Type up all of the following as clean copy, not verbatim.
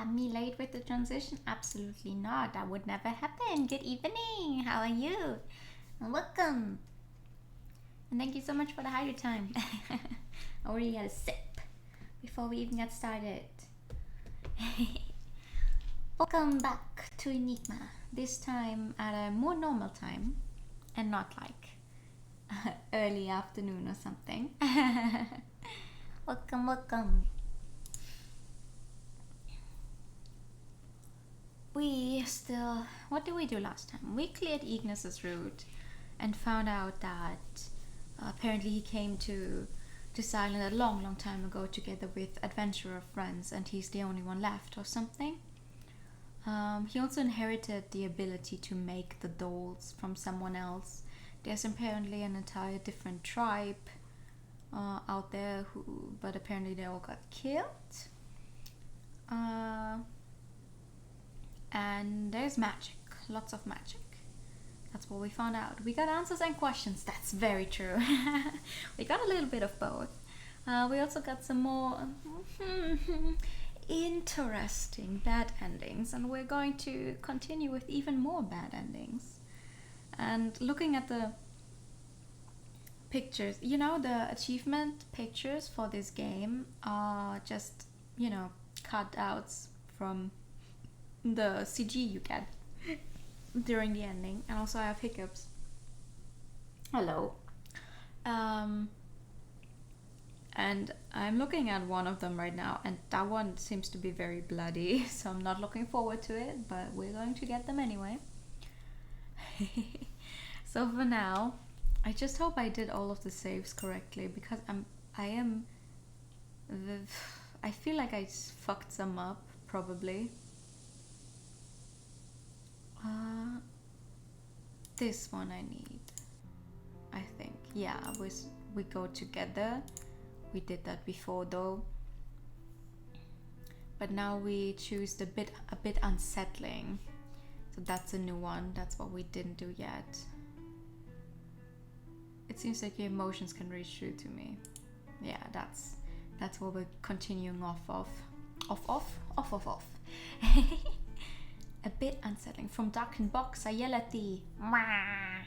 Me late with the transition? Absolutely not. That would never happen. Good evening. How are you? Welcome. And thank you so much for the hydro time. I already had a sip before we even got started. Welcome back to Enigma. This time at a more normal time and not like early afternoon or something. Welcome. What did we do last time? We cleared Ignis's route and found out that apparently he came to Silent a long time ago together with adventurer friends, and he's the only one left or something. He also inherited the ability to make the dolls from someone else. There's apparently an entire different tribe out there but apparently they all got killed. And there's magic, lots of magic. That's what we found out. We got answers and questions. That's very true. We got a little bit of both. We also got some more interesting bad endings, and we're going to continue with even more bad endings. And looking at the pictures, the achievement pictures for this game are just, cutouts from the CG you get during the ending. And also I have hiccups. Hello. And I'm looking at one of them right now, and that one seems to be very bloody, so I'm not looking forward to it, but we're going to get them anyway. So for now, I just hope I did all of the saves correctly, because I feel like I fucked some up, probably. This one I need, I think. Yeah, we go together. We did that before though. But now we choose a bit unsettling. So that's a new one. That's what we didn't do yet. It seems like your emotions can reach through to me. Yeah, that's what we're continuing off of. Off. A bit unsettling. From darkened box, I yell at thee. Mwah.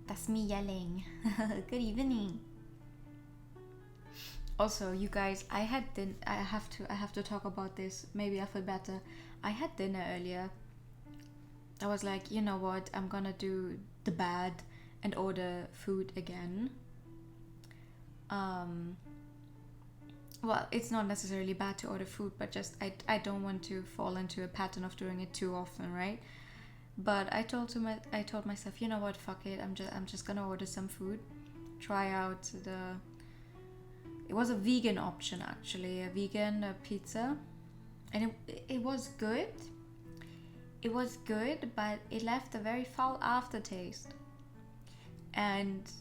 That's me yelling. Good evening. Also, you guys, I have to talk about this. Maybe I feel better. I had dinner earlier. I was like, you know what? I'm gonna do the bad and order food again. Well, it's not necessarily bad to order food, but just I don't want to fall into a pattern of doing it too often, right? But I told myself, you know what, fuck it, I'm just gonna order some food, try out it was a vegan option actually, a vegan pizza, and it was good. It was good, but it left a very foul aftertaste, and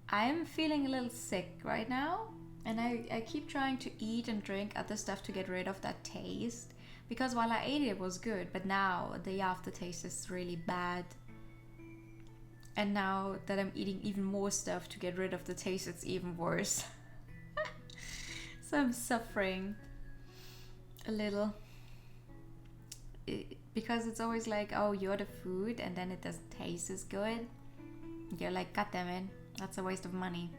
I am feeling a little sick right now. And I keep trying to eat and drink other stuff to get rid of that taste. Because while I ate it, it was good. But now the aftertaste is really bad. And now that I'm eating even more stuff to get rid of the taste, it's even worse. So I'm suffering a little. Because it's always like, oh, you order food and then it doesn't taste as good. You're like, God damn it, that's a waste of money.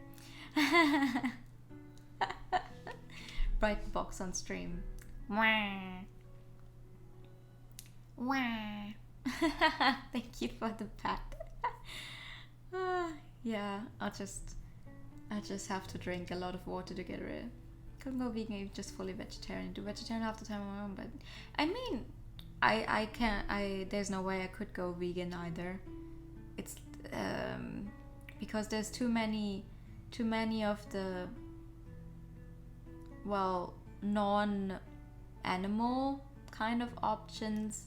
Bright box on stream. Wah. Thank you for the pat. Yeah, I'll just have to drink a lot of water to get rid. Couldn't go vegan if just fully vegetarian. Do vegetarian half the time on my own, but I mean, I can't. There's no way I could go vegan either. It's because there's too many of the non-animal kind of options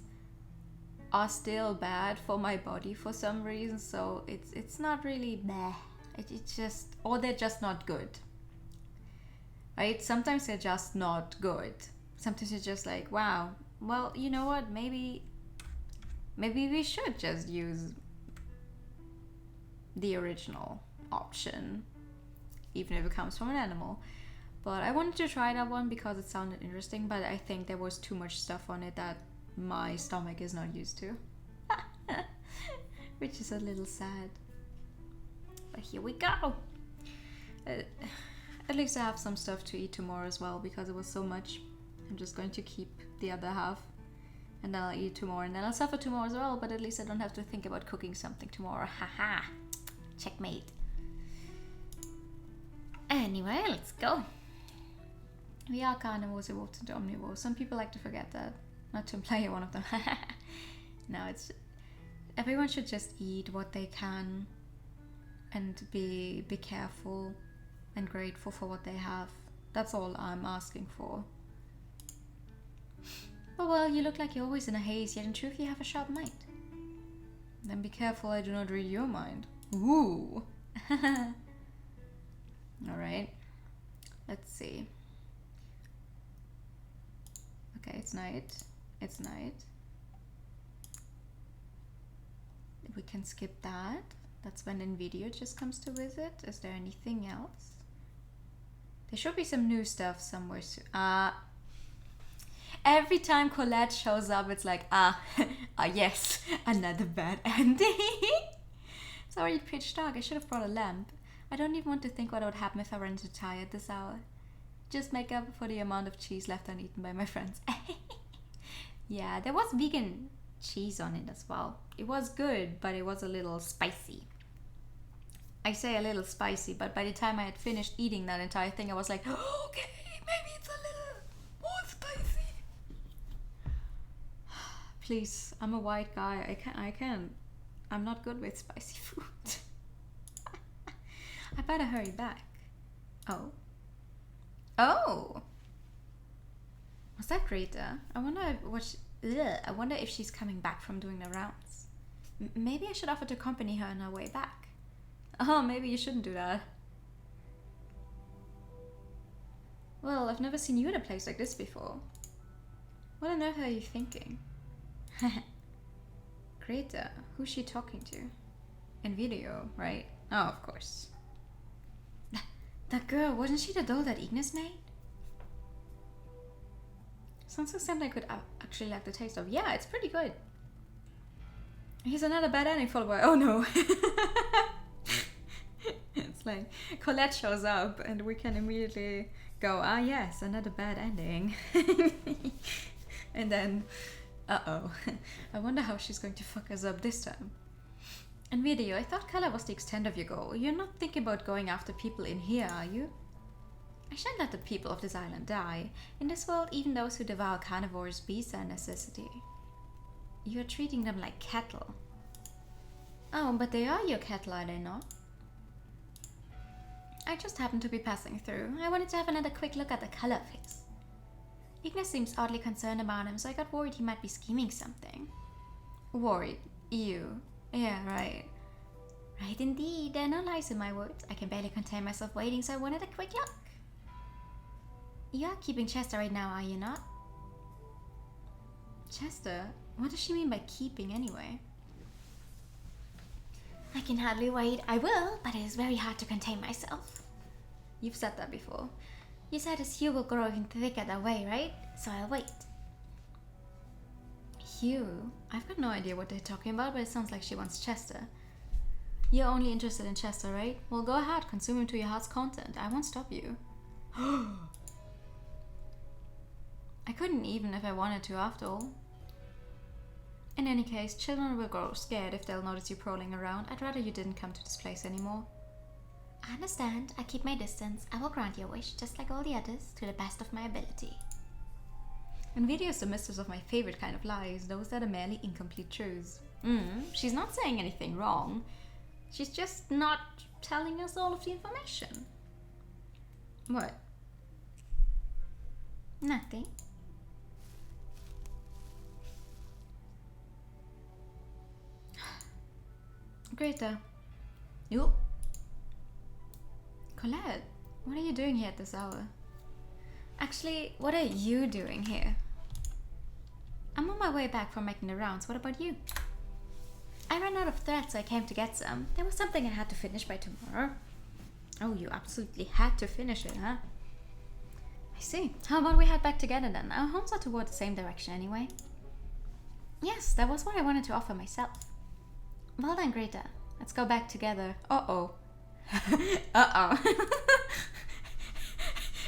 are still bad for my body for some reason. So it's not really bad. It's just, or they're just not good. Right? Sometimes they're just not good. Sometimes it's just like, wow, well, you know what? Maybe we should just use the original option, even if it comes from an animal. But I wanted to try that one because it sounded interesting, but I think there was too much stuff on it that my stomach is not used to. Which is a little sad. But here we go! At least I have some stuff to eat tomorrow as well, because it was so much. I'm just going to keep the other half, and then I'll eat tomorrow, and then I'll suffer tomorrow as well, but at least I don't have to think about cooking something tomorrow. Haha! Checkmate. Anyway, let's go. We are carnivores evolved into omnivores. Some people like to forget that. Not to imply you're one of them. No, it's... Everyone should just eat what they can and be careful and grateful for what they have. That's all I'm asking for. Oh well, you look like you're always in a haze, yet in truth you have a sharp mind. Then be careful I do not read your mind. Ooh! Alright. Let's see. Okay, it's night. It's night. We can skip that. That's when NVIDIA just comes to visit. Is there anything else? There should be some new stuff somewhere soon. Every time Colette shows up, it's like, yes, another bad ending. It's already pitch dark. I should have brought a lamp. I don't even want to think what would happen if I ran into Ty at this hour. Just make up for the amount of cheese left uneaten by my friends. Yeah, there was vegan cheese on it as well. It was good, but it was a little spicy. I say a little spicy, but by the time I had finished eating that entire thing, I was like, oh, okay, maybe it's a little more spicy. Please, I'm a white guy. I can't. I'm not good with spicy food. I better hurry back. Oh. Oh! Was that Greta? I wonder if she's coming back from doing the rounds. Maybe I should offer to accompany her on her way back. Oh, maybe you shouldn't do that. Well, I've never seen you in a place like this before. What on earth are you thinking? Greta, who's she talking to? In video, right? Oh, of course. That girl, wasn't she the doll that Ignis made? Sounds like something I could actually like the taste of. Yeah, it's pretty good. Here's another bad ending followed by, oh no. It's like, Colette shows up and we can immediately go, ah yes, another bad ending. And then, uh-oh. I wonder how she's going to fuck us up this time. And video, I thought color was the extent of your goal. You're not thinking about going after people in here, are you? I shan't let the people of this island die. In this world, even those who devour carnivores beasts are a necessity. You're treating them like cattle. Oh, but they are your cattle, are they not? I just happened to be passing through. I wanted to have another quick look at the color of his. Ignis seems oddly concerned about him, so I got worried he might be scheming something. Worried? You? Yeah, right. Right indeed. There are no lies in my words. I can barely contain myself waiting, so I wanted a quick look. You are keeping Chester right now, are you not? Chester? What does she mean by keeping anyway? I can hardly wait. I will, but it is very hard to contain myself. You've said that before. You said his hue will grow even thicker that way, right? So I'll wait. Hugh? I've got no idea what they're talking about, but it sounds like she wants Chester. You're only interested in Chester, right? Well, go ahead, consume him to your heart's content. I won't stop you. I couldn't even if I wanted to, after all. In any case, children will grow scared if they'll notice you prowling around. I'd rather you didn't come to this place anymore. I understand. I keep my distance. I will grant your wish, just like all the others, to the best of my ability. NVIDIA is the mistress of my favorite kind of lies, those that are merely incomplete truths. She's not saying anything wrong. She's just not telling us all of the information. What? Nothing. Greta. You. Colette, what are you doing here at this hour? Actually, what are you doing here? I'm on my way back from making the rounds. What about you? I ran out of thread, so I came to get some. There was something I had to finish by tomorrow. Oh, you absolutely had to finish it, huh? I see. How about we head back together then? Our homes are toward the same direction anyway. Yes, that was what I wanted to offer myself. Well then, Greta. Let's go back together. Uh-oh. Uh-oh.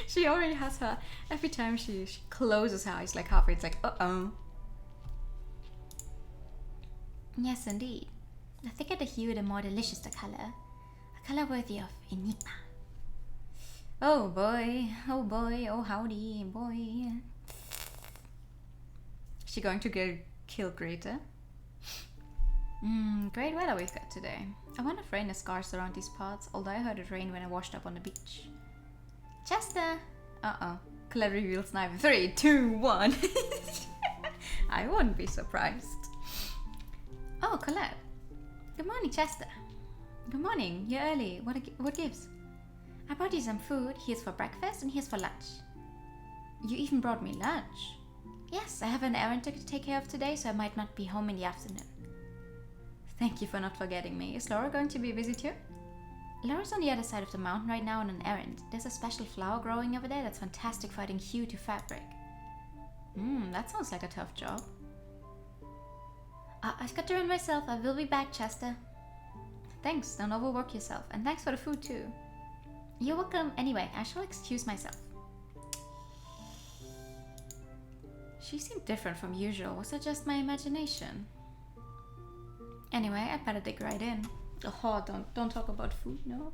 She already has her... Every time she closes her eyes like halfway, it's like, uh-oh. Yes, indeed. The thicker the hue, the more delicious the color. A color worthy of Enigma. Oh boy, oh howdy, boy. Is she going to kill Greta? Great weather we've got today. I wonder if rain is scarce around these parts, although I heard it rain when I washed up on the beach. Chester! Uh-oh. Colette reveals knife. 3, 2, 1. I wouldn't be surprised. Oh, Colette. Good morning, Chester. Good morning. You're early. What gives? I brought you some food. Here's for breakfast and here's for lunch. You even brought me lunch? Yes, I have an errand to take care of today, so I might not be home in the afternoon. Thank you for not forgetting me. Is Laura going to be busy too? Laura's on the other side of the mountain right now on an errand. There's a special flower growing over there that's fantastic for adding hue to fabric. That sounds like a tough job. I've got to run myself. I will be back, Chester. Thanks, don't overwork yourself. And thanks for the food too. You're welcome. Anyway, I shall excuse myself. She seemed different from usual. Was that just my imagination? Anyway, I'd better dig right in. Oh, don't talk about food, no?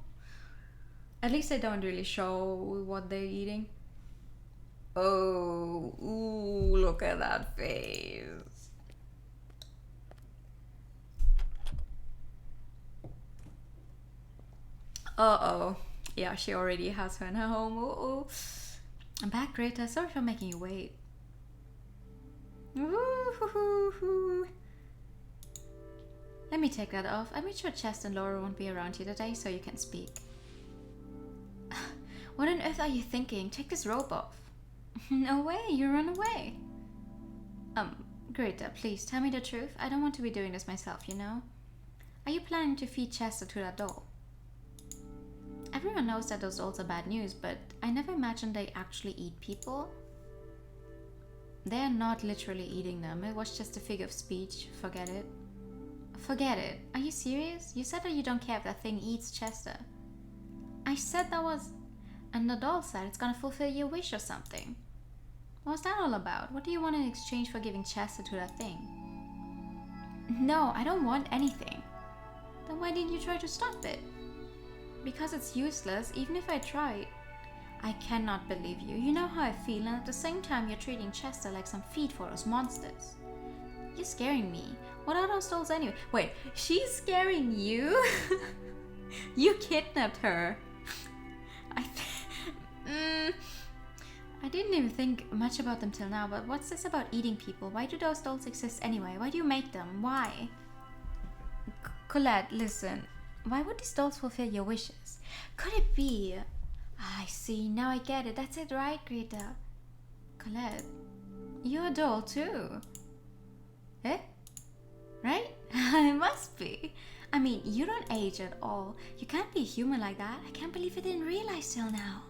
At least they don't really show what they're eating. Oh, ooh, look at that face. Uh-oh. Yeah, she already has her in her home. Uh-oh. I'm back, Greta. Sorry for making you wait. Woo-hoo-hoo-hoo. Let me take that off. I made sure Chester and Laura won't be around here today, so you can speak. What on earth are you thinking? Take this robe off. No way, you run away. Greta, please tell me the truth. I don't want to be doing this myself, you know? Are you planning to feed Chester to that doll? Everyone knows that those dolls are bad news, but I never imagined they actually eat people. They're not literally eating them. It was just a figure of speech. Forget it. Forget it. Are you serious? You said that you don't care if that thing eats Chester. I said that was... And the doll said it's gonna fulfill your wish or something. What's that all about? What do you want in exchange for giving Chester to that thing? No, I don't want anything. Then why didn't you try to stop it? Because it's useless, even if I tried. I cannot believe you. You know how I feel, and at the same time you're treating Chester like some feed for those monsters. You're scaring me. What are those dolls anyway? Wait, she's scaring you? You kidnapped her. I didn't even think much about them till now, but what's this about eating people? Why do those dolls exist anyway? Why do you make them? Why? Colette, listen. Why would these dolls fulfill your wishes? Could it be... I see, now I get it. That's it, right, Greta? Colette, you're a doll too. Eh? Right? It must be. I mean, you don't age at all. You can't be human like that. I can't believe I didn't realize till now.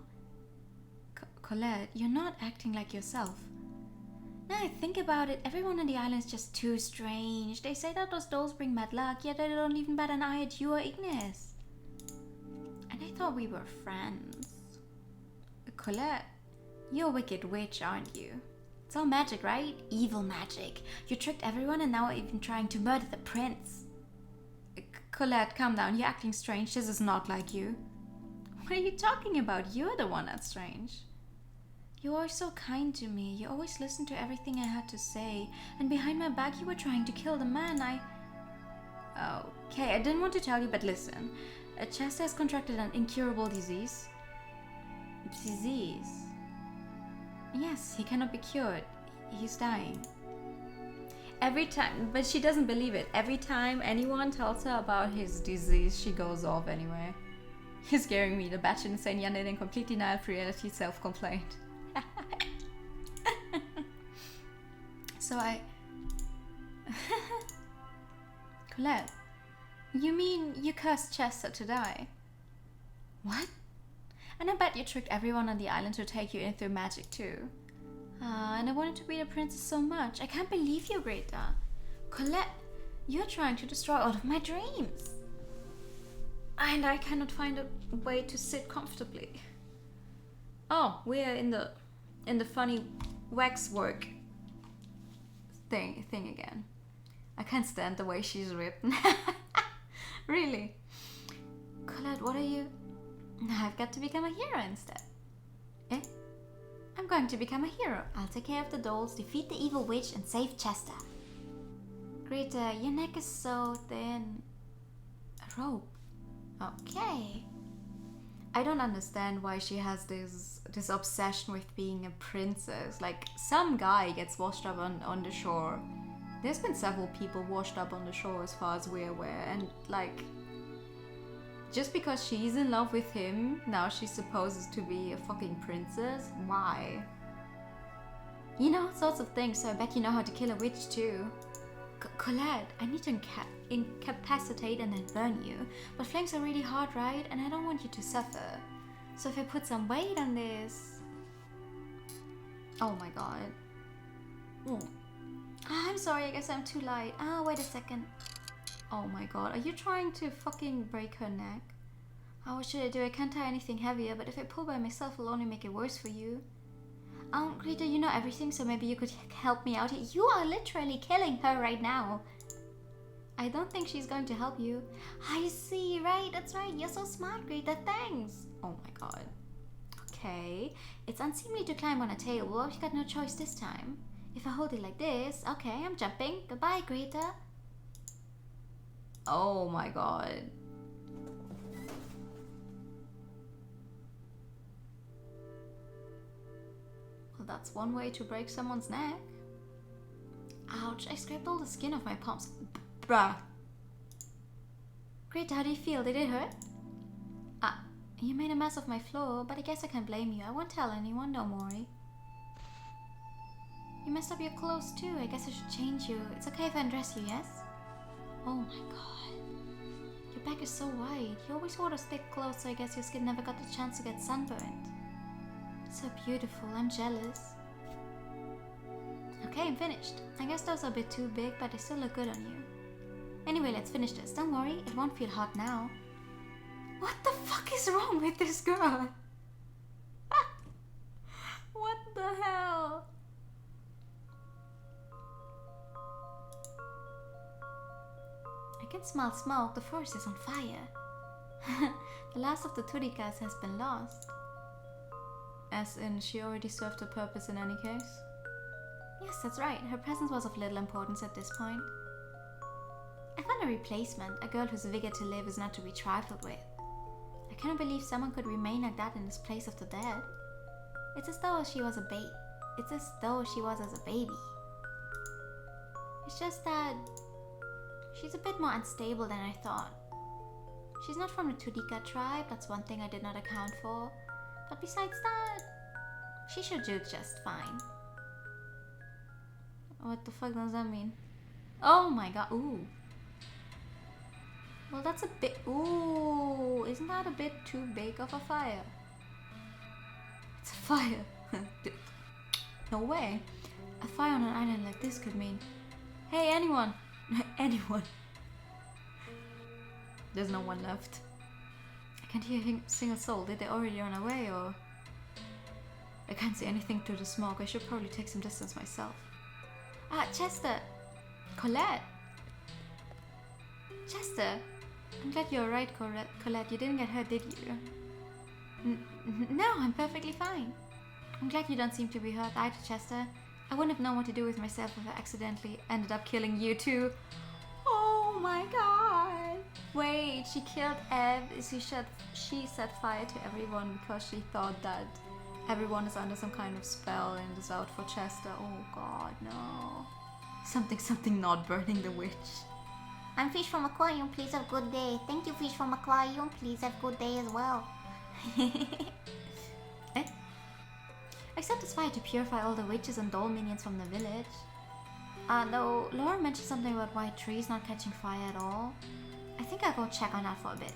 Colette, you're not acting like yourself. Now I think about it, everyone on the island is just too strange. They say that those dolls bring bad luck, yet they don't even bat an eye at you or Ignis. And I thought we were friends. Colette, you're a wicked witch, aren't you? It's all magic, right? Evil magic. You tricked everyone and now are even trying to murder the prince. Colette, calm down. You're acting strange. This is not like you. What are you talking about? You're the one that's strange. You were always so kind to me. You always listened to everything I had to say. And behind my back, you were trying to kill the man Okay, I didn't want to tell you, but listen. Chester has contracted an incurable disease. Disease? Yes, he cannot be cured. He's dying. Every time, but she doesn't believe it. Every time anyone tells her about his disease, she goes off anyway. You're scaring me. The batshit insane Yandere in complete denial of reality, self-complaint. So Colette, you mean you cursed Chester to die? What? And I bet you tricked everyone on the island to take you in through magic too. And I wanted to be the princess so much. I can't believe you, Greta. Colette, you're trying to destroy all of my dreams. And I cannot find a way to sit comfortably. Oh, we're in the funny waxwork thing again. I can't stand the way she's written. Really. Colette, what are you? I've got to become a hero instead. Eh? I'm going to become a hero. I'll take care of the dolls, defeat the evil witch, and save Chester. Greta, your neck is so thin. A rope. Okay. I don't understand why she has this obsession with being a princess. Like, some guy gets washed up on the shore. There's been several people washed up on the shore as far as we're aware. And, like, just because she's in love with him, now she's supposed to be a fucking princess? Why? You know, sorts of things, so I bet you know how to kill a witch too. Colette, I need to incapacitate and then burn you. But flames are really hard, right? And I don't want you to suffer. So if I put some weight on this... Oh my god. I'm sorry, I guess I'm too light. Oh, wait a second. Oh my god, are you trying to fucking break her neck? Oh, what should I do? I can't tie anything heavier, but if I pull by myself, it'll only make it worse for you. Greta, you know everything, so maybe you could help me out here. You are literally killing her right now. I don't think she's going to help you. I see, right? That's right. You're so smart, Greta. Thanks. Oh my god. Okay. It's unseemly to climb on a table. I've got no choice this time. If I hold it like this, okay, I'm jumping. Goodbye, Greta. Oh my god. Well, that's one way to break someone's neck. Ouch, I scraped all the skin off my palms. Bruh. Greta, how do you feel? Did it hurt? You made a mess of my floor, but I guess I can't blame you. I won't tell anyone, don't worry. You messed up your clothes too. I guess I should change you. It's okay if I undress you, yes? Oh my god. Your back is so white. You always wore those thick clothes, so I guess your skin never got the chance to get sunburned. So beautiful. I'm jealous. Okay, I'm finished. I guess those are a bit too big, but they still look good on you. Anyway, let's finish this. Don't worry, it won't feel hot now. What the fuck is wrong with this girl? What the hell? I can smell smoke. The forest is on fire. The last of the Turikas has been lost. As in, she already served her purpose in any case? Yes, that's right. Her presence was of little importance at this point. I found a replacement, a girl whose vigor to live is not to be trifled with. I cannot believe someone could remain like that in this place of the dead. It's as though she was a baby. It's as though she was as a baby. It's just that she's a bit more unstable than I thought. She's not from the Tudika tribe, that's one thing I did not account for. But besides that, she should do just fine. What the fuck does that mean? Oh my god, ooh. Well, that's a bit, ooh, isn't that a bit too big of a fire? It's a fire. No way. A fire on an island like this could mean, hey, anyone. Anyone. There's no one left. I can't hear a single soul. Did they already run away, or? I can't see anything through the smoke. I should probably take some distance myself. Chester! Colette! Chester! I'm glad you're right, Colette. You didn't get hurt, did you? No, I'm perfectly fine. I'm glad you don't seem to be hurt either, Chester. I wouldn't have known what to do with myself if I accidentally ended up killing you too. Oh my god! Wait, she killed Ev. She set fire to everyone because she thought that everyone is under some kind of spell and is out for Chester. Oh god, no. Something not burning the witch. I'm Fish from Aquarium, please have a good day. Thank you, Fish from Aquarium, please have a good day as well. Eh? I set this fire to purify all the witches and doll minions from the village. Though Laura mentioned something about white trees not catching fire at all. I think I'll go check on that for a bit.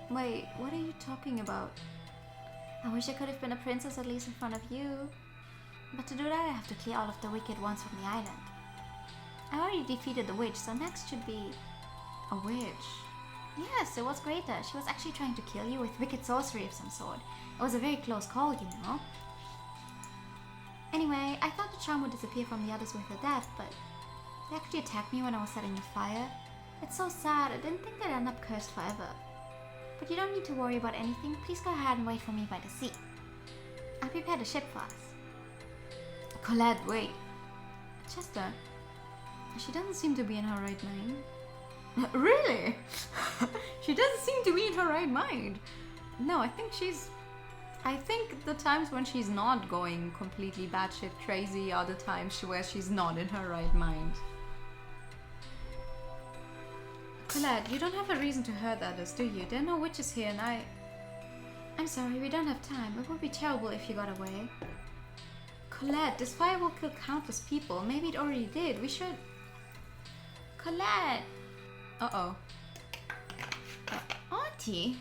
Wait, what are you talking about? I wish I could have been a princess at least in front of you. But to do that, I have to clear all of the wicked ones from the island. I already defeated the witch, so next should be... A witch? Yes, it was Greta. She was actually trying to kill you with wicked sorcery of some sort. It was a very close call, you know. Anyway, I thought the charm would disappear from the others with her death, but they actually attacked me when I was setting the fire. It's so sad. I didn't think they'd end up cursed forever. But you don't need to worry about anything. Please go ahead and wait for me by the sea. I prepared a ship for us. Colette, wait. Chester, she doesn't seem to be in her right mind. Really? She doesn't seem to be in her right mind. No, I think the times when she's not going completely batshit crazy are the times where she's not in her right mind. Colette, you don't have a reason to hurt others, do you? There are no witches here and I'm sorry, we don't have time. It would be terrible if you got away. Colette, this fire will kill countless people. Maybe it already did. We should... Colette! Uh-oh. Auntie?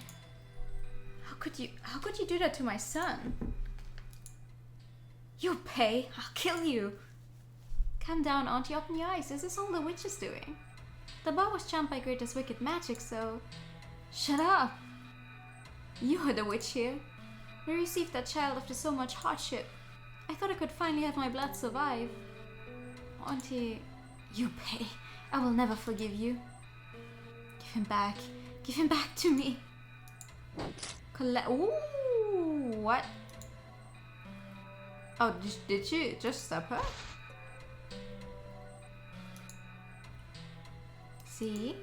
How could you do that to my son? You pay. I'll kill you. Calm down, Auntie. Open your eyes. This is all the witch is doing. The bar was charmed by Greta's wicked magic, so... Shut up! You are the witch here. We received that child after so much hardship. I thought I could finally have my blood survive. Auntie, you pay. I will never forgive you. Give him back. Give him back to me. Ooh, what? Oh, did you just stop her? See?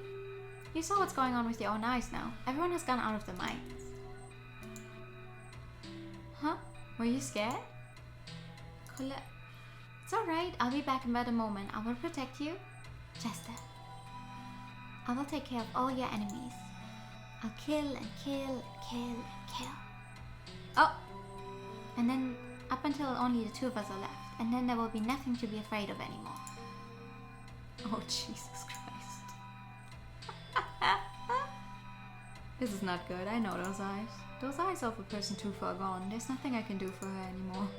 You saw what's going on with your own eyes now. Everyone has gone out of their minds. Huh? Were you scared? Colette. It's alright. I'll be back in about a moment. I will protect you. Chester. I will take care of all your enemies. I'll kill and kill and kill and kill. Oh! And then up until only the two of us are left. And then there will be nothing to be afraid of anymore. Oh, Jesus Christ. This is not good. I know those eyes. Those eyes of a person too far gone. There's nothing I can do for her anymore.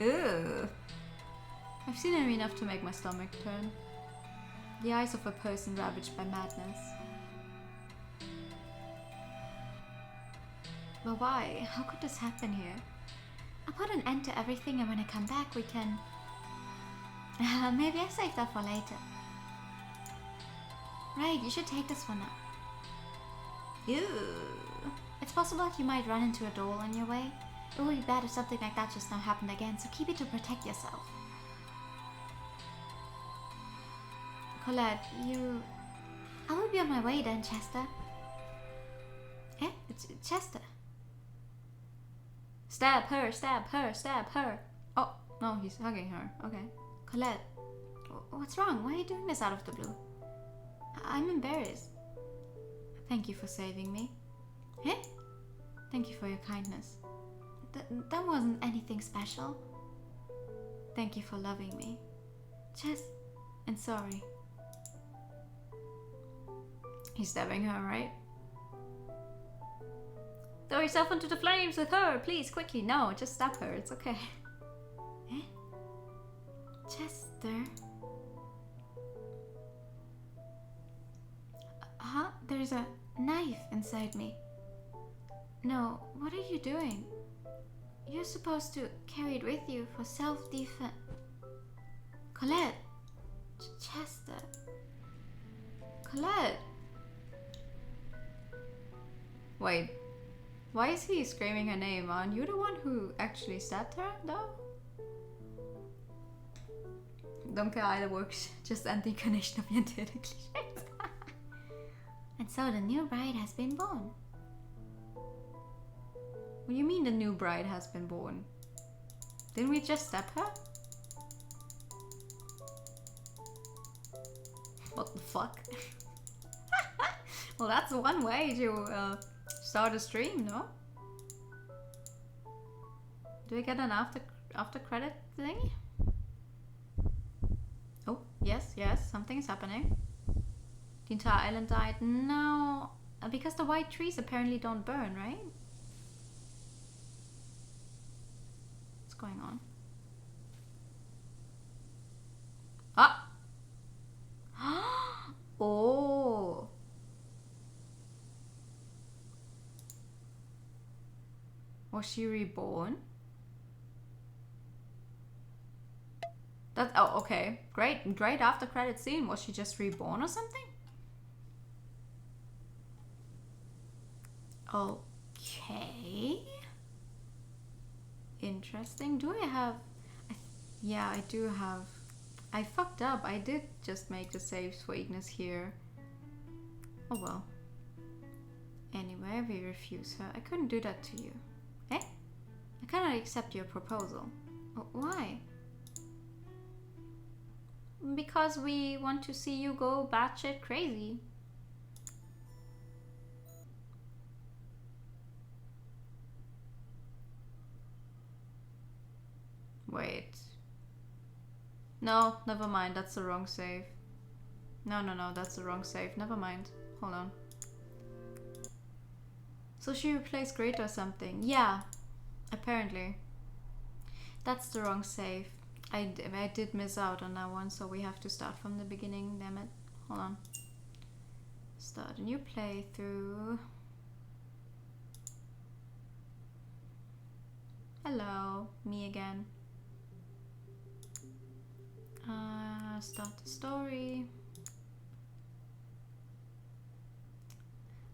Ugh. I've seen her enough to make my stomach turn. The eyes of a person ravaged by madness. But why? How could this happen here? I'll put an end to everything and when I come back we can... maybe I saved that for later. Right, you should take this one now. Ew. It's possible that you might run into a door on your way. It would be bad if something like that just now happened again, so keep it to protect yourself. Colette, you... I will be on my way then, Chester. Eh? It's Chester. Stab her, stab her, stab her. Oh, no, he's hugging her. Okay. Colette, what's wrong? Why are you doing this out of the blue? I'm embarrassed. Thank you for saving me. Eh? Thank you for your kindness. That wasn't anything special. Thank you for loving me. And sorry. He's stabbing her, right? Throw yourself into the flames with her, please, quickly. No, just stab her, it's okay. Eh? Chester? Huh? There's a knife inside me. No, what are you doing? You're supposed to carry it with you for self-defense. Colette! Chester. Colette! Wait. Why is he screaming her name? Aren't you the one who actually stabbed her, though? Don't care either works. Just anti-incarnation of the entire clichés. And so the new bride has been born. What do you mean the new bride has been born? Didn't we just stab her? What the fuck? Well, that's one way to start a stream, no? Do we get an after credit thing? Oh, yes, something is happening. The entire island died. No, because the white trees apparently don't burn, right? going on? Ah! Oh! Was she reborn? That, oh, okay. Great after credit scene. Was she just reborn or something? Okay. Interesting. Do I have... yeah, I do have... I fucked up. I did just make the saves for Ignis here. Oh well. Anyway, we refuse her. I couldn't do that to you. Eh? I cannot accept your proposal. Oh, why? Because we want to see you go batshit crazy. Wait. No, never mind. That's the wrong save. No, that's the wrong save. Never mind. Hold on. So she replaced Great or something. Yeah, apparently. That's the wrong save. I did miss out on that one, so we have to start from the beginning. Damn it. Hold on. Start a new playthrough. Hello, me again. Start the story.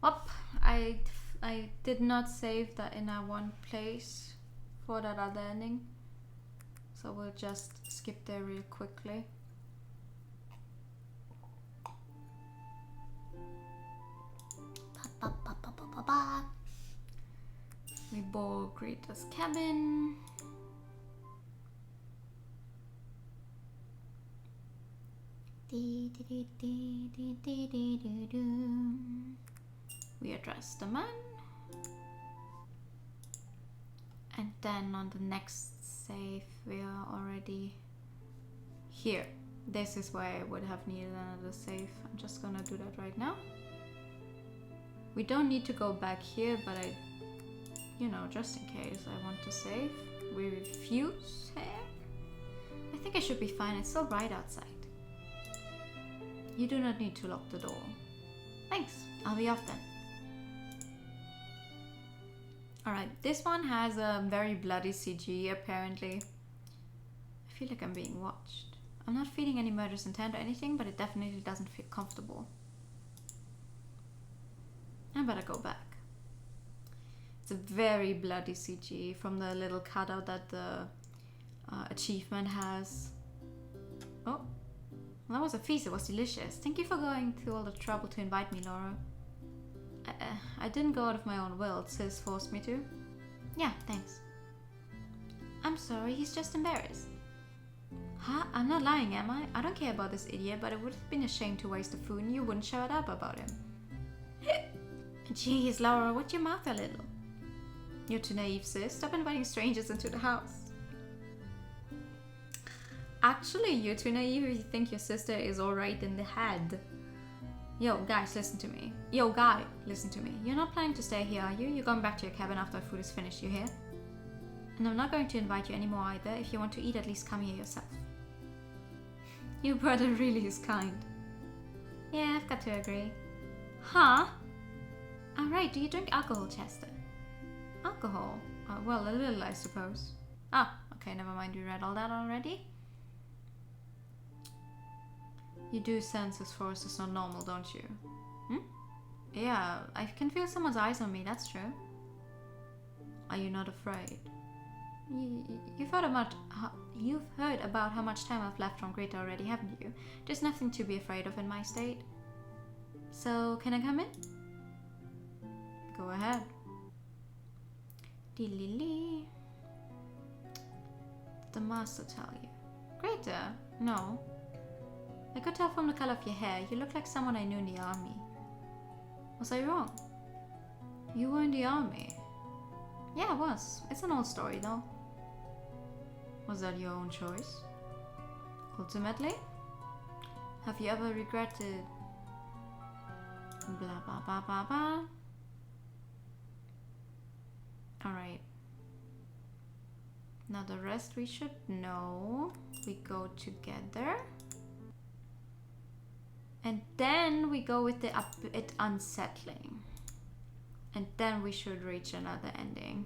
Whoop! I did not save that in that one place for that other ending. So we'll just skip there real quickly. We bore Greta's cabin. We address the man. And then on the next save, we are already here. This is why I would have needed another save. I'm just gonna do that right now. We don't need to go back here, but you know, just in case I want to save. We refuse here. I think I should be fine. It's still bright outside. You do not need to lock the door. Thanks. I'll be off then. Alright, this one has a very bloody CG apparently. I feel like I'm being watched. I'm not feeling any murderous intent or anything, but it definitely doesn't feel comfortable. I better go back. It's a very bloody CG from the little cutout that the achievement has. Oh, that was a feast. It was delicious. Thank you for going through all the trouble to invite me, Laura. I didn't go out of my own will. Sis forced me to. Yeah, thanks. I'm sorry, he's just embarrassed. Huh? I'm not lying, am I? I don't care about this idiot, but it would have been a shame to waste the food and you wouldn't shut up about him. Jeez, Laura, watch your mouth a little. You're too naive, sis. Stop inviting strangers into the house. Actually, you're too naive if you think your sister is alright in the head. Yo, guys, listen to me. Yo, guy, listen to me. You're not planning to stay here, are you? You're going back to your cabin after our food is finished, you hear? And I'm not going to invite you anymore either. If you want to eat, at least come here yourself. Your brother really is kind. Yeah, I've got to agree. Huh? Alright, do you drink alcohol, Chester? Alcohol? Well, a little, I suppose. Ah, okay, never mind. We read all that already. You do sense this forest is not normal, don't you? Hmm? Yeah, I can feel someone's eyes on me, that's true. Are you not afraid? You've heard about how much time I've left from Greta already, haven't you? There's nothing to be afraid of in my state. So, can I come in? Go ahead. Dee-lee-lee. Did the master tell you? Greta? No. I could tell from the color of your hair. You look like someone I knew in the army. Was I wrong? You were in the army? Yeah, I was. It's an old story, though. Was that your own choice? Ultimately? Have you ever regretted... blah blah blah blah blah? Alright. Now the rest we should know. We go together. And then we go with the it unsettling. And then we should reach another ending.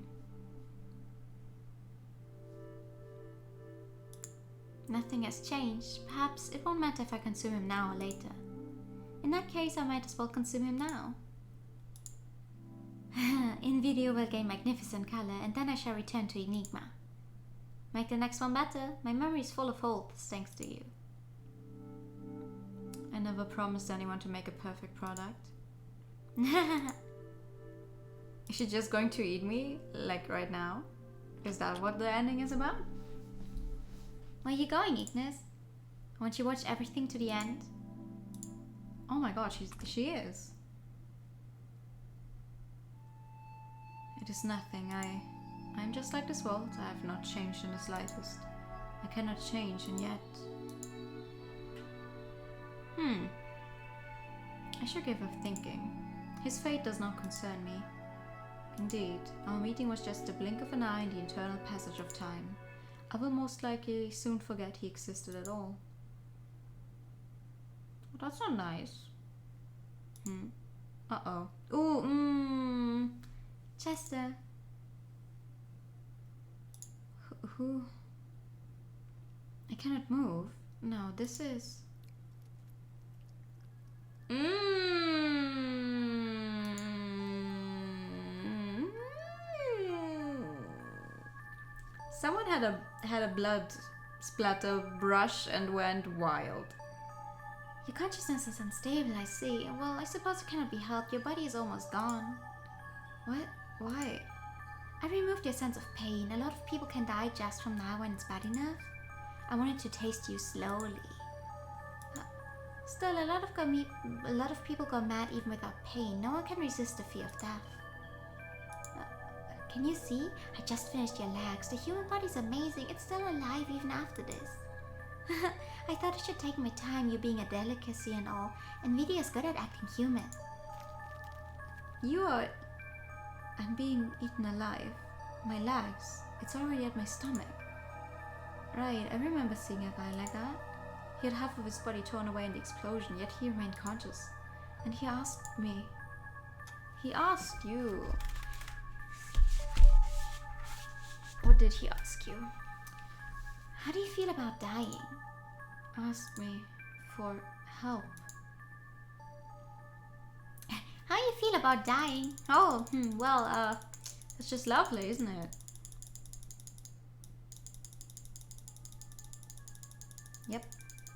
Nothing has changed. Perhaps it won't matter if I consume him now or later. In that case, I might as well consume him now. In video will gain magnificent color, and then I shall return to Enigma. Make the next one better. My memory is full of holes, thanks to you. I never promised anyone to make a perfect product. Is she just going to eat me, like right now? Is that what the ending is about? Where are you going, Ignis? Won't you watch everything to the end? Oh my god, she is. It is nothing. I'm just like this world. I have not changed in the slightest. I cannot change, and yet... I should give up thinking. His fate does not concern me. Indeed, our meeting was just a blink of an eye in the eternal passage of time. I will most likely soon forget he existed at all. Well, that's not nice. Uh-oh. Ooh, Chester. Who? I cannot move. No, this is... Someone had a blood splatter brush and went wild. Your consciousness is unstable, I see. Well, I suppose it cannot be helped. Your body is almost gone. What? Why? I removed your sense of pain. A lot of people can die just from now when it's bad enough. I wanted to taste you slowly. Still, a lot of people go mad even without pain. No one can resist the fear of death. Can you see? I just finished your legs. The human body's amazing. It's still alive even after this. I thought I should take my time, you being a delicacy and all. Nvidia's good at acting human. I'm being eaten alive. My legs. It's already at my stomach. Right, I remember seeing a guy like that. He had half of his body torn away in the explosion, yet he remained conscious. And he asked me. He asked you. What did he ask you? How do you feel about dying? Asked me for help. How you feel about dying? Oh, well, it's just lovely, isn't it?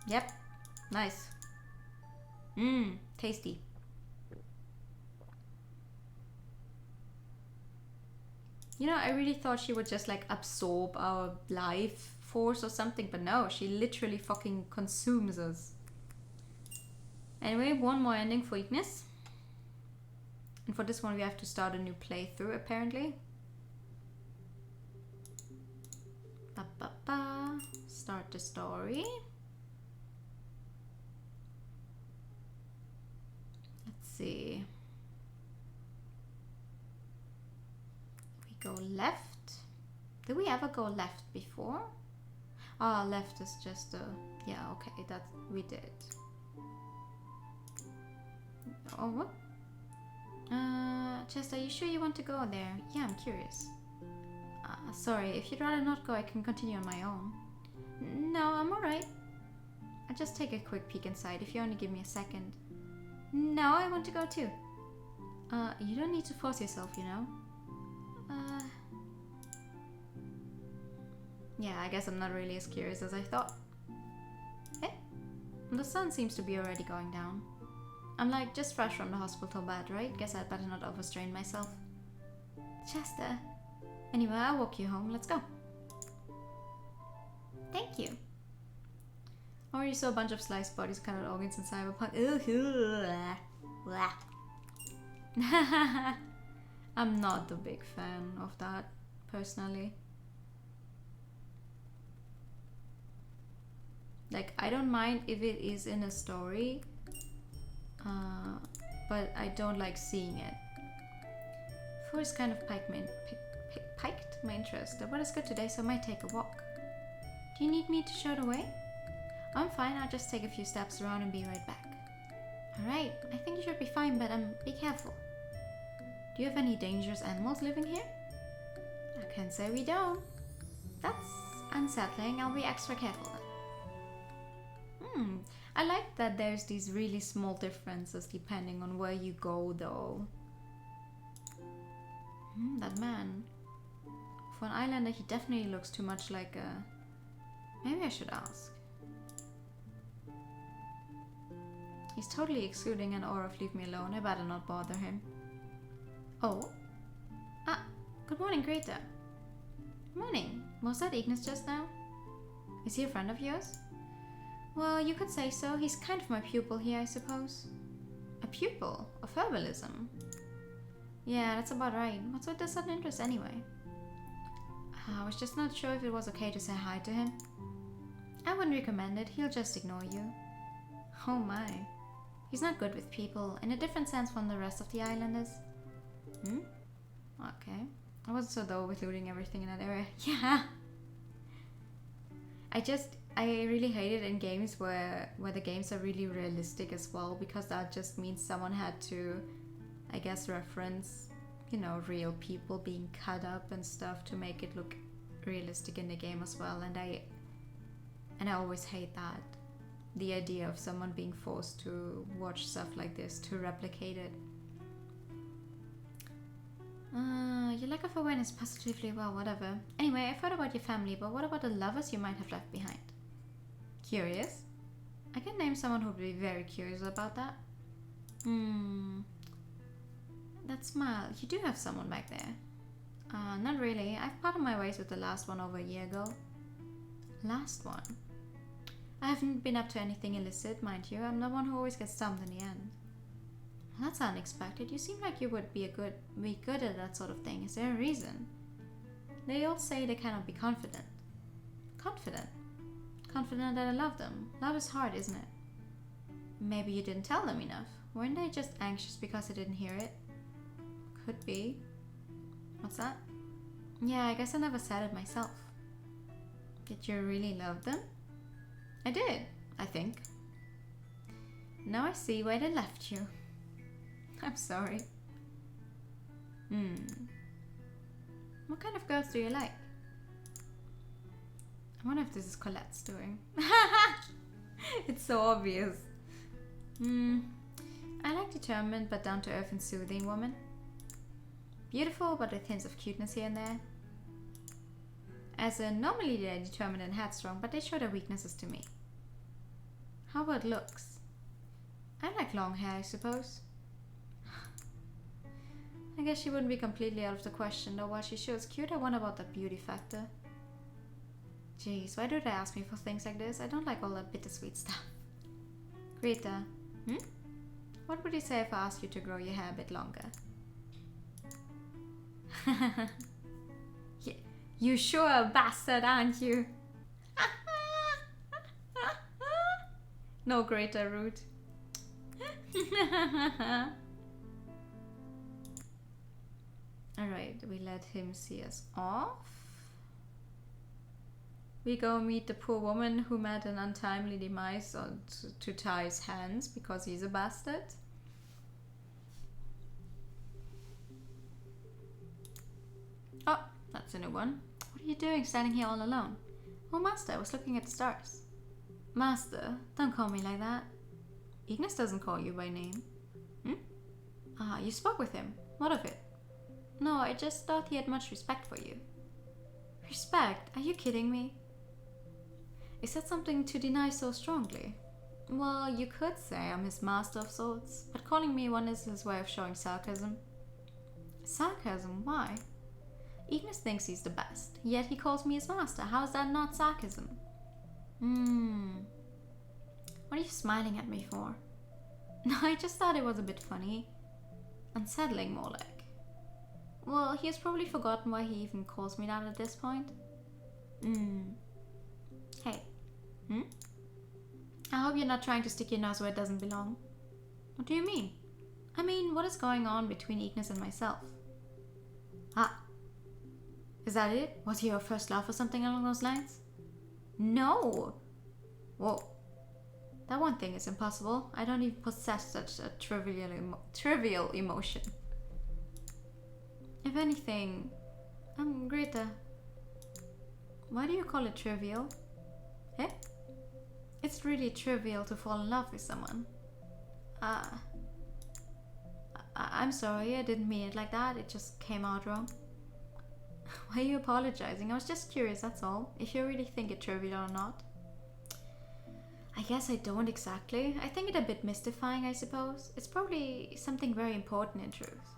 Yep, nice. Tasty. You know, I really thought she would just like absorb our life force or something, but no, she literally fucking consumes us. Anyway, one more ending for Ignis. And for this one we have to start a new playthrough apparently. Start the story. Let's see. We go left. Did we ever go left before? Ah, left is just a... Yeah, okay, that we did. Oh, what? Chester, are you sure you want to go there? Yeah, I'm curious. Sorry, if you'd rather not go, I can continue on my own. No, I'm alright. I'll just take a quick peek inside if you only give me a second. No, I want to go too. You don't need to force yourself, you know? Yeah, I guess I'm not really as curious as I thought. Hey, the sun seems to be already going down. I'm like just fresh from the hospital bed, right? Guess I'd better not overstrain myself. Chester. Anyway, I'll walk you home. Let's go. Thank you. Already saw a bunch of sliced bodies, colored organs, and cyberpunk. I'm not a big fan of that, personally. Like, I don't mind if it is in a story, but I don't like seeing it. 4 is kind of piqued my interest. The weather's good today, so I might take a walk. Do you need me to show the way? I'm fine, I'll just take a few steps around and be right back. Alright, I think you should be fine, but be careful. Do you have any dangerous animals living here? I can't say we don't. That's unsettling, I'll be extra careful then. I like that there's these really small differences depending on where you go though. That man. For an islander, he definitely looks too much like a... Maybe I should ask. He's totally exuding an aura of leave me alone. I better not bother him. Oh. Ah, good morning, Greta. Morning. Was that Ignis just now? Is he a friend of yours? Well, you could say so. He's kind of my pupil here, I suppose. A pupil? Of herbalism? Yeah, that's about right. What's with this sudden interest anyway? I was just not sure if it was okay to say hi to him. I wouldn't recommend it. He'll just ignore you. Oh my. He's not good with people, in a different sense from the rest of the islanders. Okay. I wasn't so dull with looting everything in that area. Yeah. I really hate it in games where the games are really realistic as well, because that just means someone had to, I guess, reference, you know, real people being cut up and stuff to make it look realistic in the game as well. And I always hate that. The idea of someone being forced to watch stuff like this to replicate it. Your lack of awareness positively, well, whatever. Anyway, I've heard about your family, but what about the lovers you might have left behind? Curious? I can name someone who would be very curious about that. That smile. You do have someone back there. Not really. I've parted my ways with the last one over a year ago. Last one? I haven't been up to anything illicit, mind you. I'm the one who always gets dumped in the end. Well, that's unexpected. You seem like you would be good at that sort of thing. Is there a reason? They all say they cannot be confident. Confident? Confident that I love them. Love is hard, isn't it? Maybe you didn't tell them enough. Weren't they just anxious because I didn't hear it? Could be. What's that? Yeah, I guess I never said it myself. Did you really love them? I did, I think. Now I see why they left you. I'm sorry. What kind of girls do you like? I wonder if this is Colette's doing. It's so obvious. I like determined but down to earth and soothing women. Beautiful but with hints of cuteness here and there. As in, normally they're determined and headstrong, but they show their weaknesses to me. How about looks? I like long hair, I suppose. I guess she wouldn't be completely out of the question, though while she shows cute, I wonder about that beauty factor. Jeez, why do they ask me for things like this? I don't like all that bittersweet stuff. Greta, what would you say if I asked you to grow your hair a bit longer? Yeah, you sure a bastard, aren't you? No greater root. Alright, we let him see us off. We go meet the poor woman who met an untimely demise to tie his hands because he's a bastard. Oh, that's a new one. What are you doing standing here all alone? Oh, Master, I was looking at the stars. Master, don't call me like that. Ignis doesn't call you by name. Ah, you spoke with him. What of it? No, I just thought he had much respect for you. Respect? Are you kidding me? Is that something to deny so strongly? Well, you could say I'm his master of sorts, but calling me one is his way of showing sarcasm. Sarcasm? Why? Ignis thinks he's the best, yet he calls me his master. How is that not sarcasm? What are you smiling at me for? No, I just thought it was a bit funny. Unsettling, more like. Well, he has probably forgotten why he even calls me that at this point. Hey. I hope you're not trying to stick your nose where it doesn't belong. What do you mean? I mean, what is going on between Ignis and myself? Ah. Is that it? Was he your first love or something along those lines? No! Whoa. That one thing is impossible. I don't even possess such a trivial emotion. If anything, Greta. Why do you call it trivial? Eh? It's really trivial to fall in love with someone. I'm sorry, I didn't mean it like that. It just came out wrong. Why are you apologizing? I was just curious, that's all. If you really think it trivial or not. I guess I don't exactly. I think it a bit mystifying, I suppose. It's probably something very important in truth.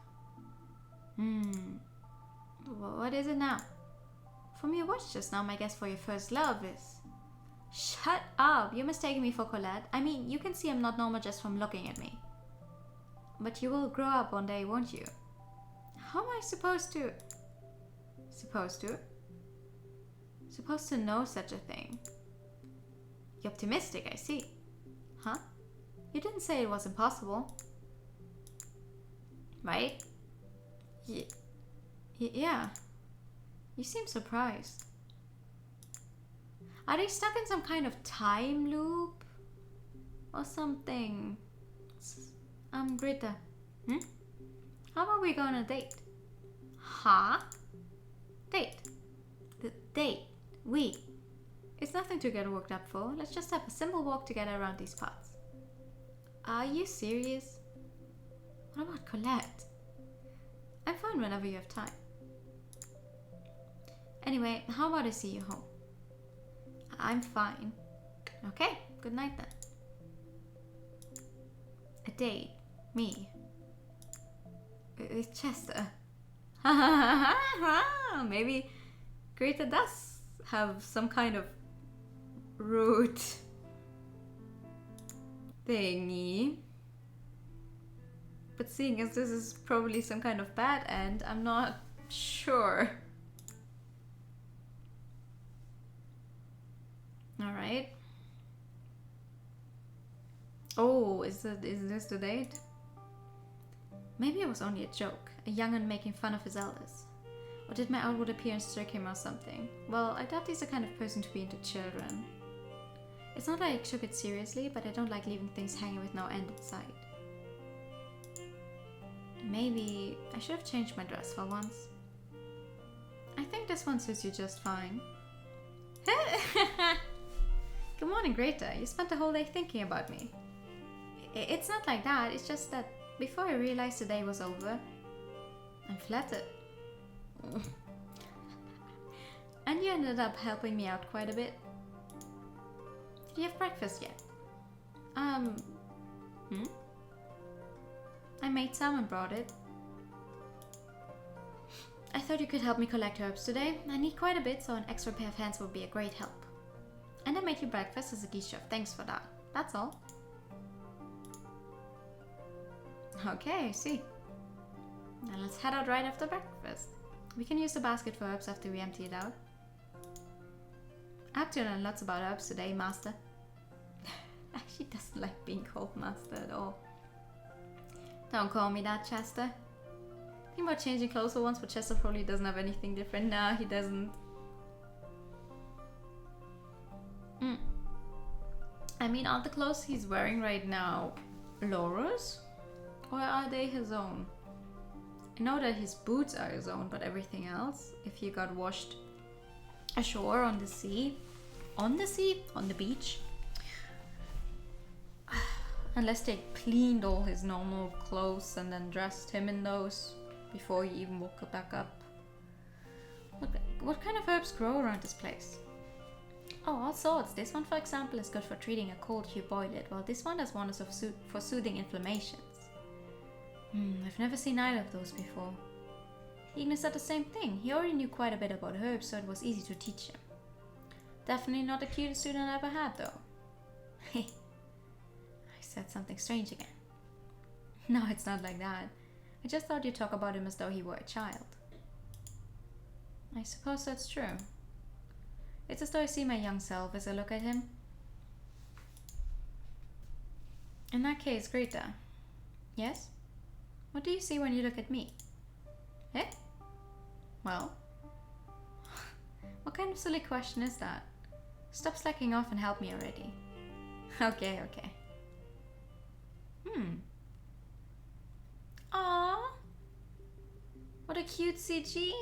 What is it now? From your watch just now, my guess for your first love is... Shut up! You're mistaking me for Colette. I mean, you can see I'm not normal just from looking at me. But you will grow up one day, won't you? How am I supposed to... Supposed to know such a thing? You're optimistic, I see. Huh? You didn't say it was impossible. Right? Yeah. You seem surprised. Are they stuck in some kind of time loop? Or something? Greta. How about we go on a date? Huh? Date. The date. We. It's nothing to get worked up for. Let's just have a simple walk together around these parts. Are you serious? What about Colette? I'm fine whenever you have time. Anyway, how about I see you home? I'm fine. Okay, good night then. A date. Me. With Chester. Maybe Greta does have some kind of root thingy. But seeing as this is probably some kind of bad end, I'm not sure. Alright. Oh, is this the date? Maybe it was only a joke. A young'un making fun of his elders. Or did my outward appearance trick him or something? Well, I doubt he's the kind of person to be into children. It's not like I took it seriously, but I don't like leaving things hanging with no end in sight. Maybe I should have changed my dress for once. I think this one suits you just fine. Good morning, Greta. You spent the whole day thinking about me. It's not like that. It's just that before I realized the day was over, I'm flattered. And you ended up helping me out quite a bit. Did you have breakfast yet? I made some and brought it. I thought you could help me collect herbs today. I need quite a bit, so an extra pair of hands would be a great help. And I made you breakfast as a gesture of thanks for that. That's all. Okay, I see. Now let's head out right after breakfast. We can use the basket for herbs after we empty it out. I have to learn lots about herbs today, Master. She doesn't like being called Master at all. Don't call me that, Chester. Think about changing clothes for once, but Chester probably doesn't have anything different. Nah, he doesn't. I mean, aren't the clothes he's wearing right now Laura's? Or are they his own? I know that his boots are his own, but everything else, if he got washed ashore on the sea, on the beach, unless they cleaned all his normal clothes and then dressed him in those before he even woke back up. What kind of herbs grow around this place? Oh, all sorts. This one, for example, is good for treating a cold if you boil it, while this one has wonders for soothing inflammations. I've never seen either of those before. Ignis said the same thing. He already knew quite a bit about herbs, so it was easy to teach him. Definitely not the cutest student I ever had, though. I said something strange again. No, it's not like that. I just thought you'd talk about him as though he were a child. I suppose that's true. It's as though I see my young self as I look at him. In that case, Greta. Yes? What do you see when you look at me? Eh? Well, kind of silly question is that? Stop slacking off and help me already. Okay. Aww. What a cute CG.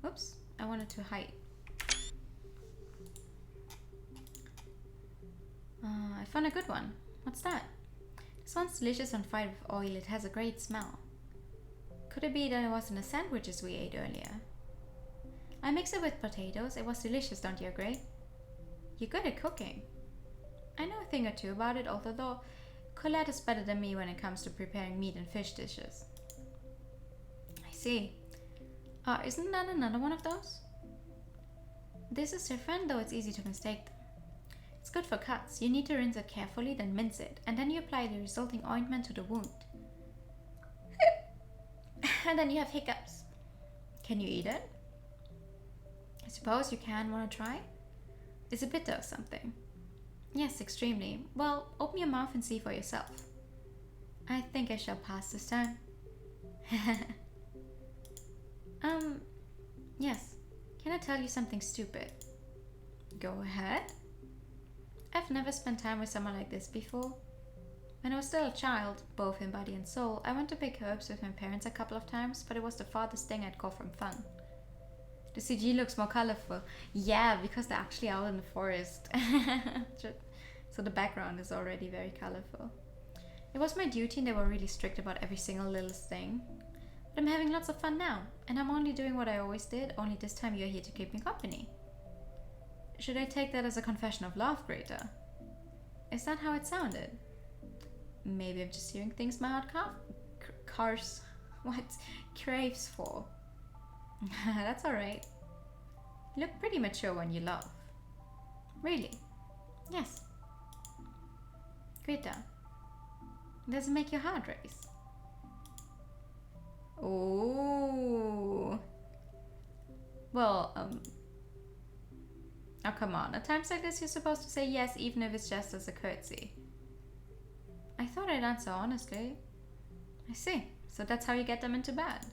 Oops, I wanted to hide. I found a good one. What's that? This one's delicious and fried with oil. It has a great smell. Could it be that it was in the sandwiches we ate earlier? I mixed it with potatoes. It was delicious, don't you agree? You're good at cooking. I know a thing or two about it, although Colette is better than me when it comes to preparing meat and fish dishes. I see. Isn't that another one of those? This is different, though it's easy to mistake them. It's good for cuts. You need to rinse it carefully, then mince it, and then you apply the resulting ointment to the wound. And then you have hiccups. Can you eat it? I suppose you can. Want to try? Is it bitter or something? Yes, extremely. Well, open your mouth and see for yourself. I think I shall pass this time. Yes. Can I tell you something stupid? Go ahead. I've never spent time with someone like this before. When I was still a child, both in body and soul, I went to pick herbs with my parents a couple of times, but it was the farthest thing I'd call from fun. The CG looks more colorful. Yeah, because they're actually out in the forest. So the background is already very colorful. It was my duty and they were really strict about every single little thing. But I'm having lots of fun now, and I'm only doing what I always did, only this time you're here to keep me company. Should I take that as a confession of love, Greta? Is that how it sounded? Maybe I'm just hearing things my heart craves for. That's alright. You look pretty mature when you love. Really? Yes. Greta, does it make your heart race? Oh. Well, oh, come on. At times like this, you're supposed to say yes, even if it's just as a courtesy. I thought I'd answer honestly. I see. So that's how you get them into bed.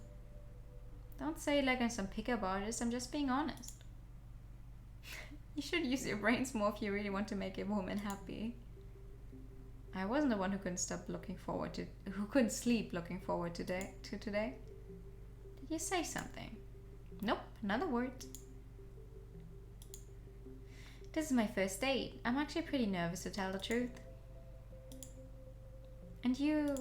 Don't say it like I'm some pickup artist. I'm just being honest. You should use your brains more if you really want to make a woman happy. I wasn't the one who couldn't sleep looking forward to today. Did you say something? Nope, another word. This is my first date. I'm actually pretty nervous to tell the truth. And you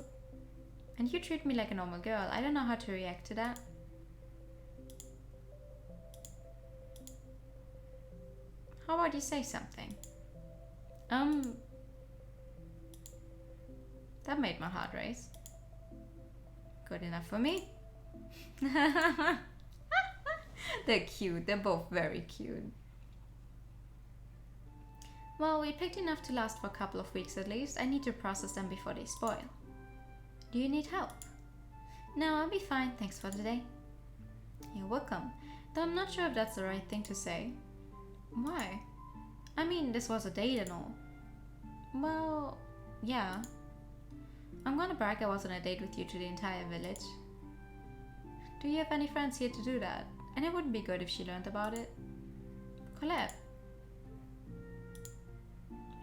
treat me like a normal girl. I don't know how to react to that. How about you say something? That made my heart race. Good enough for me. They're cute. They're both very cute. Well, we picked enough to last for a couple of weeks at least. I need to process them before they spoil. Do you need help? No, I'll be fine. Thanks for today. You're welcome. Though I'm not sure if that's the right thing to say. Why? I mean, this was a date and all. Well, yeah. I'm gonna brag I was on a date with you to the entire village. Do you have any friends here to do that? And it wouldn't be good if she learned about it. Colette.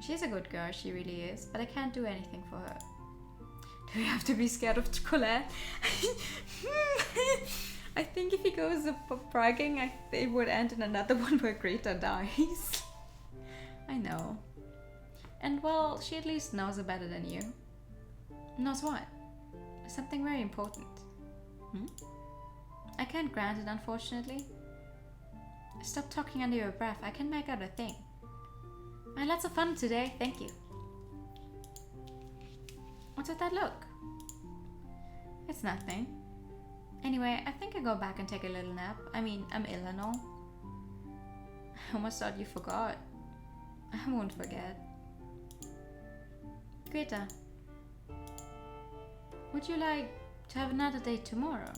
She's a good girl, she really is, but I can't do anything for her. Do we have to be scared of Colette? I think if he goes up bragging, it would end in another one where Greta dies. I know. And well, she at least knows it better than you. Knows what? Something very important. I can't grant it, unfortunately. Stop talking under your breath. I can make out a thing. I had lots of fun today. Thank you. What's with that look? It's nothing. Anyway, I think I'll go back and take a little nap. I mean, I'm ill and all. I almost thought you forgot. I won't forget. Greta, would you like to have another date tomorrow?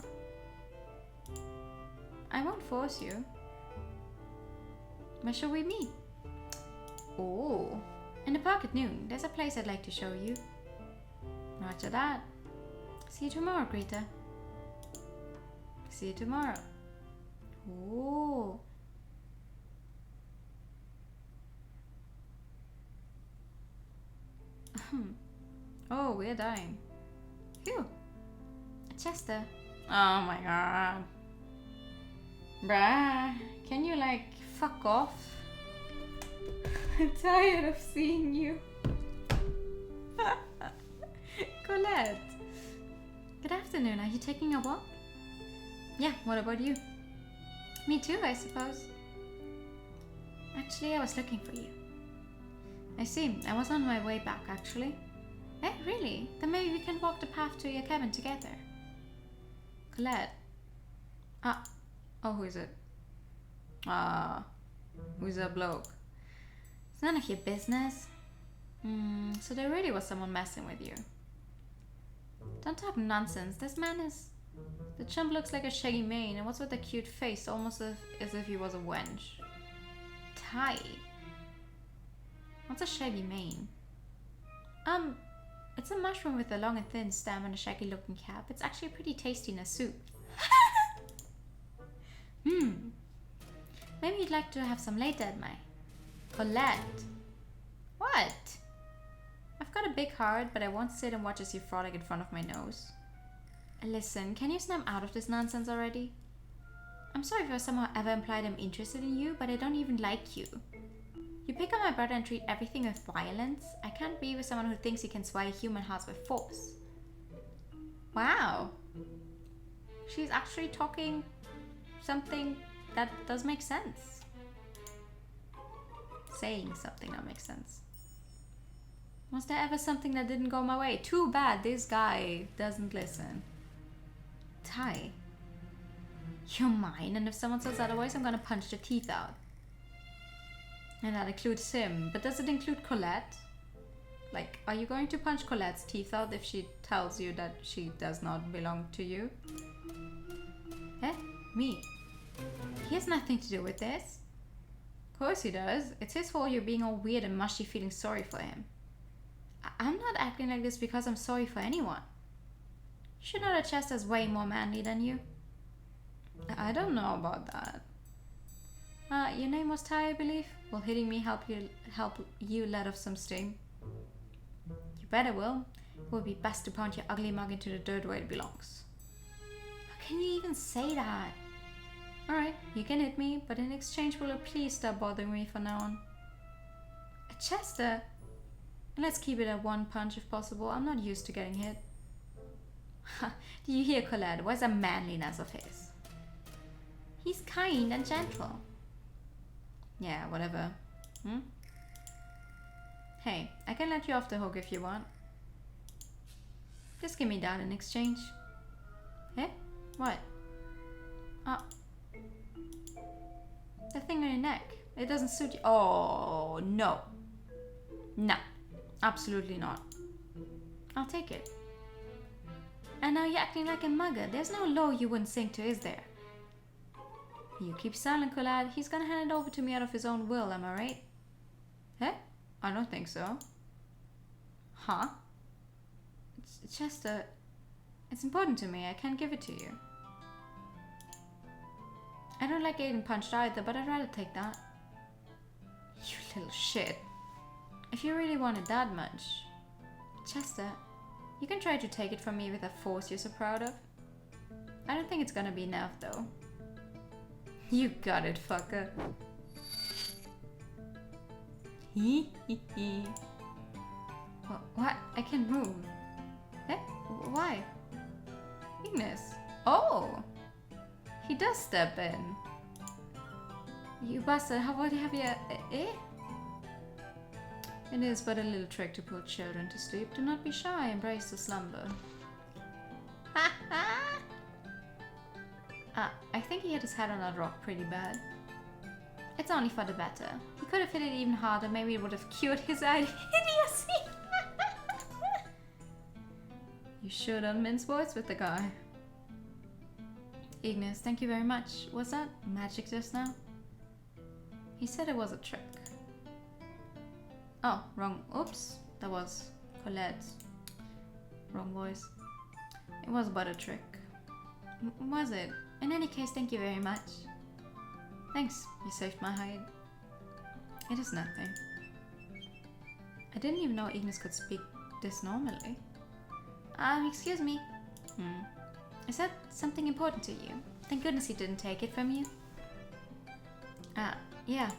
I won't force you. Where shall we meet? Oh, in the park at noon. There's a place I'd like to show you. Roger that. See you tomorrow, Greta. See you tomorrow. Oh, Oh, we're dying. Phew. Chester. Oh my god. Bruh, can you like fuck off? I'm tired of seeing you. Colette. Good afternoon. Are you taking a walk? Yeah, what about you? Me too, I suppose. Actually, I was looking for you. I see. I was on my way back actually. Eh, really? Then maybe we can walk the path to your cabin together. Colette. Ah. Oh, who is it? Who's that bloke? It's none of your business. So there really was someone messing with you. Don't talk nonsense. This man is... The chump looks like a shaggy mane, and what's with the cute face, almost as if he was a wench. Ty. What's a shaggy mane? It's a mushroom with a long and thin stem and a shaggy looking cap. It's actually pretty tasty in a soup. Maybe you'd like to have some later at my... Colette! What? I've got a big heart, but I won't sit and watch as you frolic in front of my nose. Listen, can you snap out of this nonsense already? I'm sorry if I somehow ever implied I'm interested in you, but I don't even like you. You pick on my brother and treat everything with violence. I can't be with someone who thinks he can sway human hearts with force. Wow. She's actually talking something that does make sense. Saying something that makes sense. Was there ever something that didn't go my way? Too bad this guy doesn't listen. Ty. You're mine, and if someone says otherwise, I'm gonna punch the teeth out. And that includes him. But does it include Colette? Like, are you going to punch Colette's teeth out if she tells you that she does not belong to you? Eh? Me? He has nothing to do with this. Of course he does. It's his fault you're being all weird and mushy feeling sorry for him. I'm not acting like this because I'm sorry for anyone. You should know that Chester's way more manly than you. I don't know about that. Your name was Ty, I believe? Will hitting me help you let off some steam? You better will. It would be best to pound your ugly mug into the dirt where it belongs. How can you even say that? Alright, you can hit me, but in exchange will you please stop bothering me from now on? Chester! And let's keep it at one punch if possible. I'm not used to getting hit. Do you hear, Colette? Where's the manliness of his? He's kind and gentle. Yeah, whatever. Hey, I can let you off the hook if you want. Just give me that in exchange. Eh? What? The thing on your neck. It doesn't suit you. Oh, no. No. Absolutely not. I'll take it. And now you're acting like a mugger. There's no law you wouldn't sink to, is there? You keep silent, Colette. He's gonna hand it over to me out of his own will, am I right? Eh? I don't think so. Huh? Chester, it's important to me. I can't give it to you. I don't like getting punched either, but I'd rather take that. You little shit. If you really want it that much. Chester, you can try to take it from me with a force you're so proud of. I don't think it's gonna be enough, though. You got it, fucker. What? I can't move. Eh? Why? Ignis. Oh! He does step in. You bastard, how would you have your... Eh? It is but a little trick to put children to sleep. Do not be shy, embrace the slumber. I think he hit his head on that rock pretty bad. It's only for the better. He could have hit it even harder, maybe it would have cured his idiocy. You sure don't mince words with the guy. Ignis, thank you very much. Was that magic just now? He said it was a trick. Oh, wrong. Oops. That was Colette's. Wrong voice. It was but a trick. Was it? In any case, thank you very much. Thanks. You saved my hide. It is nothing. I didn't even know Ignis could speak this normally. Excuse me. Is that something important to you? Thank goodness he didn't take it from you. Yeah.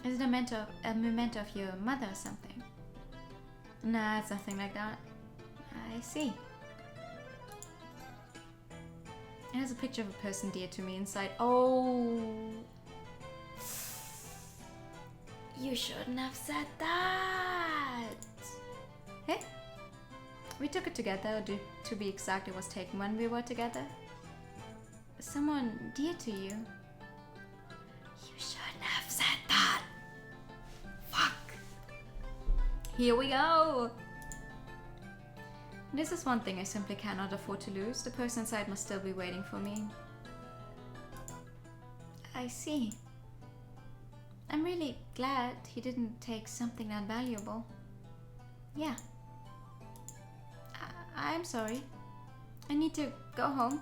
Is it a memento of your mother or something? Nah, it's nothing like that. I see. It has a picture of a person dear to me inside. Oh. You shouldn't have said that. Hey? We took it together, to be exact, it was taken when we were together. Someone dear to you. You shouldn't have said that. Fuck. Here we go. This is one thing I simply cannot afford to lose. The person inside must still be waiting for me. I see. I'm really glad he didn't take something that valuable. Yeah. I'm sorry. I need to go home.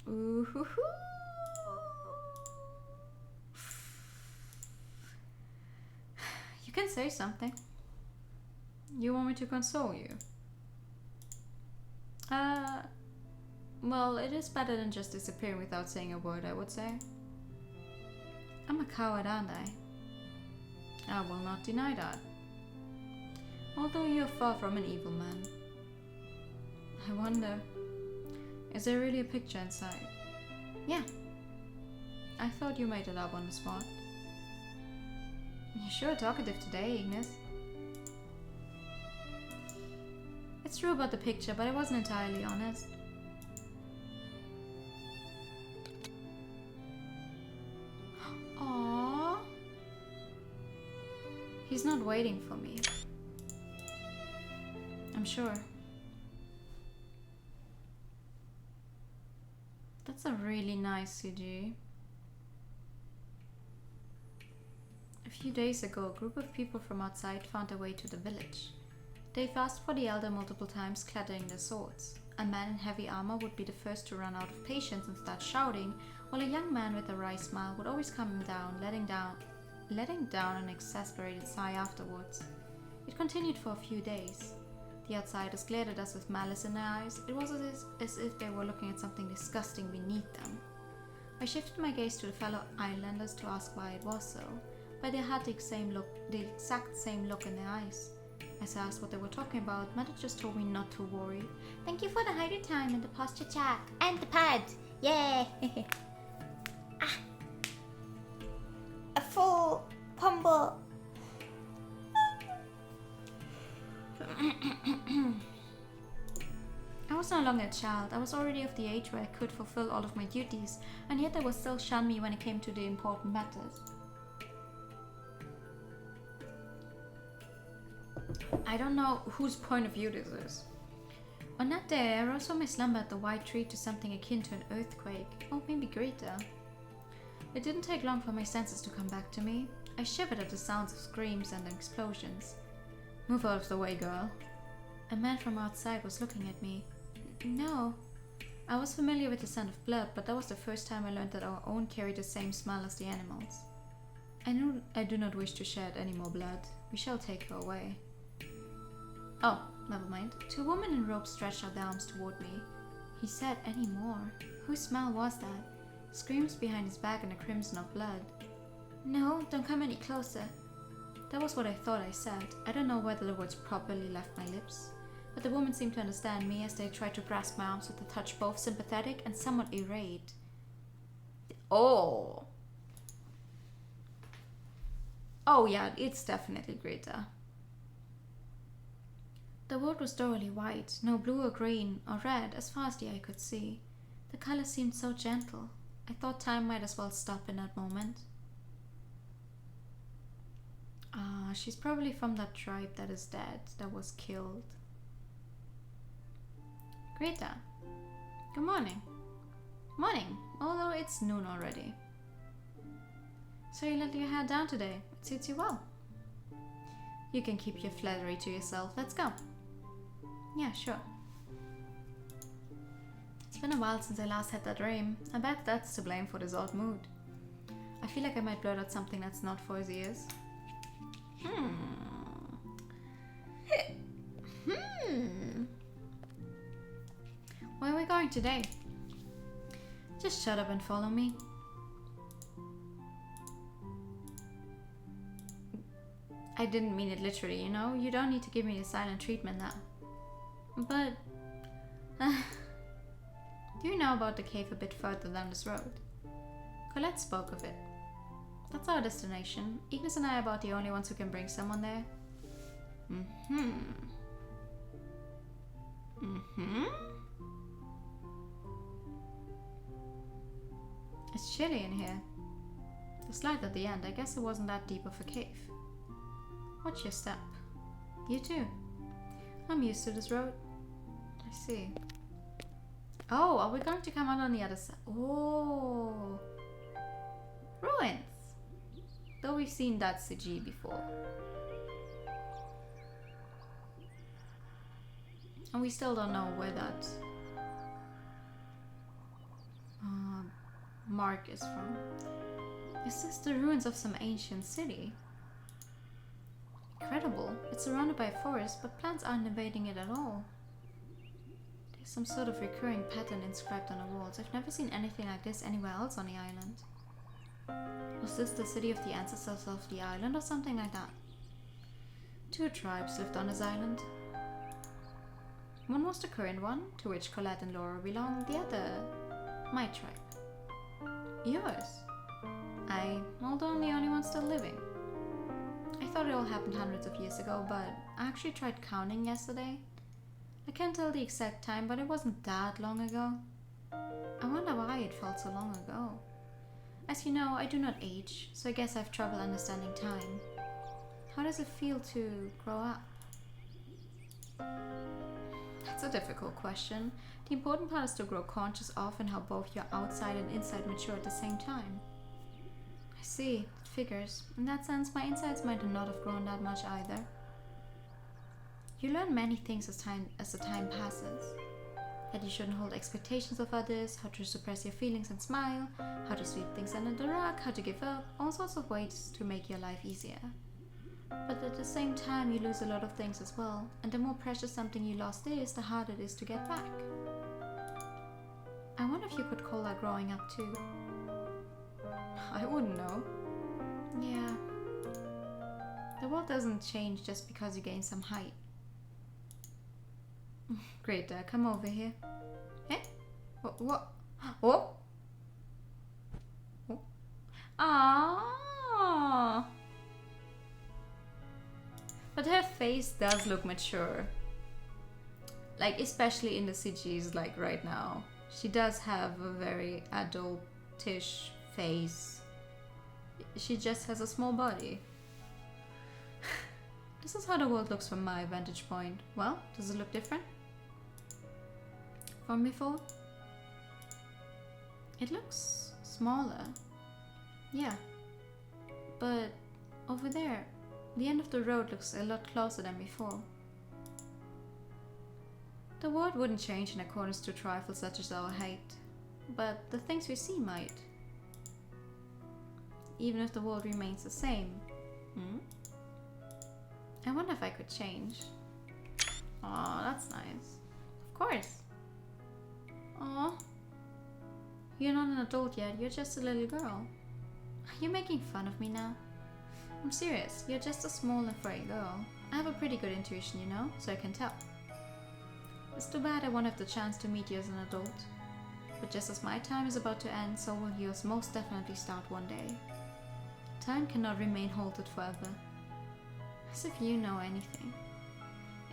Ooh-hoo-hoo. You can say something. You want me to console you? Well, it is better than just disappearing without saying a word, I would say. I'm a coward, aren't I? I will not deny that. Although you're far from an evil man. I wonder, is there really a picture inside? Yeah. I thought you made it up on the spot. You're sure talkative today, Ignis. It's true about the picture, but I wasn't entirely honest. Aww. He's not waiting for me. I'm sure. That's a really nice CG. A few days ago, a group of people from outside found their way to the village. They've asked for the elder multiple times, clattering their swords. A man in heavy armor would be the first to run out of patience and start shouting, while a young man with a wry smile would always calm him down, letting down an exasperated sigh afterwards. It continued for a few days. The outsiders glared at us with malice in their eyes. It was as if they were looking at something disgusting beneath them. I shifted my gaze to the fellow islanders to ask why it was so, but they had the exact same look in their eyes. As I asked what they were talking about, Mother just told me not to worry. Thank you for the hydro time and the posture check. And the pad! Yay! A full pumble. I was no longer a child. I was already of the age where I could fulfill all of my duties, and yet they would still shun me when it came to the important matters. I don't know whose point of view this is. On that day, I rose from my slumber at the white tree to something akin to an earthquake, or maybe greater. It didn't take long for my senses to come back to me. I shivered at the sounds of screams and explosions. Move out of the way, girl. A man from outside was looking at me. No. I was familiar with the scent of blood, but that was the first time I learned that our own carried the same smell as the animals. I do not wish to shed any more blood. We shall take her away. Oh, never mind. Two women in robes stretched out their arms toward me. He said, any more. Whose smell was that? Screams behind his back and a crimson of blood. No, don't come any closer. That was what I thought I said. I don't know whether the words properly left my lips, but the woman seemed to understand me as they tried to grasp my arms with a touch both sympathetic and somewhat irate. Oh! Oh yeah, it's definitely Greta. The world was thoroughly white, no blue or green or red as far as the eye could see. The color seemed so gentle. I thought time might as well stop in that moment. She's probably from that tribe that is dead, that was killed. Greta. Good morning. Morning, although it's noon already. So you let your hair down today. It suits you well. You can keep your flattery to yourself. Let's go. Yeah, sure. It's been a while since I last had that dream. I bet that's to blame for this odd mood. I feel like I might blurt out something that's not for his ears. Where are we going today? Just shut up and follow me. I didn't mean it literally, you know? You don't need to give me the silent treatment now. But... do you know about the cave a bit further down this road? Colette spoke of it. That's our destination. Ignis and I are about the only ones who can bring someone there. It's chilly in here. The slide at the end, I guess it wasn't that deep of a cave. Watch your step. You too. I'm used to this road. I see. Oh, are we going to come out on the other side? Oh. Ruins. Though we've seen that CG before. And we still don't know where that mark is from. Is this the ruins of some ancient city? Incredible. It's surrounded by a forest, but plants aren't invading it at all. There's some sort of recurring pattern inscribed on the walls. I've never seen anything like this anywhere else on the island. Was this the city of the ancestors of the island or something like that? 2 tribes lived on this island. One was the current one, to which Colette and Laura belong. The other, my tribe. Yours? Well, the only one still living. I thought it all happened hundreds of years ago, but I actually tried counting yesterday. I can't tell the exact time, but it wasn't that long ago. I wonder why it felt so long ago. As you know, I do not age, so I guess I have trouble understanding time. How does it feel to grow up? That's a difficult question. The important part is to grow conscious of and how both your outside and inside mature at the same time. I see, it figures. In that sense, my insides might not have grown that much either. You learn many things as the time passes. That you shouldn't hold expectations of others, how to suppress your feelings and smile, how to sweep things under the rug, how to give up, all sorts of ways to make your life easier. But at the same time, you lose a lot of things as well, and the more precious something you lost is, the harder it is to get back. I wonder if you could call that growing up too. I wouldn't know. Yeah. The world doesn't change just because you gain some height. Great, come over here. Eh? What? Oh? Ah. But her face does look mature. Like, especially in the CGs, like right now. She does have a very adultish face. She just has a small body. This is how the world looks from my vantage point. Well, does it look different from before? It looks smaller. Yeah. But over there, the end of the road looks a lot closer than before. The world wouldn't change in accordance to trifles such as our height, but the things we see might. Even if the world remains the same. I wonder if I could change. Aw, that's nice. Of course. Aw. You're not an adult yet, you're just a little girl. You're making fun of me now. I'm serious, you're just a small and frail girl. I have a pretty good intuition, you know, so I can tell. It's too bad I won't have the chance to meet you as an adult. But just as my time is about to end, so will yours most definitely start one day. Time cannot remain halted forever. As if you know anything.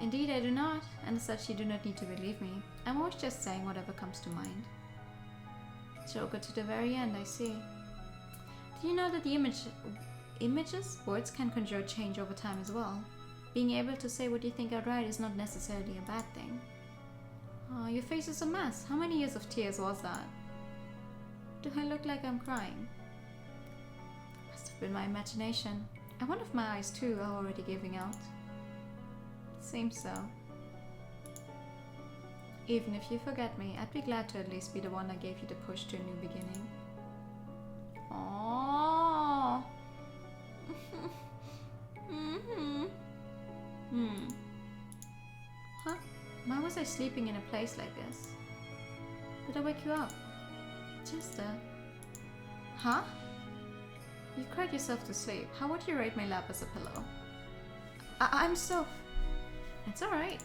Indeed, I do not, and as such you do not need to believe me. I'm always just saying whatever comes to mind. Joker to the very end, I see. Do you know that the words can conjure change over time as well? Being able to say what you think outright is not necessarily a bad thing. Oh, your face is a mess. How many years of tears was that? Do I look like I'm crying? Must have been my imagination. I wonder if my eyes too are already giving out. Seems so. Even if you forget me, I'd be glad to at least be the one that gave you the push to a new beginning. Aww. sleeping in a place like this? Did I wake you up? Chester? Huh? You cried yourself to sleep. How would you rate my lap as a pillow? I'm so... It's alright.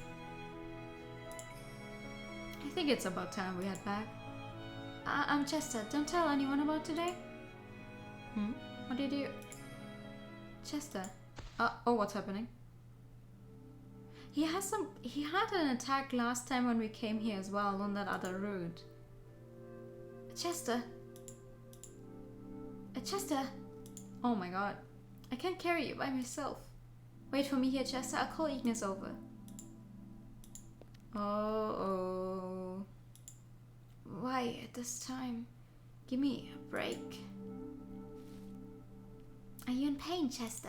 I think it's about time we head back. I'm Chester. Don't tell anyone about today. What did you... Chester. Oh, what's happening? He had an attack last time when we came here as well, on that other route. Chester. Chester. Oh my god. I can't carry you by myself. Wait for me here, Chester. I'll call Ignis over. Oh. Why at this time? Give me a break. Are you in pain, Chester?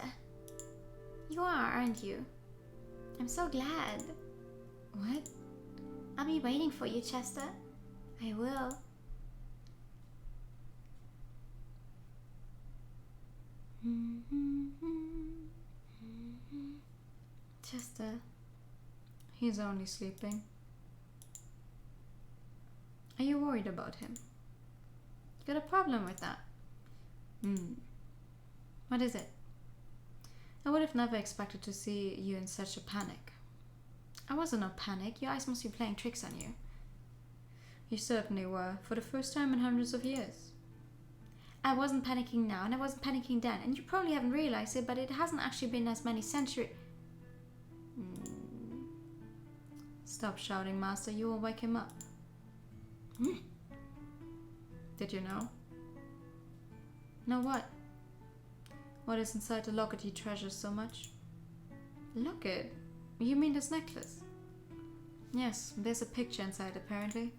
You are, aren't you? I'm so glad. What? I'll be waiting for you, Chester. I will. Chester. He's only sleeping. Are you worried about him? You got a problem with that? What is it? I would have never expected to see you in such a panic. I was in no panic. Your eyes must be playing tricks on you. You certainly were, for the first time in hundreds of years. I wasn't panicking now, and I wasn't panicking then, and you probably haven't realized it, but it hasn't actually been as many centuries. Stop shouting, Master. You will wake him up. Did you know? Know what? What is inside the locket he treasures so much? Locket? You mean this necklace? Yes, there's a picture inside apparently.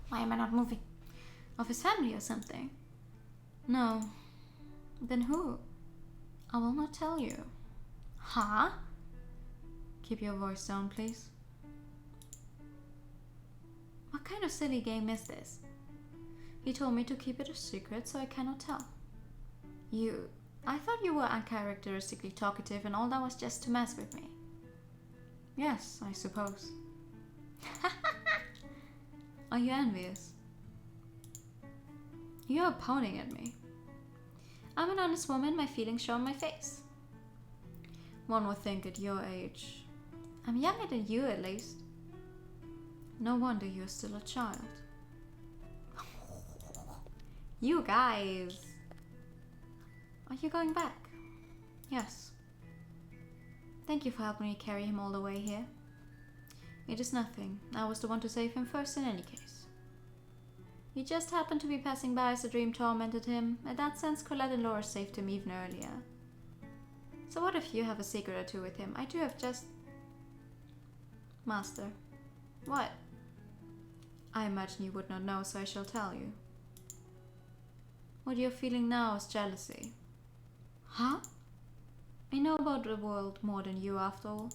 Why am I not moving? Of his family or something? No. Then who? I will not tell you. Huh? Keep your voice down, please. What kind of silly game is this? He told me to keep it a secret, so I cannot tell. I thought you were uncharacteristically talkative and all that was just to mess with me. Yes, I suppose. Are you envious? You are pouting at me. I'm an honest woman, my feelings show on my face. One would think at your age. I'm younger than you at least. No wonder you're still a child. You guys! Are you going back? Yes. Thank you for helping me carry him all the way here. It is nothing. I was the one to save him first in any case. He just happened to be passing by as the dream tormented him. In that sense, Colette and Laura saved him even earlier. So what if you have a secret or two with him? I do have just... Master. What? I imagine you would not know, so I shall tell you. What you're feeling now is jealousy. Huh? I know about the world more than you, after all.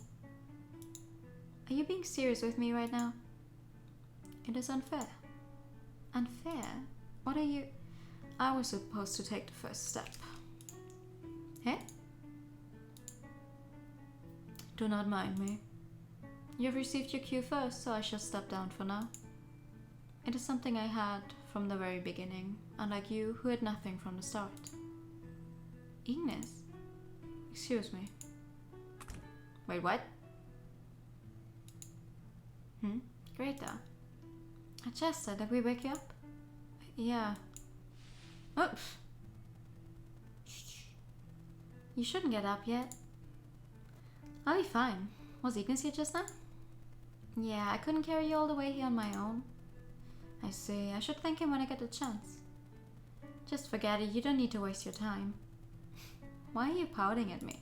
Are you being serious with me right now? It is unfair. Unfair? What are you... I was supposed to take the first step. Eh? Do not mind me. You have received your cue first, so I shall step down for now. It is something I had from the very beginning, unlike you, who had nothing from the start. Ignis? Excuse me. Wait, what? Greta. Chester, did we wake you up? Yeah. Oh! Shh. You shouldn't get up yet. I'll be fine. Was Ignis here just now? Yeah, I couldn't carry you all the way here on my own. I see. I should thank him when I get the chance. Just forget it. You don't need to waste your time. Why are you pouting at me?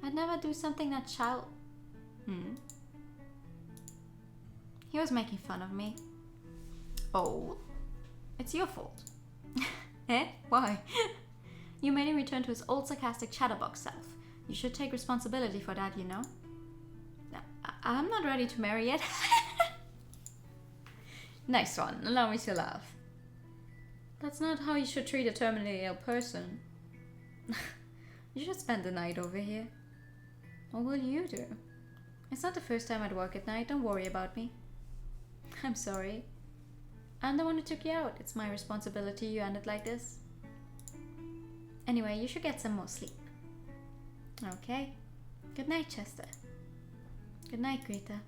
I'd never do something that child... He was making fun of me. Oh. It's your fault. Eh? Why? You made him return to his old sarcastic chatterbox self. You should take responsibility for that, you know? I'm not ready to marry yet. Nice one. Allow me to laugh. That's not how you should treat a terminally ill person. You should spend the night over here. What will you do? It's not the first time I'd work at night, don't worry about me. I'm sorry. I'm the one who took you out. It's my responsibility you ended like this. Anyway, you should get some more sleep. Okay. Good night, Chester. Good night, Greta.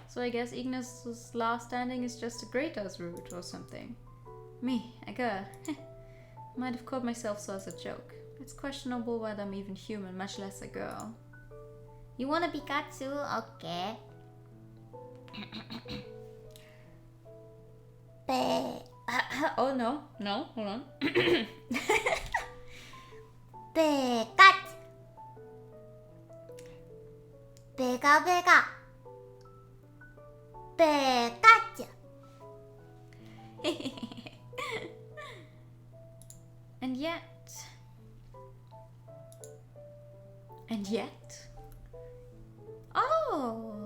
So I guess Ignis' last standing is just Greta's route or something. Me, a girl. Might have called myself so as a joke. It's questionable whether I'm even human, much less a girl. You wanna be Katsu? Okay. Oh no, hold on. Pekat. Bega bega. Pekat. And yet... Oh!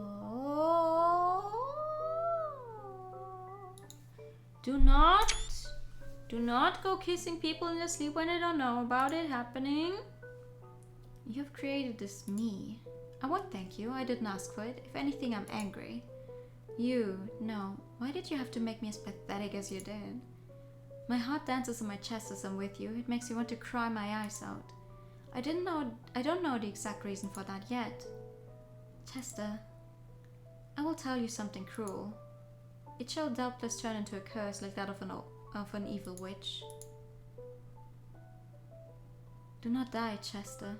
Do not go kissing people in your sleep when I don't know about it happening. You've created this me. I won't thank you. I didn't ask for it. If anything, I'm angry. No. Why did you have to make me as pathetic as you did? My heart dances in my chest as I'm with you. It makes me want to cry my eyes out. I don't know the exact reason for that yet. Chester, I will tell you something cruel. It shall doubtless turn into a curse like that of an evil witch. Do not die, Chester.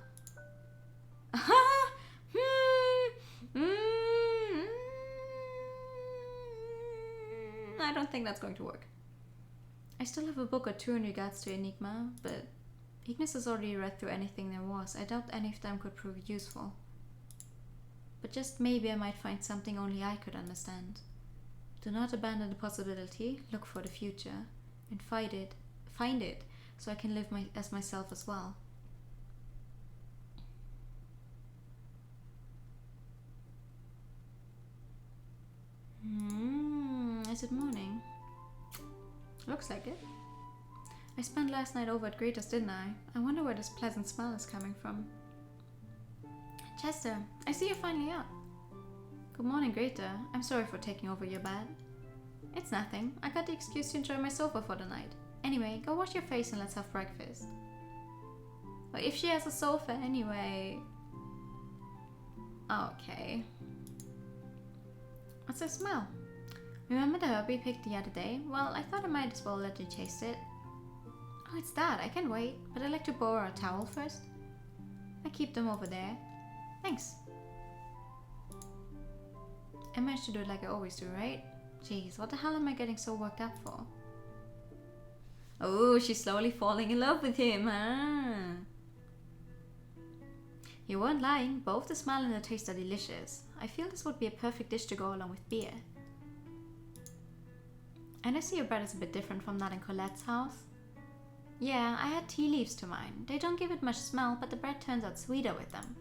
I don't think that's going to work. I still have a book or two in regards to Enigma, but Ignis has already read through anything there was. I doubt any of them could prove useful. But just maybe I might find something only I could understand. Do not abandon the possibility, look for the future, and find it, so I can live as myself as well. Is it morning? Looks like it. I spent last night over at Greta's, didn't I? I wonder where this pleasant smell is coming from. Chester, I see you're finally up. Good morning, Greta. I'm sorry for taking over your bed. It's nothing. I got the excuse to enjoy my sofa for the night. Anyway, go wash your face and let's have breakfast. Well, if she has a sofa anyway... Okay. What's that smell? Remember the herb we picked the other day? Well, I thought I might as well let you taste it. Oh, it's that. I can wait. But I'd like to borrow a towel first. I keep them over there. Thanks. I managed to do it like I always do, right? Jeez, what the hell am I getting so worked up for? Oh, she's slowly falling in love with him, huh? You weren't lying. Both the smell and the taste are delicious. I feel this would be a perfect dish to go along with beer. And I see your bread is a bit different from that in Colette's house. Yeah, I had tea leaves to mine. They don't give it much smell, but the bread turns out sweeter with them.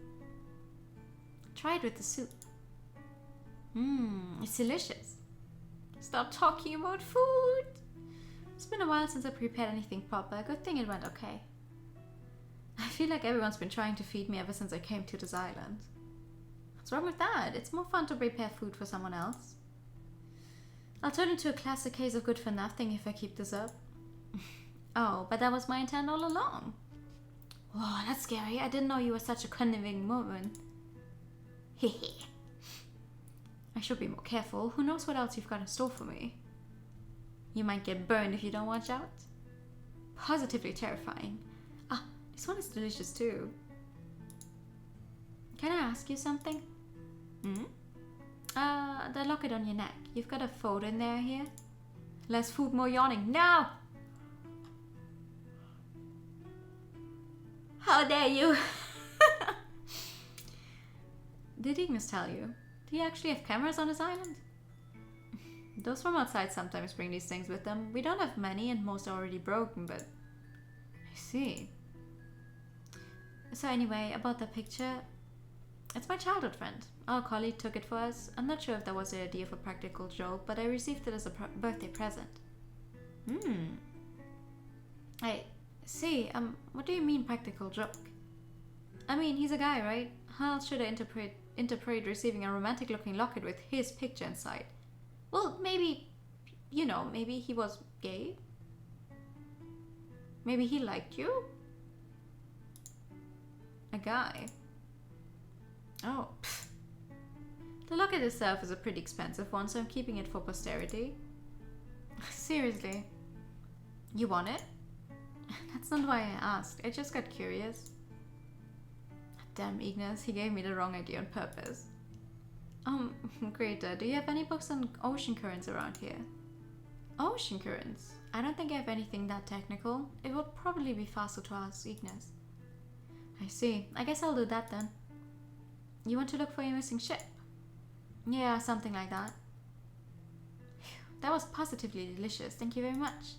Try it with the soup. It's delicious. Stop talking about food. It's been a while since I prepared anything proper. Good thing it went okay. I feel like everyone's been trying to feed me ever since I came to this island. What's wrong with that? It's more fun to prepare food for someone else. I'll turn into a classic case of good for nothing if I keep this up. Oh, but that was my intent all along. Whoa, that's scary. I didn't know you were such a cunning woman. Hehe. I should be more careful. Who knows what else you've got in store for me? You might get burned if you don't watch out. Positively terrifying. Ah, this one is delicious too. Can I ask you something? The locket on your neck. You've got a photo in there here? Less food, more yawning. No! How dare you! Did Ignis tell you? Do you actually have cameras on this island? Those from outside sometimes bring these things with them. We don't have many and most are already broken, but... I see. So anyway, about the picture... It's my childhood friend. Our colleague took it for us. I'm not sure if that was the idea of a practical joke, but I received it as a birthday present. See, what do you mean practical joke? I mean, he's a guy, right? How else should I interpret receiving a romantic-looking locket with his picture inside? Well, maybe, maybe he was gay? Maybe he liked you? A guy? Oh, pfft. The locket itself is a pretty expensive one, so I'm keeping it for posterity. Seriously? You want it? That's not why I asked. I just got curious. Damn, Ignis, he gave me the wrong idea on purpose. Greta, do you have any books on ocean currents around here? Ocean currents? I don't think I have anything that technical. It would probably be faster to ask Ignis. I see. I guess I'll do that then. You want to look for your missing ship? Yeah, something like that. That was positively delicious. Thank you very much.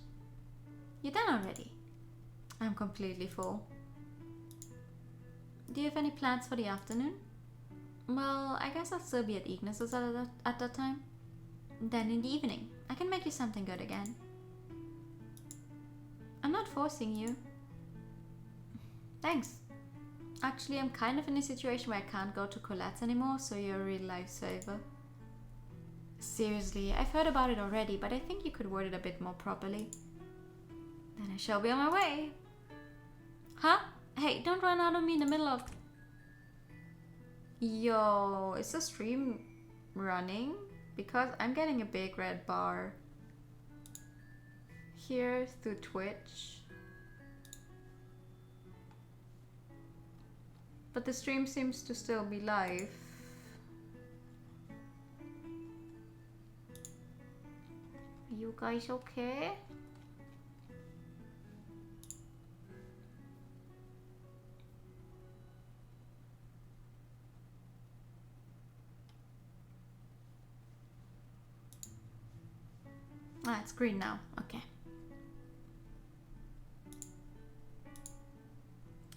You're done already? I'm completely full. Do you have any plans for the afternoon? Well, I guess I'll still be at Ignis's at that time. Then in the evening, I can make you something good again. I'm not forcing you. Thanks. Actually, I'm kind of in a situation where I can't go to Colette's anymore, so you're a real lifesaver. Seriously, I've heard about it already, but I think you could word it a bit more properly. Then I shall be on my way. Huh? Hey, don't run out on me in the middle of... Yo, is the stream running? Because I'm getting a big red bar here through Twitch. But the stream seems to still be live. Are you guys okay? Ah, it's green now. Okay.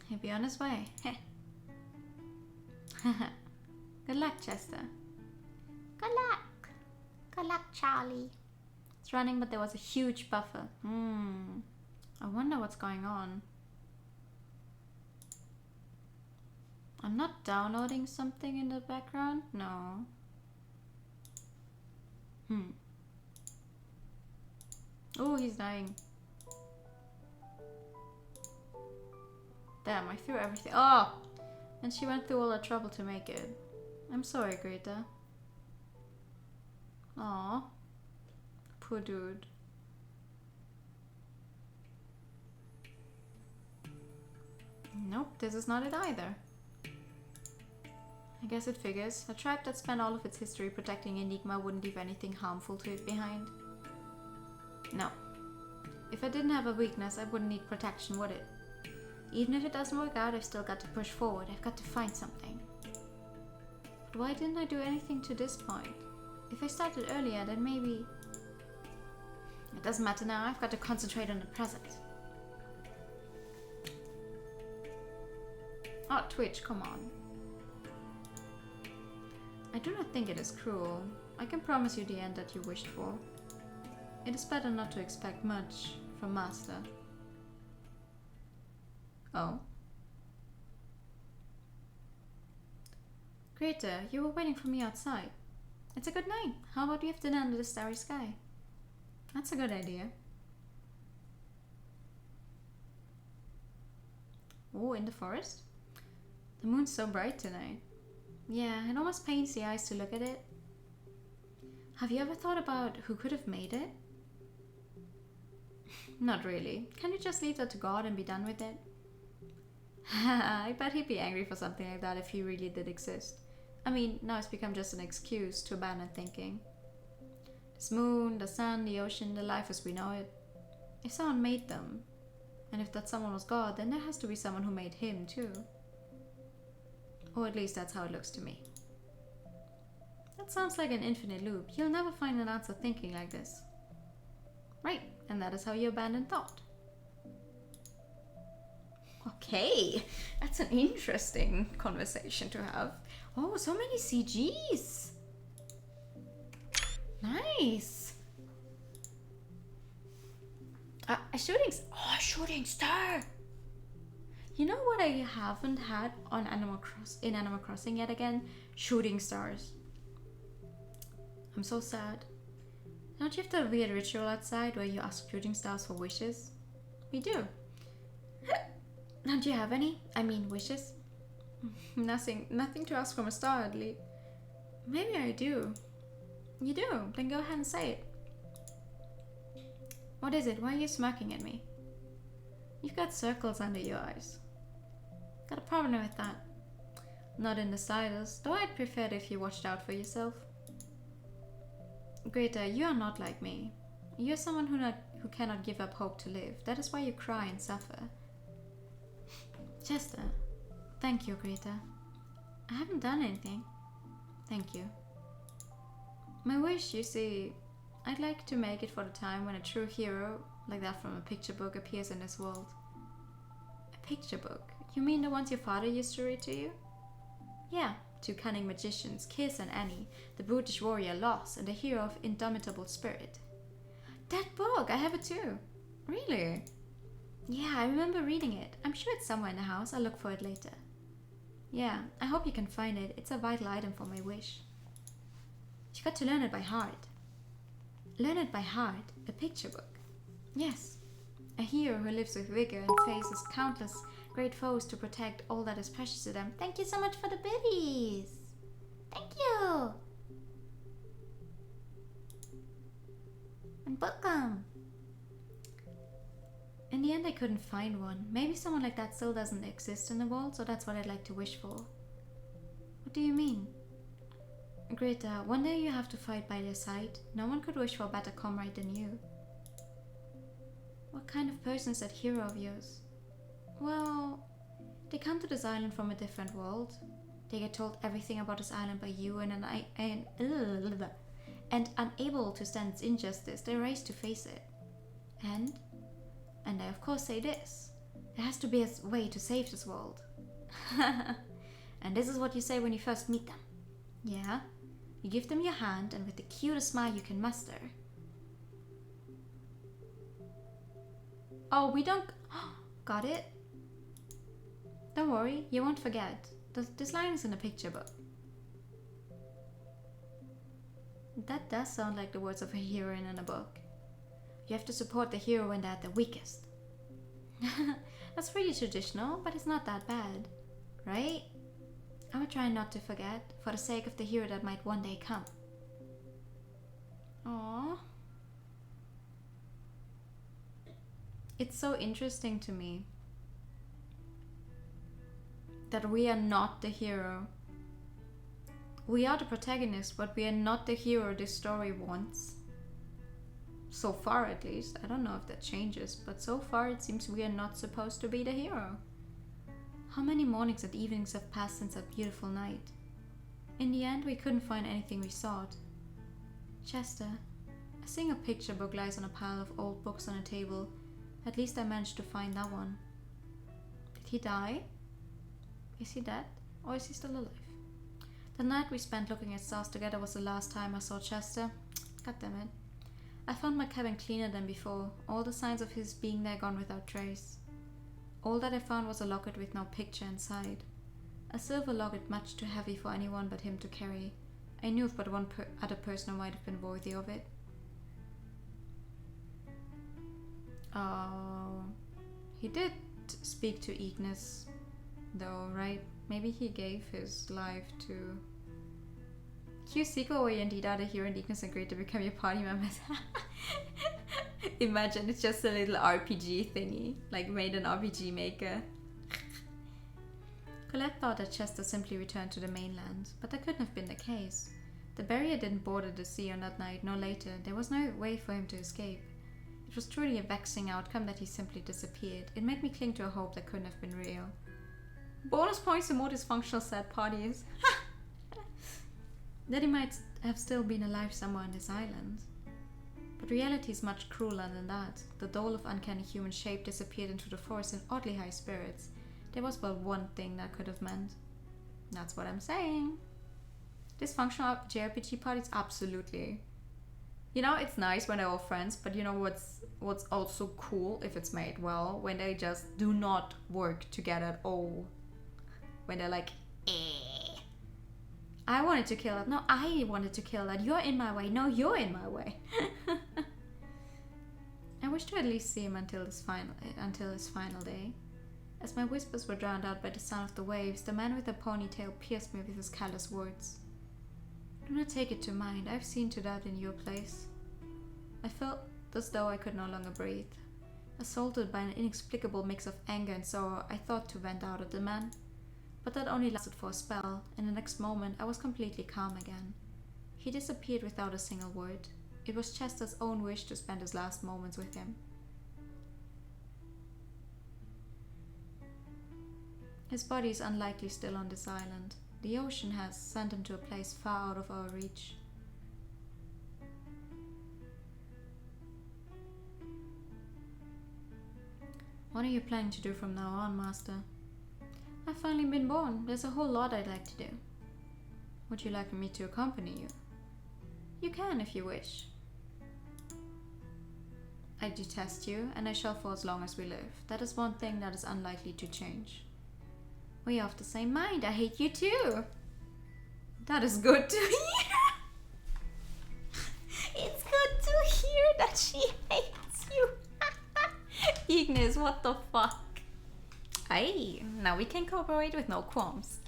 He'll be on his way. Heh. Good luck, Chester. Good luck. Good luck, Charlie. It's running, but there was a huge buffer. I wonder what's going on. I'm not downloading something in the background? No. Oh, he's dying. Damn, I threw everything. Oh! And she went through all the trouble to make it. I'm sorry, Greta. Aw. Poor dude. Nope, this is not it either. I guess it figures. A tribe that spent all of its history protecting Enigma wouldn't leave anything harmful to it behind. No. If I didn't have a weakness, I wouldn't need protection, would it? Even if it doesn't work out, I've still got to push forward. I've got to find something. But why didn't I do anything to this point? If I started earlier, then maybe... It doesn't matter now. I've got to concentrate on the present. Oh, Twitch, come on. I do not think it is cruel. I can promise you the end that you wished for. It is better not to expect much from Master. Oh? Greta, you were waiting for me outside. It's a good night. How about we have dinner under the starry sky? That's a good idea. Oh, in the forest? The moon's so bright tonight. Yeah, it almost pains the eyes to look at it. Have you ever thought about who could have made it? Not really. Can't you just leave that to God and be done with it? I bet he'd be angry for something like that if he really did exist. I mean, now it's become just an excuse to abandon thinking. This moon, the sun, the ocean, the life as we know it. If someone made them, and if that someone was God, then there has to be someone who made him too. Or at least that's how it looks to me. That sounds like an infinite loop. You'll never find an answer thinking like this. Right, and that is how you abandon thought. Okay, that's an interesting conversation to have. Oh, so many CGs. Nice. A shooting... Oh, a shooting star! You know what I haven't had on in Animal Crossing yet again? Shooting stars. I'm so sad. Don't you have the weird ritual outside where you ask shooting stars for wishes? We do. Don't you have any? I mean, wishes? Nothing to ask from a star, at least. Maybe I do. You do? Then go ahead and say it. What is it? Why are you smirking at me? You've got circles under your eyes. Got a problem with that? Not in the slightest, though I'd prefer it if you watched out for yourself. Greta, you are not like me. You're someone who cannot give up hope to live. That is why you cry and suffer. Chester. Thank you, Greta. I haven't done anything. Thank you. My wish, you see, I'd like to make it for the time when a true hero, like that from a picture book, appears in this world. A picture book? You mean the ones your father used to read to you? Yeah, two cunning magicians, Kiss and Annie, the brutish warrior Loss, and the hero of indomitable spirit. That book! I have it too. Really? Yeah, I remember reading it. I'm sure it's somewhere in the house. I'll look for it later. Yeah, I hope you can find it. It's a vital item for my wish. You got to learn it by heart. Learn it by heart? A picture book? Yes. A hero who lives with vigor and faces countless great foes to protect all that is precious to them. Thank you so much for the biddies. Thank you. And book 'em. In the end, I couldn't find one. Maybe someone like that still doesn't exist in the world, so that's what I'd like to wish for. What do you mean? Greta, one day you have to fight by their side. No one could wish for a better comrade than you. What kind of person is that hero of yours? Well, they come to this island from a different world. They get told everything about this island by you and unable to stand its injustice, they're raised to face it. And I of course say this. There has to be a way to save this world. And this is what you say when you first meet them. Yeah? You give them your hand and with the cutest smile you can muster. Oh, we don't... Got it? Don't worry, you won't forget. This line is in a picture book. That does sound like the words of a heroine in a book. You have to support the hero when they're at the weakest. That's pretty traditional, but it's not that bad, right? I would try not to forget, for the sake of the hero that might one day come. Aww. It's so interesting to me that we are not the hero. We are the protagonist, but we are not the hero this story wants. So far, at least. I don't know if that changes, but so far it seems we are not supposed to be the hero. How many mornings and evenings have passed since that beautiful night? In the end, we couldn't find anything we sought. Chester, I think a picture book lies on a pile of old books on a table. At least I managed to find that one. Did he die? Is he dead? Or is he still alive? The night we spent looking at stars together was the last time I saw Chester. God damn it. I found my cabin cleaner than before, all the signs of his being there gone without trace. All that I found was a locket with no picture inside. A silver locket much too heavy for anyone but him to carry. I knew of but one other person who might have been worthy of it. Oh, he did speak to Ignis, though, right? Maybe he gave his life to... Q sequel where you indeed are the hero and Ignis and great to become your party members. Imagine it's just a little RPG thingy, like made an RPG maker. Colette thought that Chester simply returned to the mainland, but that couldn't have been the case. The barrier didn't border the sea on that night, nor later. There was no way for him to escape. It was truly a vexing outcome that he simply disappeared. It made me cling to a hope that couldn't have been real. Bonus points to more dysfunctional sad parties. That he might have still been alive somewhere on this island. But reality is much crueler than that. The doll of uncanny human shape disappeared into the forest in oddly high spirits. There was but one thing that could have meant. That's what I'm saying. Dysfunctional JRPG parties? Absolutely. You know, it's nice when they're all friends, but you know what's also cool if it's made well? When they just do not work together at all. When they're like, I wanted to kill it. No, I wanted to kill it. You're in my way. No, you're in my way. I wish to at least see him until his final day. As my whispers were drowned out by the sound of the waves, the man with the ponytail pierced me with his callous words. Do not take it to mind. I've seen to that in your place. I felt as though I could no longer breathe. Assaulted by an inexplicable mix of anger and sorrow, I thought to vent out at the man. But that only lasted for a spell, and the next moment I was completely calm again. He disappeared without a single word. It was Chester's own wish to spend his last moments with him. His body is unlikely still on this island. The ocean has sent him to a place far out of our reach. What are you planning to do from now on, Master? I've finally been born. There's a whole lot I'd like to do. Would you like me to accompany you? You can if you wish. I detest you, and I shall for as long as we live. That is one thing that is unlikely to change. We are of the same mind. I hate you too. That is good to hear. It's good to hear that she hates you. Ignis, what the fuck? Hey, now we can cooperate with no qualms.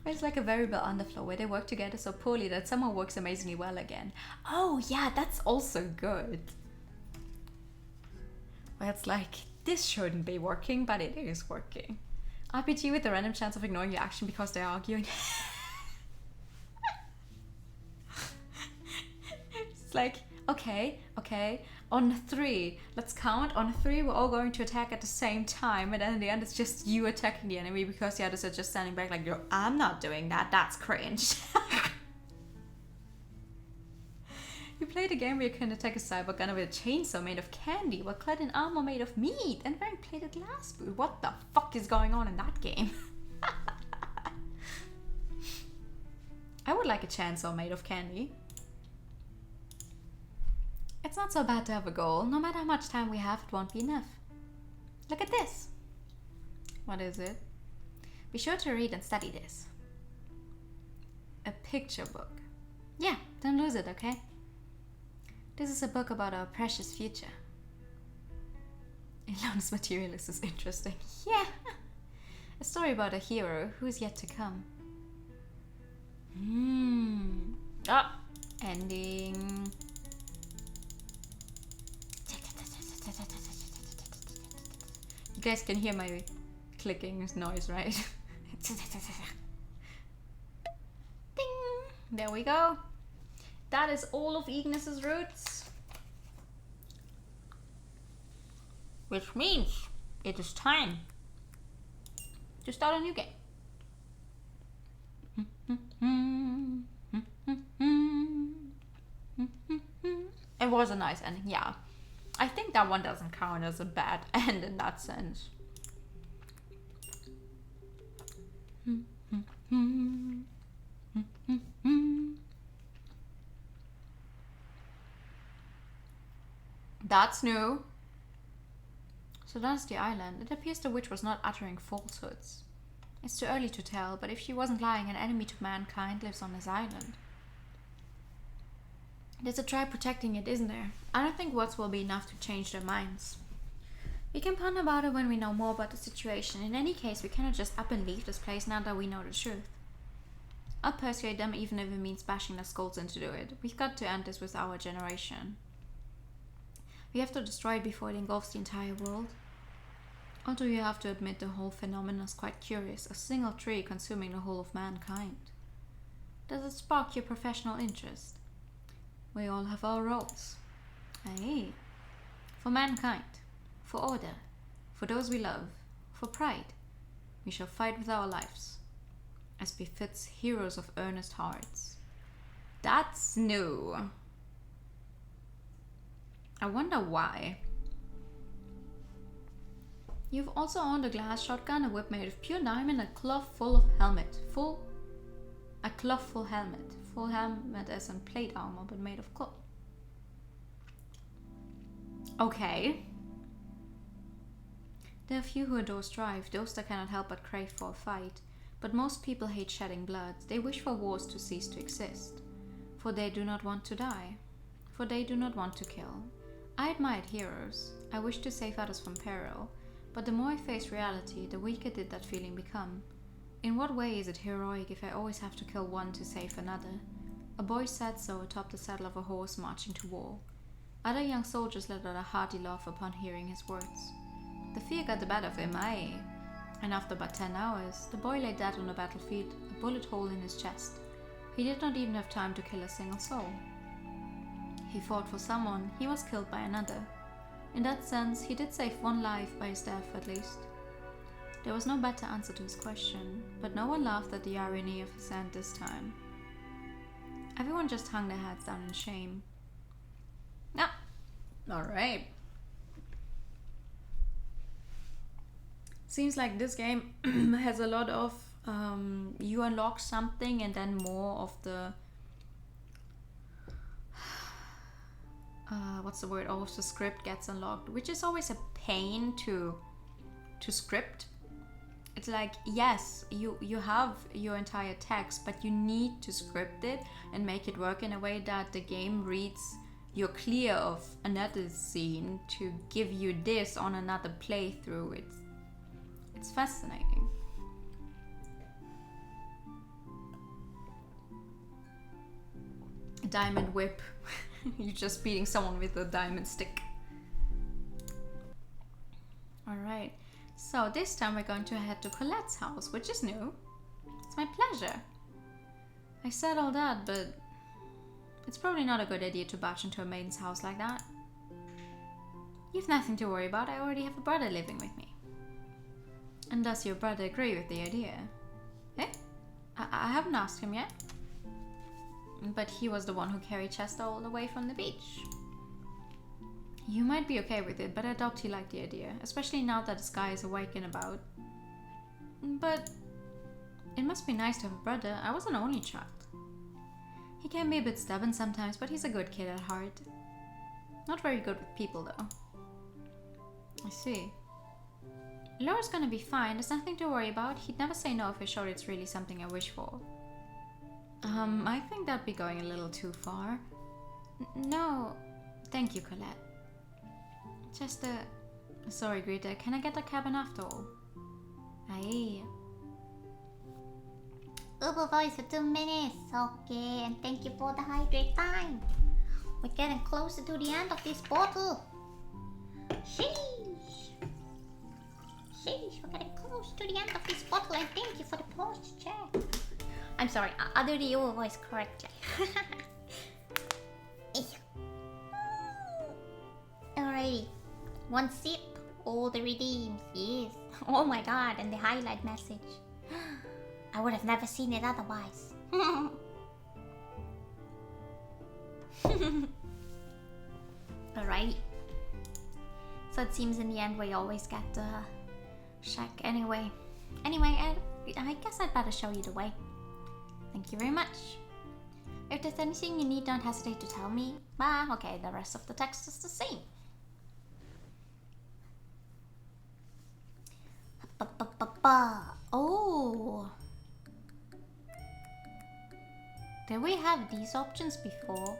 It's like a variable underflow where they work together so poorly that someone works amazingly well again. Oh yeah, that's also good. Where it's like, this shouldn't be working, but it is working. RPG with a random chance of ignoring your action because they're arguing. It's like, okay, on 3, let's count. On 3, we're all going to attack at the same time, and then in the end, it's just you attacking the enemy because the others are just standing back like, I'm not doing that, that's cringe. You played a game where you can attack a cyber gunner with a chainsaw made of candy while clad in armor made of meat and wearing plated glass boot. What the fuck is going on in that game? I would like a chainsaw made of candy. It's not so bad to have a goal. No matter how much time we have, it won't be enough. Look at this. What is it? Be sure to read and study this. A picture book. Yeah, don't lose it, okay? This is a book about our precious future. Ilon's materialist is interesting. Yeah! A story about a hero who is yet to come. Ah! Ending. You guys can hear my clicking noise, right? Ding! There we go. That is all of Ignis's roots. Which means it is time to start a new game. It was a nice ending, yeah. I think that one doesn't count as a bad end in that sense. That's new. So that's the island. It appears the witch was not uttering falsehoods. It's too early to tell, but if she wasn't lying, an enemy to mankind lives on this island. There's a tribe protecting it, isn't there? I don't think words will be enough to change their minds. We can ponder about it when we know more about the situation. In any case, we cannot just up and leave this place now that we know the truth. I'll persuade them even if it means bashing their skulls in to do it. We've got to end this with our generation. We have to destroy it before it engulfs the entire world. Although you have to admit the whole phenomenon is quite curious, a single tree consuming the whole of mankind. Does it spark your professional interest? We all have our roles. Aye. For mankind, for order, for those we love, for pride, we shall fight with our lives, as befits heroes of earnest hearts. That's new. I wonder why. You've also owned a glass shotgun, a whip made of pure diamond, a cloth full of helmet, full A cloth full helmet. Full helmet as in plate armor, but made of cloth. Okay. There are few who adore strife, those that cannot help but crave for a fight. But most people hate shedding blood. They wish for wars to cease to exist. For they do not want to die. For they do not want to kill. I admired heroes. I wished to save others from peril. But the more I faced reality, the weaker did that feeling become. In what way is it heroic if I always have to kill one to save another? A boy said so atop the saddle of a horse marching to war. Other young soldiers let out a hearty laugh upon hearing his words. The fear got the better of him, aye. And after but 10 hours, the boy lay dead on the battlefield, a bullet hole in his chest. He did not even have time to kill a single soul. He fought for someone, he was killed by another. In that sense, he did save one life by his death at least. There was no better answer to his question, but no one laughed at the irony of his end this time. Everyone just hung their heads down in shame. Ah, alright. Seems like this game has a lot of you unlock something and then more of the what's the word? All of the script gets unlocked, which is always a pain to script. It's like, yes, you have your entire text, but you need to script it and make it work in a way that the game reads you're clear of another scene to give you this on another playthrough. It's fascinating. A diamond whip. You're just beating someone with a diamond stick. Alright, so this time we're going to head to Colette's house, which is new. It's my pleasure. I said all that, but it's probably not a good idea to barge into a maiden's house like that. You've nothing to worry about, I already have a brother living with me. And does your brother agree with the idea? Eh? I haven't asked him yet. But he was the one who carried Chester all the way from the beach. You might be okay with it, but I doubt he liked the idea, especially now that the sky is awake and about. But it must be nice to have a brother. I was an only child. He can be a bit stubborn sometimes, but he's a good kid at heart. Not very good with people, though. I see. Laura's gonna be fine. There's nothing to worry about. He'd never say no if I showed it's really something I wish for. I think that'd be going a little too far. No. Thank you, Colette. Just sorry, Greta. Can I get a cabin after all? Aye. Uber voice for 2 minutes. Okay, and thank you for the hydrate time. We're getting closer to the end of this bottle. Sheesh. Sheesh, we're getting close to the end of this bottle, and thank you for the post check. I'm sorry, I'll do the Uber voice correctly. Alrighty. 1 sip, all the redeems, yes. Oh my god, and the highlight message. I would have never seen it otherwise. Alrighty. So it seems in the end we always get the shack anyway. Anyway, I guess I'd better show you the way. Thank you very much. If there's anything you need, don't hesitate to tell me. Bah, okay, the rest of the text is the same. Oh. Did we have these options before?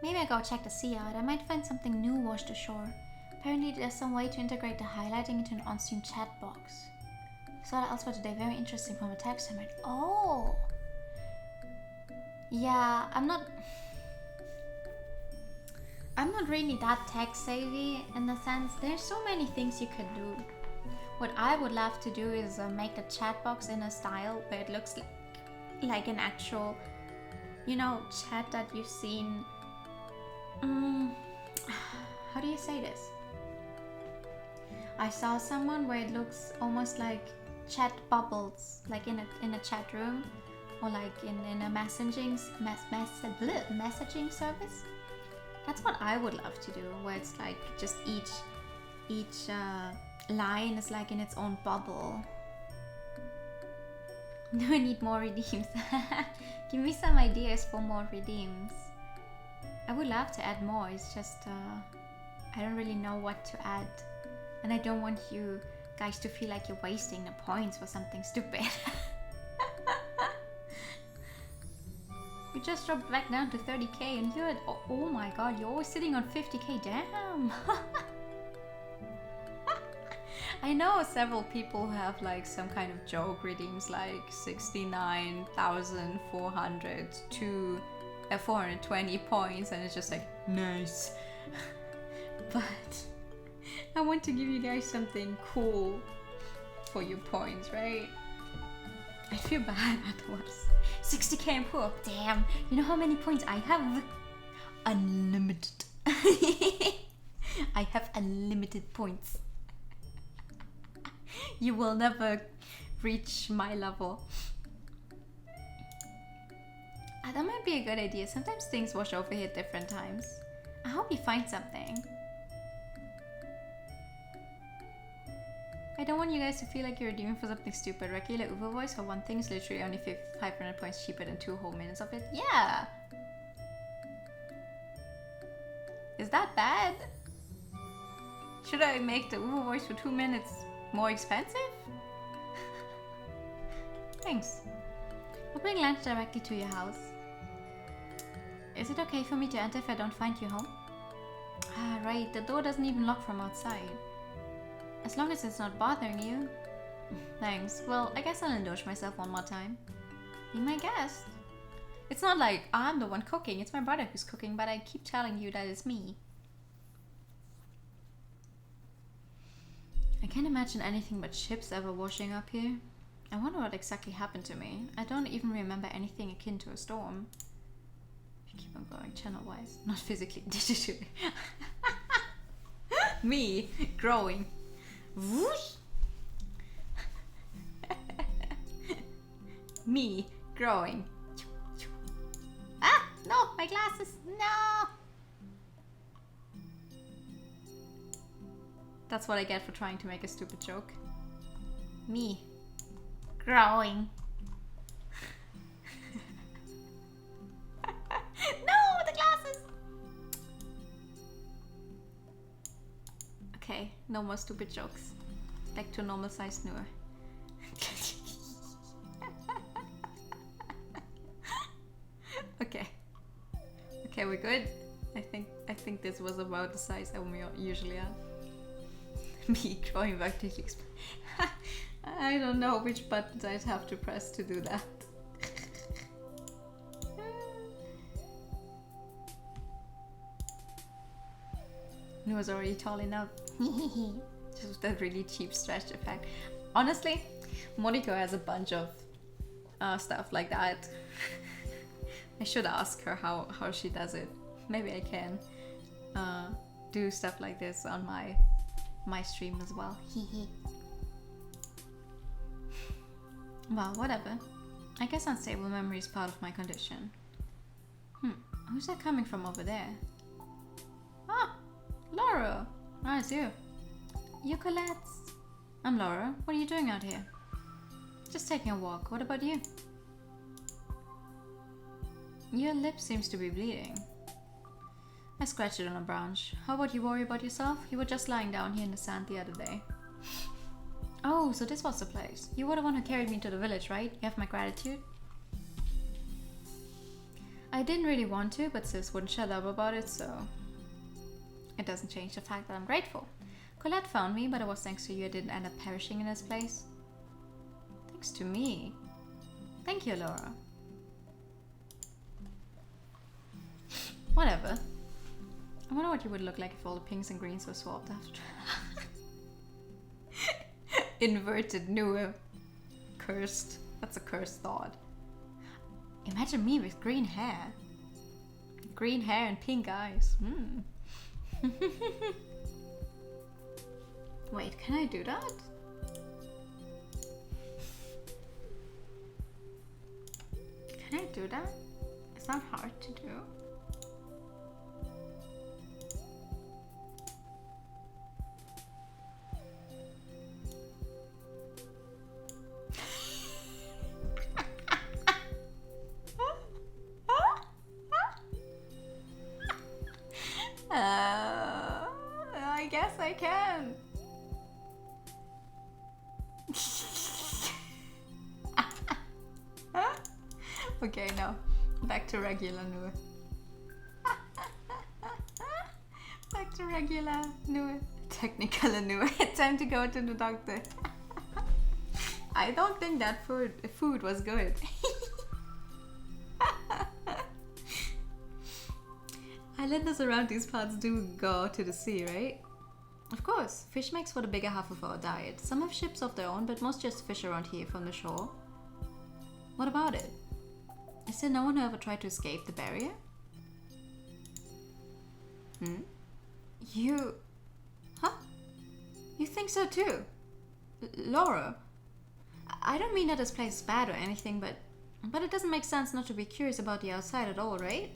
Maybe I go check the sea out. I might find something new washed ashore. Apparently there's some way to integrate the highlighting into an on-stream chat box. Saw that elsewhere today. Very interesting from a text I made. Oh. Yeah, I'm not really that tech savvy in the sense. There's so many things you can do. What I would love to do is make a chat box in a style where it looks like an actual, you know, chat that you've seen. How do you say this? I saw someone where it looks almost like chat bubbles, like in a chat room, or like in a messaging service. That's what I would love to do, where it's like just each line is like in its own bubble. No, I need more redeems. Give me some ideas for more redeems. I would love to add more, it's just I don't really know what to add. And I don't want you guys to feel like you're wasting the points for something stupid. We just dropped back down to 30k and you're at, oh my god, you're always sitting on 50k, damn! I know several people who have like some kind of joke redeems like 69,400 to 420 points and it's just like, nice. But I want to give you guys something cool for your points, right? I feel bad afterwards. 60k and poor, damn. You know how many points I have? Unlimited. I have unlimited points. You will never reach my level. That might be a good idea. Sometimes things wash over here at different times. I hope you find something. I don't want you guys to feel like you're redeeming for something stupid. Regular Uber voice for one thing is literally only 500 points cheaper than 2 whole minutes of it. Yeah! Is that bad? Should I make the Uber voice for 2 minutes more expensive? Thanks. I'll bring lunch directly to your house. Is it okay for me to enter if I don't find you home? Ah, right. The door doesn't even lock from outside. As long as it's not bothering you. Thanks. Well, I guess I'll indulge myself one more time. Be my guest. It's not like I'm the one cooking. It's my brother who's cooking, but I keep telling you that it's me. I can't imagine anything but ships ever washing up here. I wonder what exactly happened to me. I don't even remember anything akin to a storm. If you keep on going channel-wise, not physically, digitally. Me growing. Whoosh. Me growing. Ah! No! My glasses! No! That's what I get for trying to make a stupid joke. Me growing. No! The glasses! Okay, no more stupid jokes. Back to normal size newer. Okay. Okay, we're good. I think this was about the size that we usually are. Me going back to I don't know which buttons I'd have to press to do that. It was already tall enough. Just that really cheap stretch effect. Honestly, Monica has a bunch of stuff like that. I should ask her how she does it. Maybe I can do stuff like this on my stream as well. Well, whatever. I guess unstable memory is part of my condition. Who's that coming from over there? Ah, Laura. Ah, it's you. You Colette. I'm Laura. What are you doing out here? Just taking a walk. What about you? Your lip seems to be bleeding. I scratched it on a branch. How about you worry about yourself? You were just lying down here in the sand the other day. Oh, so this was the place. You were the one who carried me to the village, right? You have my gratitude? I didn't really want to, but sis wouldn't shut up about it, so... It doesn't change the fact that I'm grateful. Colette found me, but it was thanks to you I didn't end up perishing in this place. Thanks to me. Thank you, Laura. Whatever. I wonder what you would look like if all the pinks and greens were swapped after. Inverted newer. Cursed. That's a cursed thought. Imagine me with green hair. Green hair and pink eyes. Wait, can I do that? Can I do that? It's not hard to do. I guess I can. Okay, no. Back to regular Nue. Back to regular Nue. Technical Nue. Time to go to the doctor. I don't think that food was good. Islanders around these parts do go to the sea, right? Of course, fish makes for the bigger half of our diet. Some have ships of their own, but most just fish around here from the shore. What about it? Is there no one who ever tried to escape the barrier? You... Huh? You think so too? Laura? I don't mean that this place is bad or anything, but it doesn't make sense not to be curious about the outside at all, right?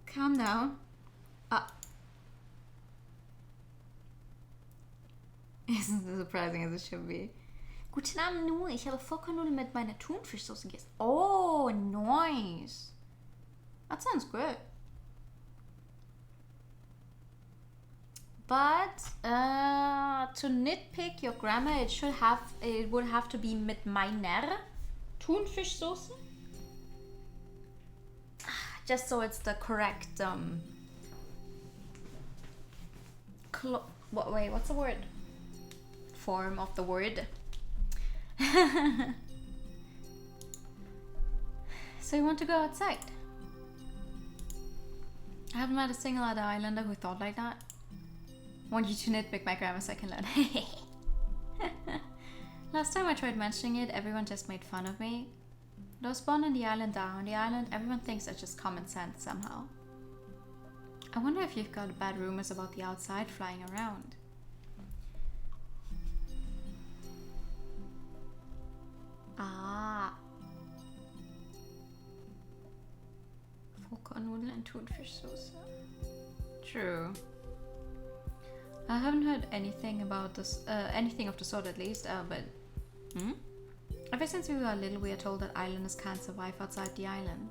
Calm down. Isn't as surprising as it should be. Guten Abend, Nue. Ich habe Vollkornnudeln mit meiner Thunfischsoße gegessen. Oh, nice. That sounds good. But to nitpick your grammar, it would have to be mit meiner Thunfischsoße. Just so it's the correct wait, what's the word? Form of the word. So you want to go outside? I haven't met a single other islander who thought like that. Want you to nitpick my grammar so I can learn. Last time I tried mentioning it, everyone just made fun of me. I was born on the island down. On the island, everyone thinks that's just common sense somehow. I wonder if you've got bad rumors about the outside flying around. Vollkornnudeln and Thunfischsoße. True. I haven't heard anything about this, anything of the sort at least, but... Ever since we were little, we are told that islanders can't survive outside the island.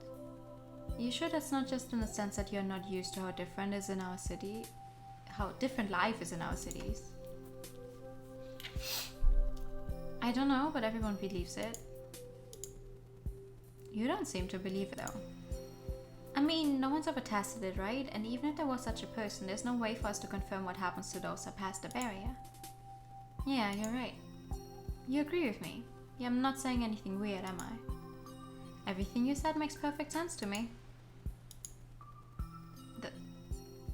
Are you sure that's not just in the sense that you're not used to how different is in our city? How different life is in our cities? I don't know, but everyone believes it. You don't seem to believe it though. I mean, no one's ever tested it, right? And even if there was such a person, there's no way for us to confirm what happens to those that pass the barrier. Yeah, you're right. You agree with me? Yeah, I'm not saying anything weird, am I? Everything you said makes perfect sense to me.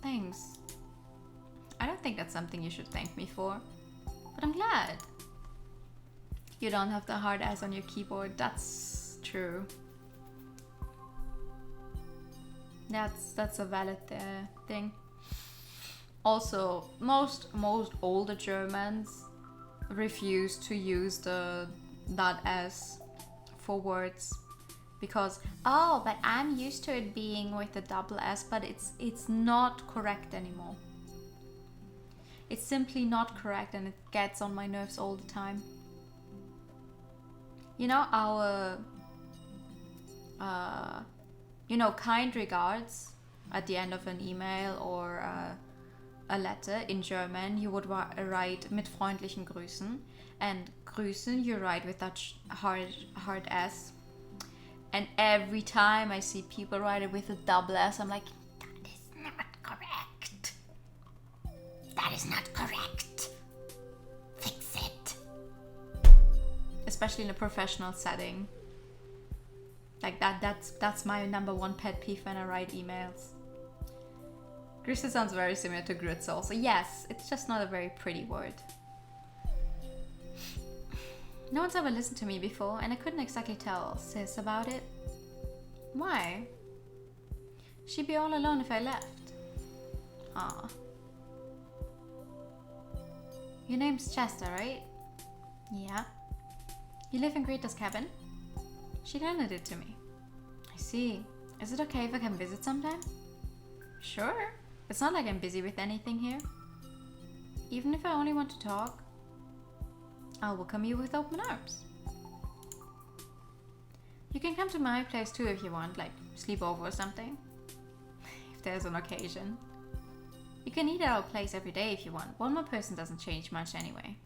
Thanks. I don't think that's something you should thank me for. But I'm glad. You don't have the hard ass on your keyboard, that's true. That's a valid thing. Also, most older Germans refuse to use the .s for words because but I'm used to it being with the double s, but it's not correct anymore. It's simply not correct, and it gets on my nerves all the time. You know, our kind regards at the end of an email or a letter in German, you would write mit freundlichen Grüßen, and Grüßen you write with that hard S. And every time I see people write it with a double S, I'm like, that is not correct. That is not correct. Fix it. Especially in a professional setting. Like that's my number one pet peeve when I write emails. Grüße sounds very similar to Grütze also. Yes, it's just not a very pretty word. No one's ever listened to me before, and I couldn't exactly tell sis about it. Why? She'd be all alone if I left. Aw. Your name's Chester, right? Yeah. You live in Greta's cabin? She lended it to me. I see. Is it okay if I come visit sometime? Sure. It's not like I'm busy with anything here. Even if I only want to talk, I'll welcome you with open arms. You can come to my place too if you want, like sleep over or something. If if there's an occasion. You can eat at our place every day if you want. One more person doesn't change much anyway.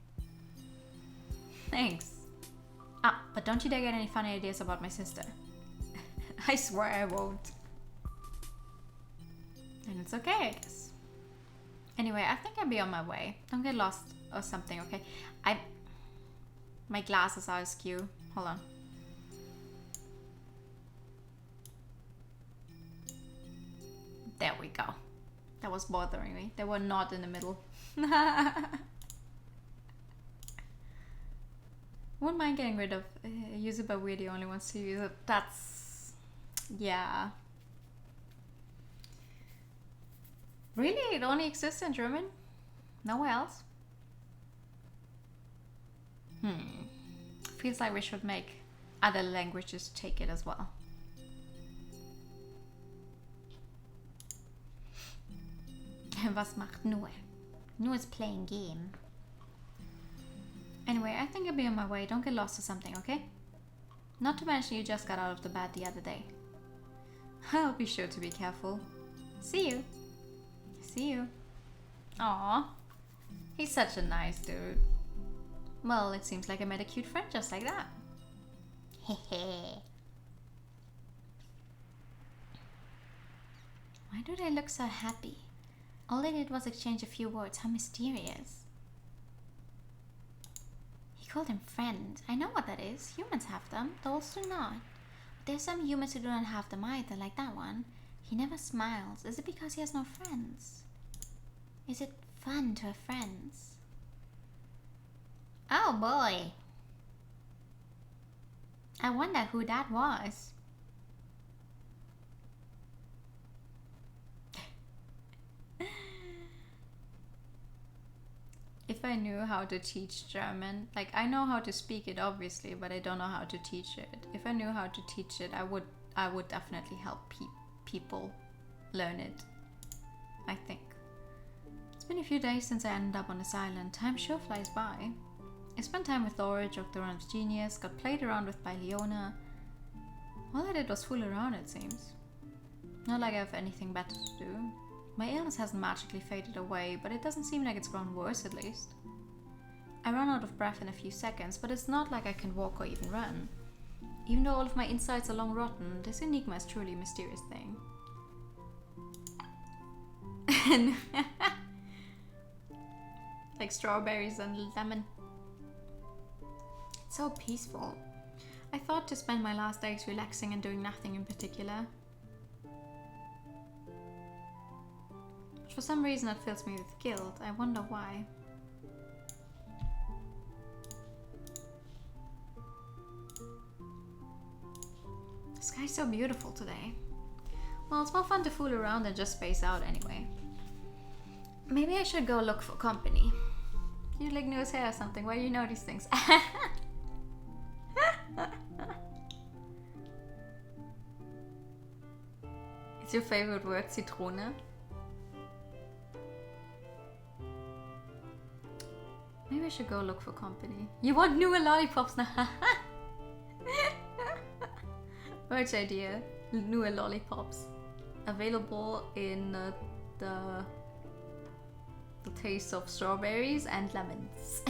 Thanks. Ah, but don't you dare get any funny ideas about my sister. I swear I won't. And it's okay, I guess. Anyway, I think I'll be on my way. Don't get lost or something, okay? My glasses are askew. Hold on. There we go. That was bothering me. They were not in the middle. Wouldn't mind getting rid of use it, but we're the only ones who use it. That's... yeah. Really? It only exists in German? Nowhere else? Feels like we should make other languages take it as well. Was macht Noe? Noah's playing game. Anyway, I think I'll be on my way. Don't get lost or something, okay? Not to mention you just got out of the bed the other day. I'll be sure to be careful. See you. See you. Aww. He's such a nice dude. Well, it seems like I met a cute friend just like that. Hehe. Why do they look so happy? All they did was exchange a few words. How mysterious. He called him friend. I know what that is. Humans have them. Dolls do not. But there's some humans who do not have them either, like that one. He never smiles. Is it because he has no friends? Is it fun to have friends? Oh boy. I wonder who that was. If I knew how to teach German, like I know how to speak it obviously, but I don't know how to teach it. If I knew how to teach it, I would definitely help people learn it. I think. It's been a few days since I ended up on this island. Time sure flies by. I spent time with Laura, joked around with Genius, got played around with by Leona. All I did was fool around, it seems. Not like I have anything better to do. My illness hasn't magically faded away, but it doesn't seem like it's grown worse at least. I run out of breath in a few seconds, but it's not like I can walk or even run. Even though all of my insides are long rotten, this enigma is truly a mysterious thing. Like strawberries and lemon. It's so peaceful. I thought to spend my last days relaxing and doing nothing in particular. But for some reason it fills me with guilt. I wonder why. The sky's so beautiful today. Well, it's more fun to fool around than just space out anyway. Maybe I should go look for company. You lick Noah's hair or something. Why do you know these things? Is your favorite word Zitrone? Maybe I should go look for company. You want newer lollipops now? Which idea? Newer lollipops. Available in the taste of strawberries and lemons.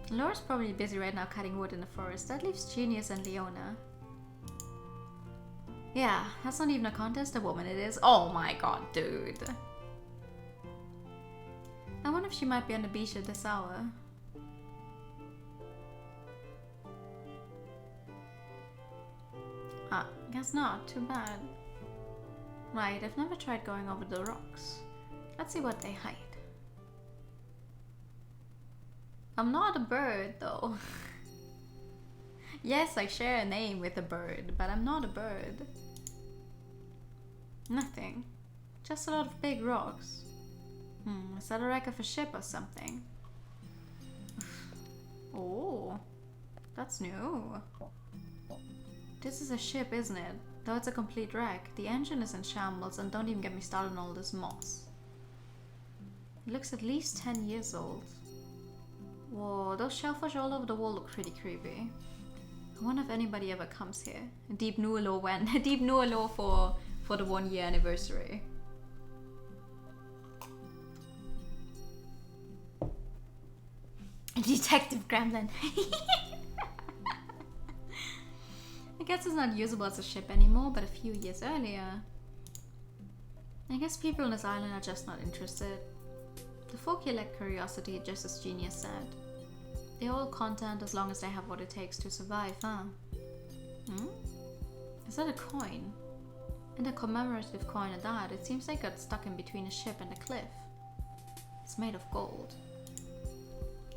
Laura's probably busy right now cutting wood in the forest. That leaves Genius and Leona. Yeah, that's not even a contest, a woman it is. Oh my god, dude. I wonder if she might be on the beach at this hour. Ah, guess not. Too bad. Right, I've never tried going over the rocks. Let's see what they hide. I'm not a bird, though. Yes, I share a name with a bird, but I'm not a bird. Nothing. Just a lot of big rocks. Is that a wreck of a ship or something? Oh, that's new. This is a ship, isn't it? Though it's a complete wreck. The engine is in shambles, and don't even get me started on all this moss. It looks at least 10 years old. Whoa, those shellfish all over the wall look pretty creepy. I wonder if anybody ever comes here. Deep Nualo when? Deep Nualo for the 1 year anniversary. Detective Gremlin. I guess it's not usable as a ship anymore, but a few years earlier. I guess people on this island are just not interested. The folk here lack curiosity, just as Genius said. They're all content as long as they have what it takes to survive, huh? Is that a coin? And a commemorative coin at that. It seems like it got stuck in between a ship and a cliff. It's made of gold.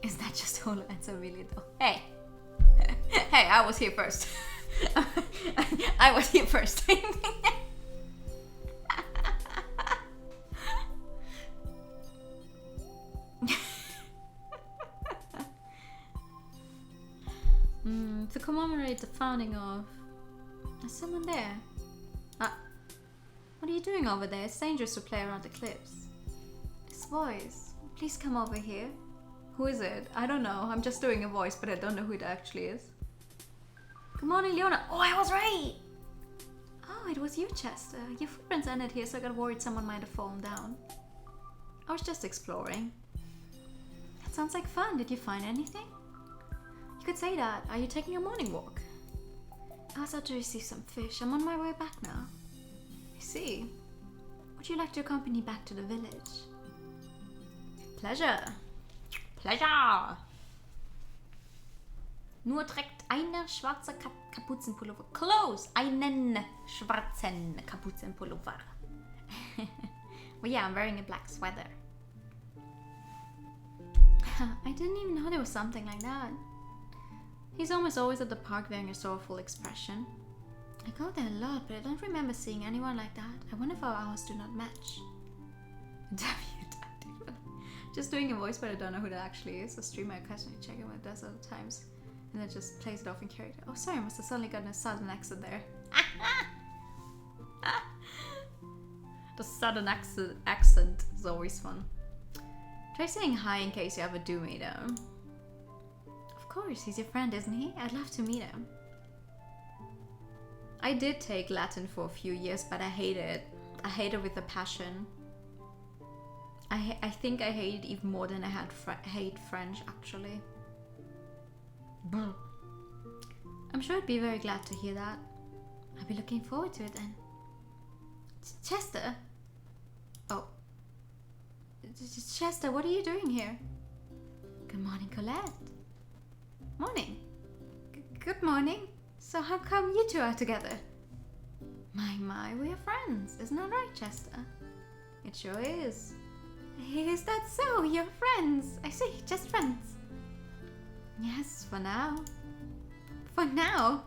Is that just whole answer really though? Hey! Hey, I was here first. I was here first. To commemorate the founding of... There's someone there. What are you doing over there? It's dangerous to play around the cliffs. This voice. Please come over here. Who is it? I don't know. I'm just doing a voice, but I don't know who it actually is. Good morning, Leona. Oh, I was right! Oh, it was you, Chester. Your footprints ended here, so I got worried someone might have fallen down. I was just exploring. That sounds like fun. Did you find anything? You could say that. Are you taking a morning walk? I was out to receive some fish. I'm on my way back now. I see. Would you like to accompany me back to the village? Pleasure. Pleasure. Nur trägt eine schwarze Kapuzenpullover. Close! Einen schwarzen Kapuzenpullover. Well, yeah, I'm wearing a black sweater. I didn't even know there was something like that. He's almost always at the park wearing a sorrowful expression. I go there a lot, but I don't remember seeing anyone like that. I wonder if our hours do not match. Just doing a voice, but I don't know who that actually is. A streamer occasionally check it when it does other times. And then just plays it off in character. Oh, sorry, I must have suddenly gotten a southern accent there. The southern accent is always fun. Try saying hi in case you ever do meet him. Of course, he's your friend, isn't he? I'd love to meet him. I did take Latin for a few years, but I hate it. I hate it with a passion. I think I hate it even more than I hate French, actually. I'm sure I'd be very glad to hear that. I'll be looking forward to it then. Chester? Oh. Chester, what are you doing here? Good morning, Colette. Morning. Good morning. So how come you two are together? My, we're friends. Isn't that right, Chester? It sure is. Is that so? You're friends. I see, just friends. Yes, for now. For now?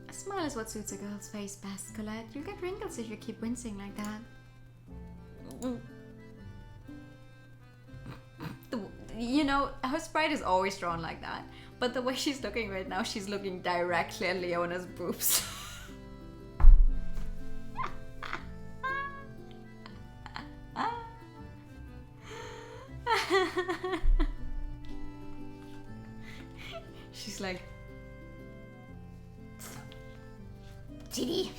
A smile is what suits a girl's face best, Colette. You'll get wrinkles if you keep wincing like that. You know, her sprite is always drawn like that. But the way she's looking right now, she's looking directly at Leona's boobs. She's like... Giddy.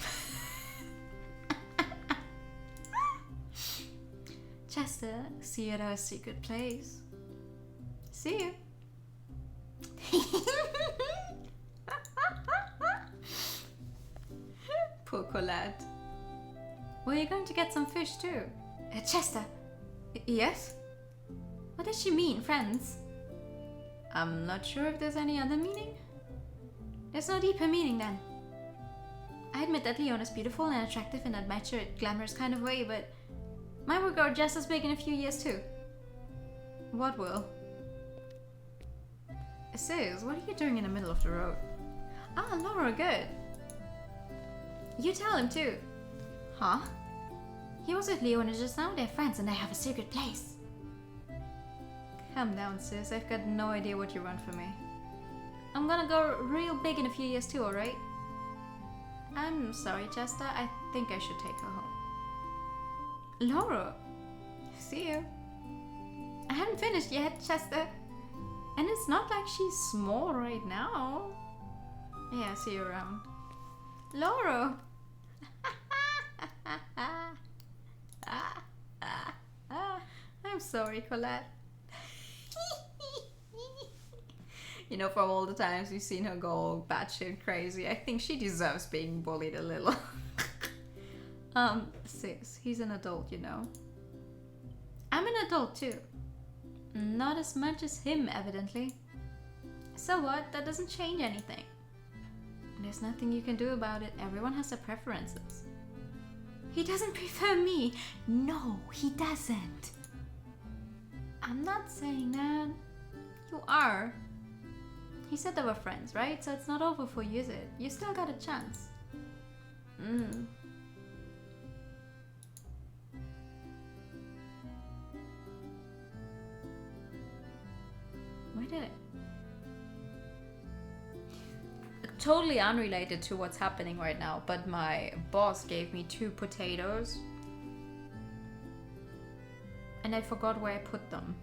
Chester, see you at our secret place. See you. Poor Colette. Well, you're going to get some fish too. Chester. Yes? What does she mean, friends? I'm not sure if there's any other meaning. There's no deeper meaning then. I admit that Leona's beautiful and attractive in that mature, glamorous kind of way, but mine will grow just as big in a few years too. What will? Sis, what are you doing in the middle of the road? Ah, Laura, good. You tell him too. Huh? He was with Leona just now. They're friends and they have a secret place. Calm down, sis. I've got no idea what you want from me. I'm gonna go real big in a few years too, alright? I'm sorry, Chester. I think I should take her home. Laura! See you. I haven't finished yet, Chester. And it's not like she's small right now. Yeah, see you around. Laura! I'm sorry, Colette. You know, from all the times we've seen her go batshit crazy, I think she deserves being bullied a little. Sis, he's an adult, you know. I'm an adult too. Not as much as him, evidently. So what? That doesn't change anything. There's nothing you can do about it. Everyone has their preferences. He doesn't prefer me. No, he doesn't. I'm not saying that. You are. He said they were friends, right? So it's not over for you, is it? You still got a chance. Why did it? Totally unrelated to what's happening right now, but my boss gave me 2 potatoes. And I forgot where I put them.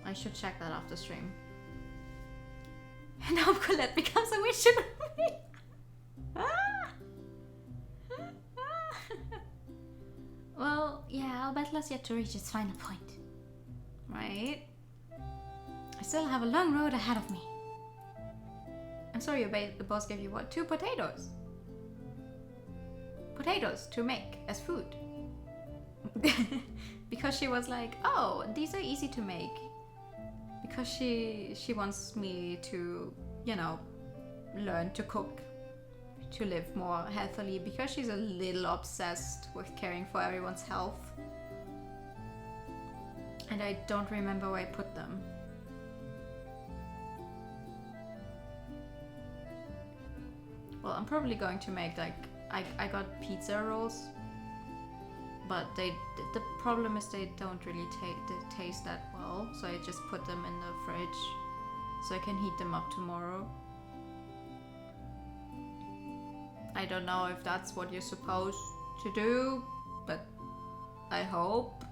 I should check that after stream. And now Colette becomes a wish sugar me. Well, yeah, our battle has yet to reach its final point. Right? I still have a long road ahead of me. I'm sorry, the boss gave you what? 2 potatoes. Potatoes to make as food. Because she was like, oh, these are easy to make. Because she wants me to, you know, learn to cook, to live more healthily, because she's a little obsessed with caring for everyone's health. And I don't remember where I put them. Well, I'm probably going to make like, I got pizza rolls, but the problem is they don't really taste that well, so I just put them in the fridge so I can heat them up tomorrow. I don't know if that's what you're supposed to do, but I hope.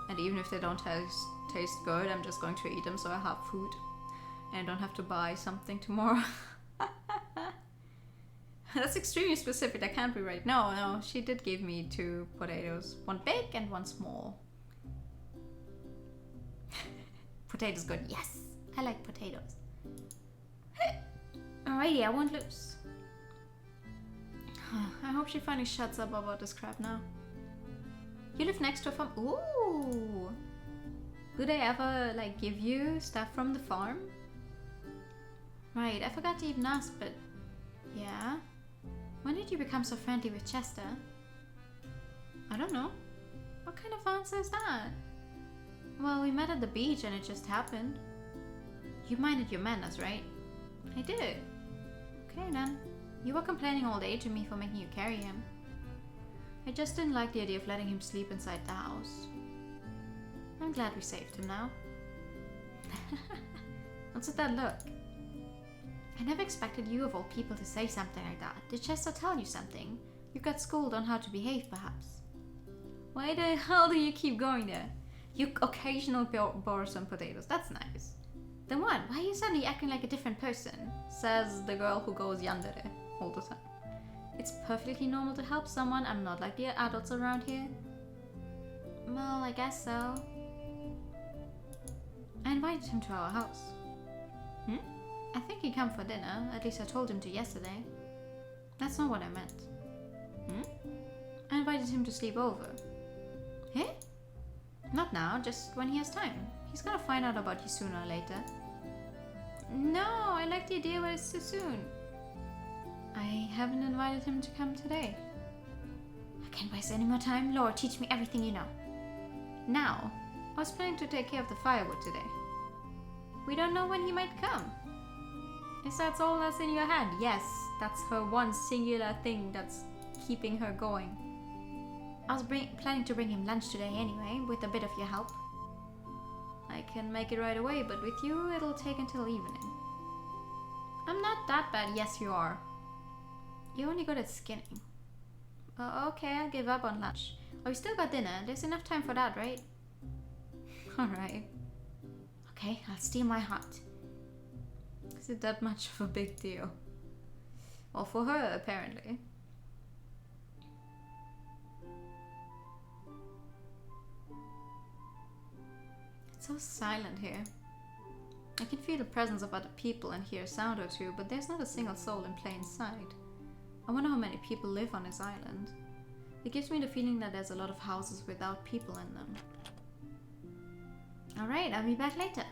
And even if they don't taste good, I'm just going to eat them so I have food and I don't have to buy something tomorrow. That's extremely specific. That can't be right. No, she did give me 2 potatoes. 1 big and 1 small. Potatoes good. Yes, I like potatoes. Alrighty, I won't lose. I hope she finally shuts up about this crap now. You live next to a farm? Ooh! Do they ever, like, give you stuff from the farm? Right, I forgot to even ask, but... Yeah? When did you become so friendly with Chester? I don't know. What kind of answer is that? Well, we met at the beach and it just happened. You minded your manners, right? I did. Okay then. You were complaining all day to me for making you carry him. I just didn't like the idea of letting him sleep inside the house. I'm glad we saved him now. What's with that look? I never expected you of all people to say something like that. Did Chester tell you something? You got schooled on how to behave, perhaps. Why the hell do you keep going there? You occasional borrow some potatoes. That's nice. Then what? Why are you suddenly acting like a different person? Says the girl who goes yandere all the time. It's perfectly normal to help someone. I'm not like the adults around here. Well, I guess so. I invited him to our house. I think he'd come for dinner. At least I told him to yesterday. That's not what I meant. I invited him to sleep over. Eh? Not now, just when he has time. He's gonna find out about you sooner or later. No, I like the idea, but it's too soon. I haven't invited him to come today. I can't waste any more time. Laura, teach me everything you know. Now, I was planning to take care of the firewood today. We don't know when he might come. Is that all that's in your head? Yes, that's her one singular thing that's keeping her going. I was planning to bring him lunch today anyway, with a bit of your help. I can make it right away, but with you, it'll take until evening. I'm not that bad. Yes, you are. You're only good at skinning. Okay, I'll give up on lunch. Oh, we still got dinner. There's enough time for that, right? Alright. Okay, I'll steal my heart. Is it that much of a big deal? Well, for her, apparently. It's so silent here. I can feel the presence of other people and hear a sound or two, but there's not a single soul in plain sight. I wonder how many people live on this island. It gives me the feeling that there's a lot of houses without people in them. Alright, I'll be back later.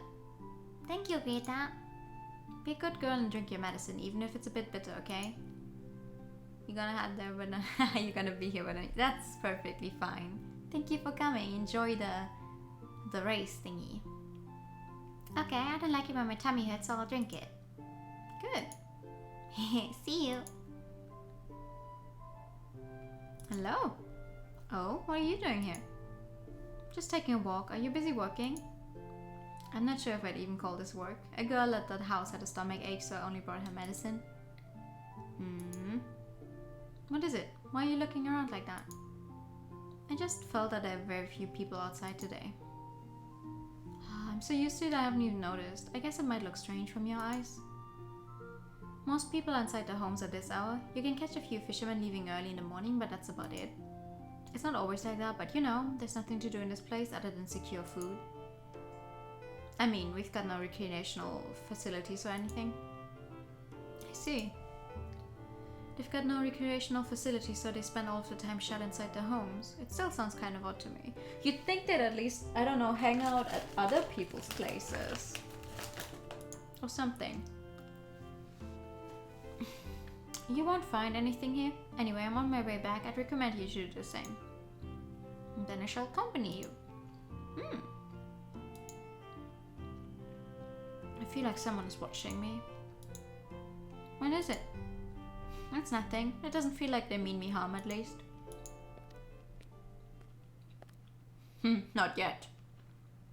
Thank you, Greta. Be a good girl and drink your medicine, even if it's a bit bitter, okay? You're gonna have there, but you're gonna be here, but that's perfectly fine. Thank you for coming. Enjoy the race thingy. Okay, I don't like it when my tummy hurts, so I'll drink it. Good. See you. Hello. Oh, what are you doing here? Just taking a walk. Are you busy working? I'm not sure if I'd even call this work. A girl at that house had a stomach ache, so I only brought her medicine. What is it? Why are you looking around like that? I just felt that there are very few people outside today. I'm so used to it I haven't even noticed. I guess it might look strange from your eyes. Most people are inside their homes at this hour. You can catch a few fishermen leaving early in the morning, but that's about it. It's not always like that, but you know, there's nothing to do in this place other than secure food. I mean, we've got no recreational facilities or anything. I see. They've got no recreational facilities, so they spend all of the time shut inside their homes. It still sounds kind of odd to me. You'd think they'd at least, I don't know, hang out at other people's places. Or something. You won't find anything here. Anyway, I'm on my way back. I'd recommend you to do the same. And then I shall accompany you. I feel like someone is watching me. What is it? It's nothing. It doesn't feel like they mean me harm, at least. Not yet.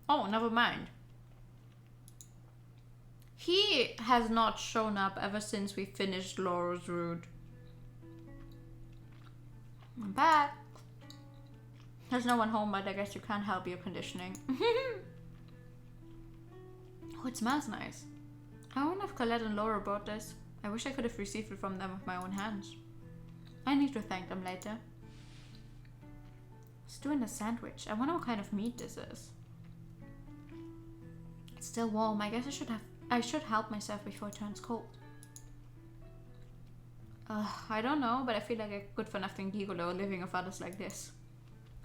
Oh, never mind. He has not shown up ever since we finished Laura's route. I'm back. There's no one home, but I guess you can't help your conditioning. Oh, it smells nice. I wonder if Colette and Laura brought this. I wish I could have received it from them with my own hands. I need to thank them later. Stew in a sandwich. I wonder what kind of meat this is. It's still warm. I guess I should help myself before it turns cold. I don't know, but I feel like a good for nothing gigolo living with others like this.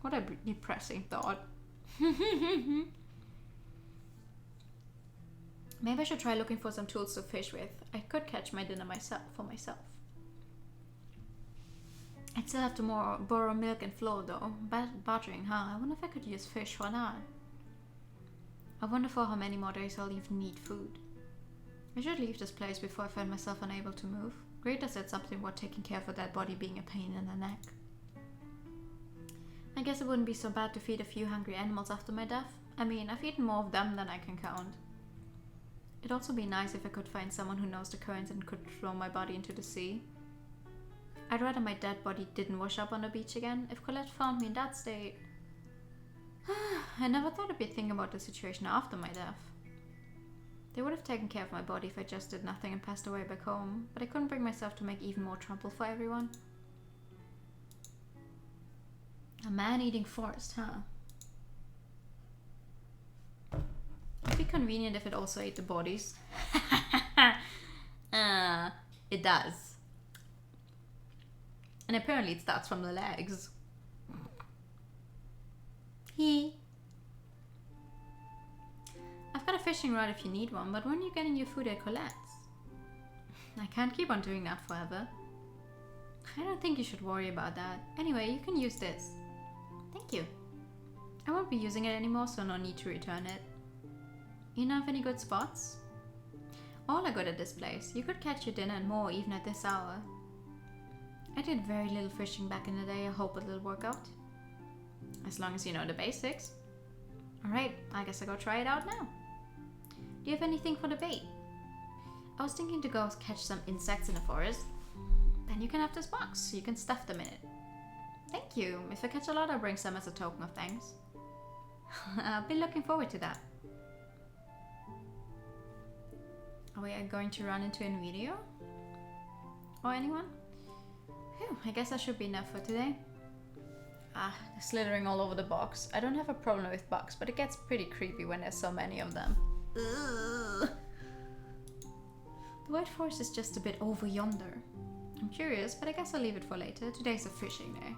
What a depressing thought. Maybe I should try looking for some tools to fish with. I could catch my dinner for myself. I'd still have to borrow milk and flour though. Bartering, huh? I wonder if I could use fish. Why not? I wonder for how many more days I'll even need food. I should leave this place before I find myself unable to move. Greta said something about taking care of a dead body being a pain in the neck. I guess it wouldn't be so bad to feed a few hungry animals after my death. I mean, I've eaten more of them than I can count. It'd also be nice if I could find someone who knows the currents and could throw my body into the sea. I'd rather my dead body didn't wash up on the beach again. If Colette found me in that state... I never thought I'd be thinking about the situation after my death. They would have taken care of my body if I just did nothing and passed away back home, but I couldn't bring myself to make even more trouble for everyone. A man-eating forest, huh? It'd be convenient if it also ate the bodies. It does. And apparently it starts from the legs. I've got a fishing rod if you need one, but when are you getting your food at Colette's? I can't keep on doing that forever. I don't think you should worry about that. Anyway, you can use this. Thank you. I won't be using it anymore, so no need to return it. You know of any good spots? All are good at this place. You could catch your dinner and more even at this hour. I did very little fishing back in the day. I hope it'll work out. As long as you know the basics. Alright, I guess I'll go try it out now. Do you have anything for the bait? I was thinking to go catch some insects in the forest. Then you can have this box, so you can stuff them in it. Thank you. If I catch a lot, I'll bring some as a token of thanks. I'll be looking forward to that. Are we going to run into any video? Or anyone? Phew, I guess that should be enough for today. Ah, they're slithering all over the box. I don't have a problem with bugs, but it gets pretty creepy when there's so many of them. Ugh. The white forest is just a bit over yonder. I'm curious, but I guess I'll leave it for later. Today's a fishing day.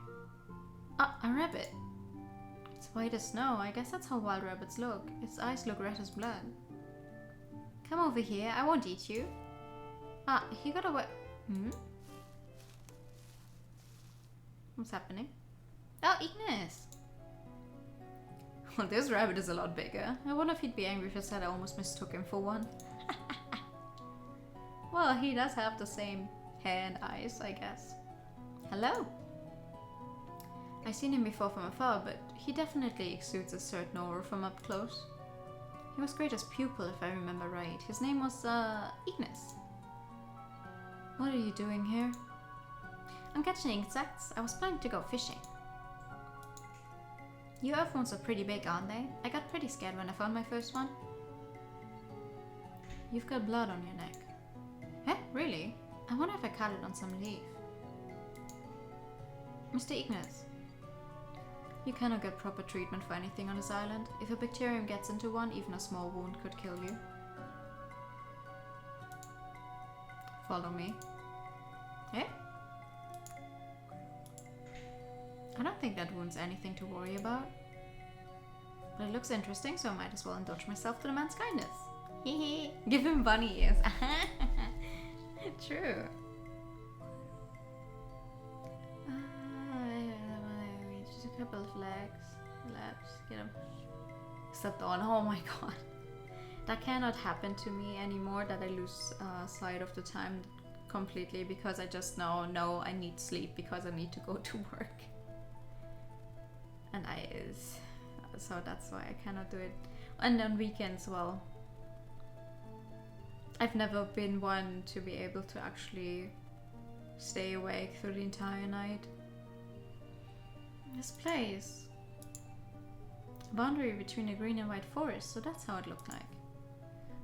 Ah, a rabbit. It's white as snow. I guess that's how wild rabbits look. Its eyes look red as blood. Come over here. I won't eat you. Ah, he got away. What's happening? Oh, Ignis! Well, this rabbit is a lot bigger. I wonder if he'd be angry if I said I almost mistook him for one. Well, he does have the same hair and eyes, I guess. Hello! I've seen him before from afar, but he definitely exudes a certain aura from up close. He was great as pupil, if I remember right. His name was, Ignis. What are you doing here? I'm catching insects. I was planning to go fishing. Your earthworms are pretty big, aren't they? I got pretty scared when I found my first one. You've got blood on your neck. Eh? Really? I wonder if I cut it on some leaf. Mr. Ignis, you cannot get proper treatment for anything on this island. If a bacterium gets into one, even a small wound could kill you. Follow me. Eh? I don't think that wound's anything to worry about. But it looks interesting, so I might as well indulge myself to the man's kindness. Hehe. Give him bunny ears. True. Just a couple of laps. Get him. Stepped on. Oh my god. That cannot happen to me anymore, that I lose sight of the time completely, because I just know, no, I need sleep because I need to go to work. And so that's why I cannot do it. And on weekends, well, I've never been one to be able to actually stay awake through the entire night. This place, boundary between a green and white forest, so that's how it looked like.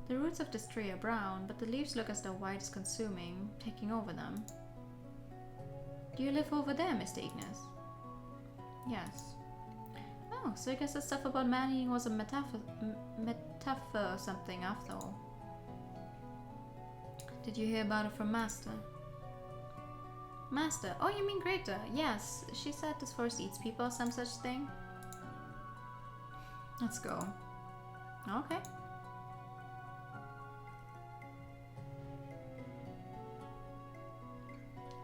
The roots of this tree are brown, but the leaves look as though white is consuming, taking over them. Do you live over there, Mr. Ignis? Yes. Oh, so I guess the stuff about man-eating was a metaphor or something after all. Did you hear about it from Master? Master? Oh, you mean Greta? Yes, she said this forest eats people or some such thing. Let's go. Okay.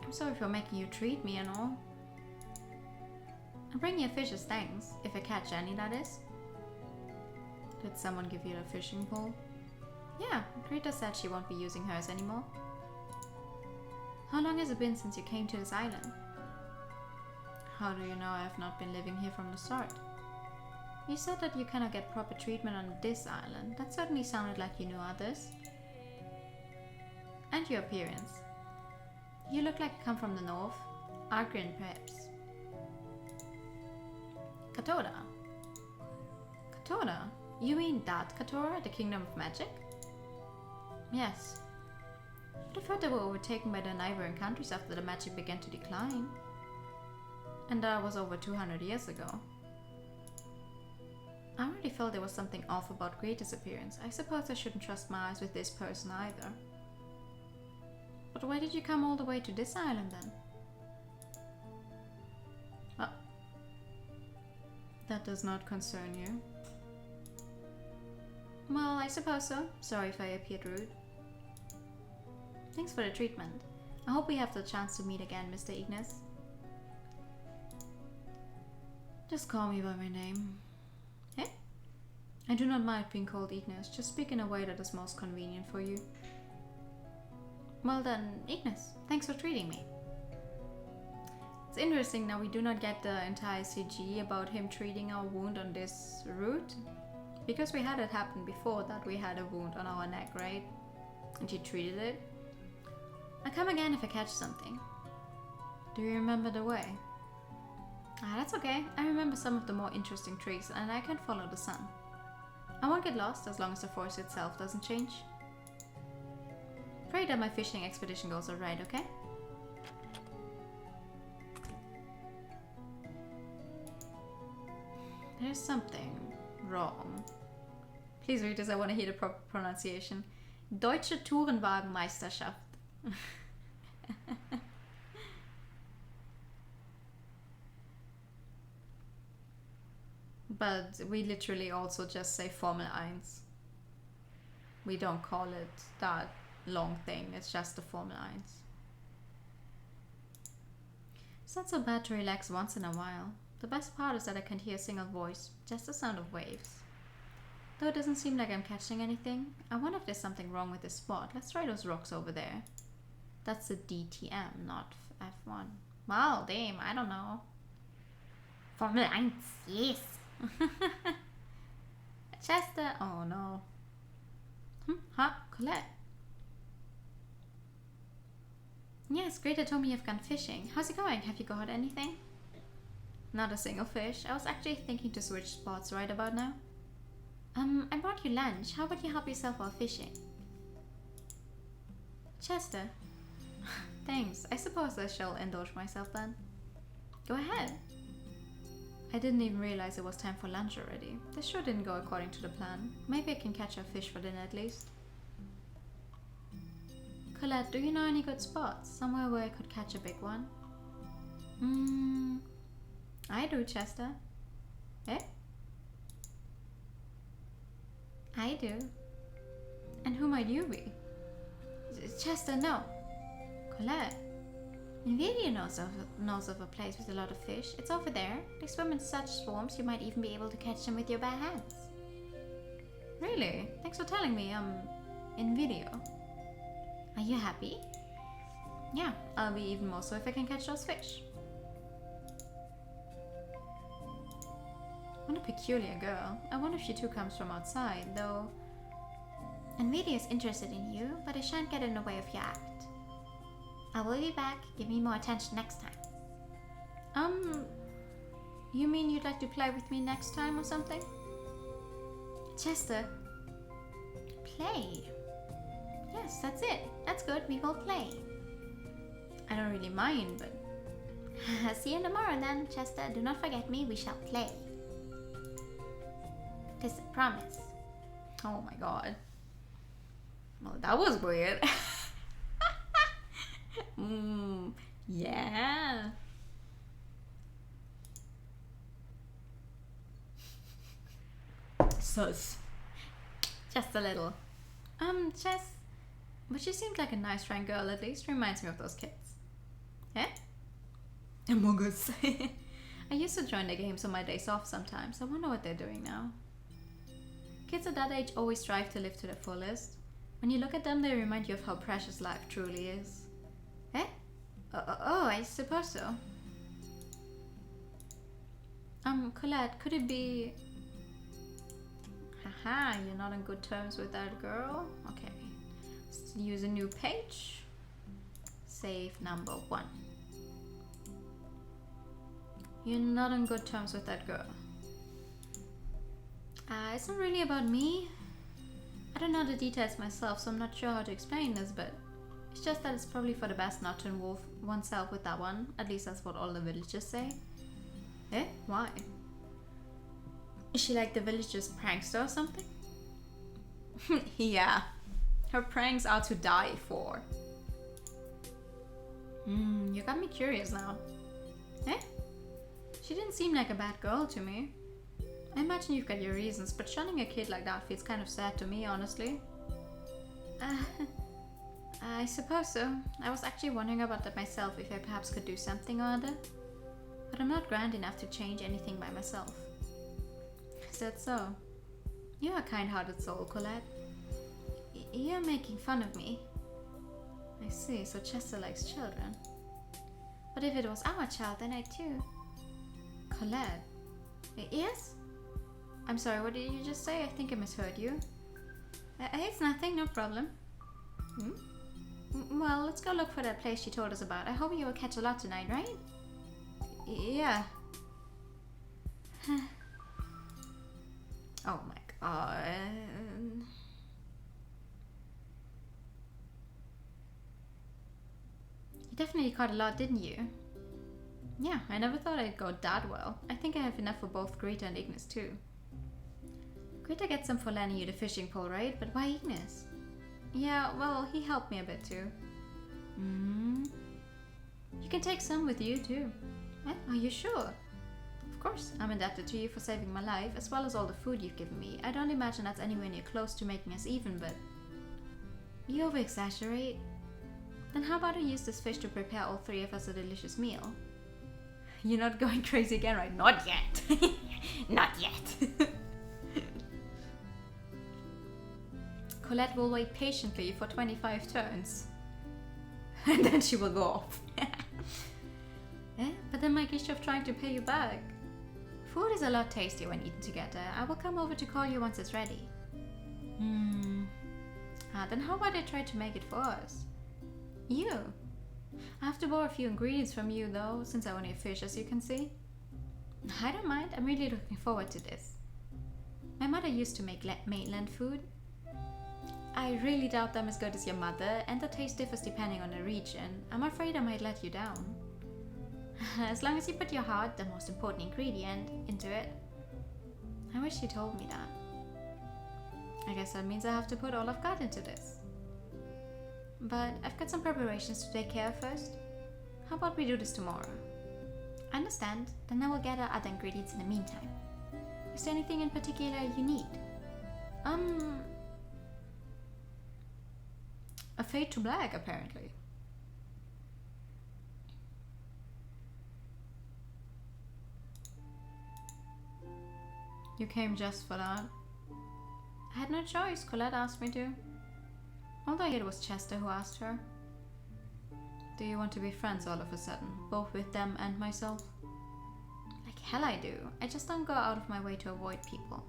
I'm sorry for making you treat me and all. I'll bring you a fish as thanks, if I catch any, that is. Did someone give you a fishing pole? Yeah, Greta said she won't be using hers anymore. How long has it been since you came to this island? How do you know I have not been living here from the start? You said that you cannot get proper treatment on this island. That certainly sounded like you knew others. And your appearance. You look like you come from the north. Argrin, perhaps. Katora? Katora? You mean that Katora, the Kingdom of Magic? Yes. But I thought they were overtaken by the neighboring countries after the magic began to decline. And that was over 200 years ago. I already felt there was something off about Greta's appearance. I suppose I shouldn't trust my eyes with this person either. But why did you come all the way to this island then? Oh. That does not concern you. Well, I suppose so. Sorry if I appeared rude. Thanks for the treatment. I hope we have the chance to meet again, Mr. Ignis. Just call me by my name. Eh? I do not mind being called Ignis, just speak in a way that is most convenient for you. Well then, Ignis, thanks for treating me. It's interesting now we do not get the entire CG about him treating our wound on this route. Because we had it happen before that we had a wound on our neck, right? And he treated it. I'll come again if I catch something. Do you remember the way? Ah, that's okay. I remember some of the more interesting trees and I can follow the sun. I won't get lost as long as the forest itself doesn't change. Pray that my fishing expedition goes alright, okay? There's something wrong. Please read this, I want to hear the proper pronunciation. Deutsche Tourenwagenmeisterschaft. But we literally also just say Formel 1. We don't call it that long thing, it's just the Formel 1. It's not so bad to relax once in a while. The best part is that I can't hear a single voice, just the sound of waves. Though it doesn't seem like I'm catching anything, I wonder if there's something wrong with this spot. Let's try those rocks over there. That's the DTM, not F1. Well, damn, I don't know. Formel 1, yes. Chester, oh no. Huh? Colette? Yes, Greta told me you've gone fishing. How's it going? Have you caught anything? Not a single fish. I was actually thinking to switch spots right about now. I brought you lunch. How about you help yourself while fishing? Chester. Thanks. I suppose I shall indulge myself then. Go ahead. I didn't even realize it was time for lunch already. This sure didn't go according to the plan. Maybe I can catch a fish for dinner at least. Colette, do you know any good spots? Somewhere where I could catch a big one? I do, Chester. Eh? I do. And who might you be? Chester, no. Colette. Nvidia knows of a place with a lot of fish. It's over there. They swim in such swarms you might even be able to catch them with your bare hands. Really? Thanks for telling me. In video. Are you happy? Yeah, I'll be even more so if I can catch those fish. What a peculiar girl. I wonder if she too comes from outside, though. Nvidia is interested in you, but I shan't get in the way of your act. I will be back. Give me more attention next time. You mean you'd like to play with me next time or something? Chester. Play? Yes, that's it. That's good. We will play. I don't really mind, but... See you tomorrow then, Chester. Do not forget me. We shall play. It is a promise. Oh my god. Well, that was weird. Yeah. Sus. Just a little. Chess. But she seemed like a nice frank girl at least. Reminds me of those kids. Eh? Among Us. I used to join the games on my days off sometimes. I wonder what they're doing now. Kids at that age always strive to live to their fullest. When you look at them, they remind you of how precious life truly is. Eh? Oh, I suppose so. Colette, could it be... Haha, you're not on good terms with that girl? Okay. Let's use a new page. Save number 1. You're not on good terms with that girl. It's not really about me. I don't know the details myself, so I'm not sure how to explain this, but it's just that it's probably for the best not to involve oneself with that one. At least that's what all the villagers say. Eh? Why? Is she like the villagers' prankster or something? Yeah. Her pranks are to die for. You got me curious now. Eh? She didn't seem like a bad girl to me. I imagine you've got your reasons, but shunning a kid like that feels kind of sad to me, honestly. I suppose so. I was actually wondering about that myself, if I perhaps could do something or other. But I'm not grand enough to change anything by myself. Is that so? You're a kind-hearted soul, Colette. You're making fun of me. I see, so Chester likes children. But if it was our child, then I too. Colette. Yes? I'm sorry, what did you just say? I think I misheard you. It's nothing, no problem. Well, let's go look for that place she told us about. I hope you will catch a lot tonight, right? Yeah. Oh my god. You definitely caught a lot, didn't you? Yeah, I never thought I'd go that well. I think I have enough for both Greta and Ignis too. Greta gets some for lending you the fishing pole, right? But why Ignis? Yeah, well, he helped me a bit too. You can take some with you too. Are you sure? Of course, I'm indebted to you for saving my life, as well as all the food you've given me. I don't imagine that's anywhere near close to making us even, but... You over-exaggerate. Then how about I use this fish to prepare all three of us a delicious meal? You're not going crazy again, right? Not yet. Not yet. Colette will wait patiently for 25 turns. And then she will go off. But then my issue of trying to pay you back. Food is a lot tastier when eaten together. I will come over to call you once it's ready. Then how about I try to make it for us? You? I have to borrow a few ingredients from you though, since I only have fish, as you can see. I don't mind, I'm really looking forward to this. My mother used to make mainland food. I really doubt them as good as your mother, and the taste differs depending on the region. I'm afraid I might let you down. As long as you put your heart, the most important ingredient, into it. I wish you told me that. I guess that means I have to put all I've got into this. But I've got some preparations to take care of first. How about we do this tomorrow? Understand, then I will gather other ingredients in the meantime. Is there anything in particular you need? A fade to black, apparently. You came just for that? I had no choice, Colette asked me to. Although it was Chester who asked her. Do you want to be friends all of a sudden, both with them and myself? Like hell I do. I just don't go out of my way to avoid people.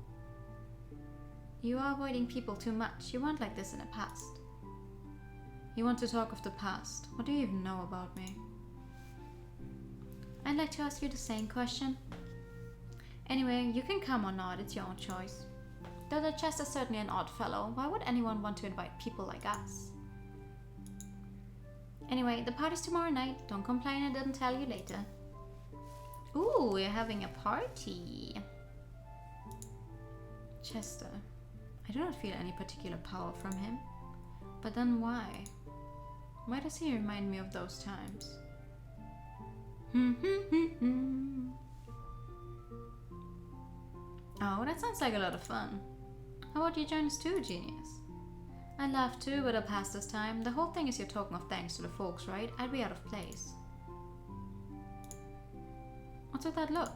You are avoiding people too much. You weren't like this in the past. You want to talk of the past. What do you even know about me? I'd like to ask you the same question. Anyway, you can come or not, it's your own choice. Though the Chester's certainly an odd fellow, why would anyone want to invite people like us? Anyway, the party's tomorrow night. Don't complain I didn't tell you later. Ooh, we're having a party. Chester. I do not feel any particular power from him. But then why? Why does he remind me of those times? Oh, that sounds like a lot of fun. How about you join us too, genius? I'd love to, but I'll pass this time. The whole thing is you're talking of thanks to the folks, right? I'd be out of place. What's with that look?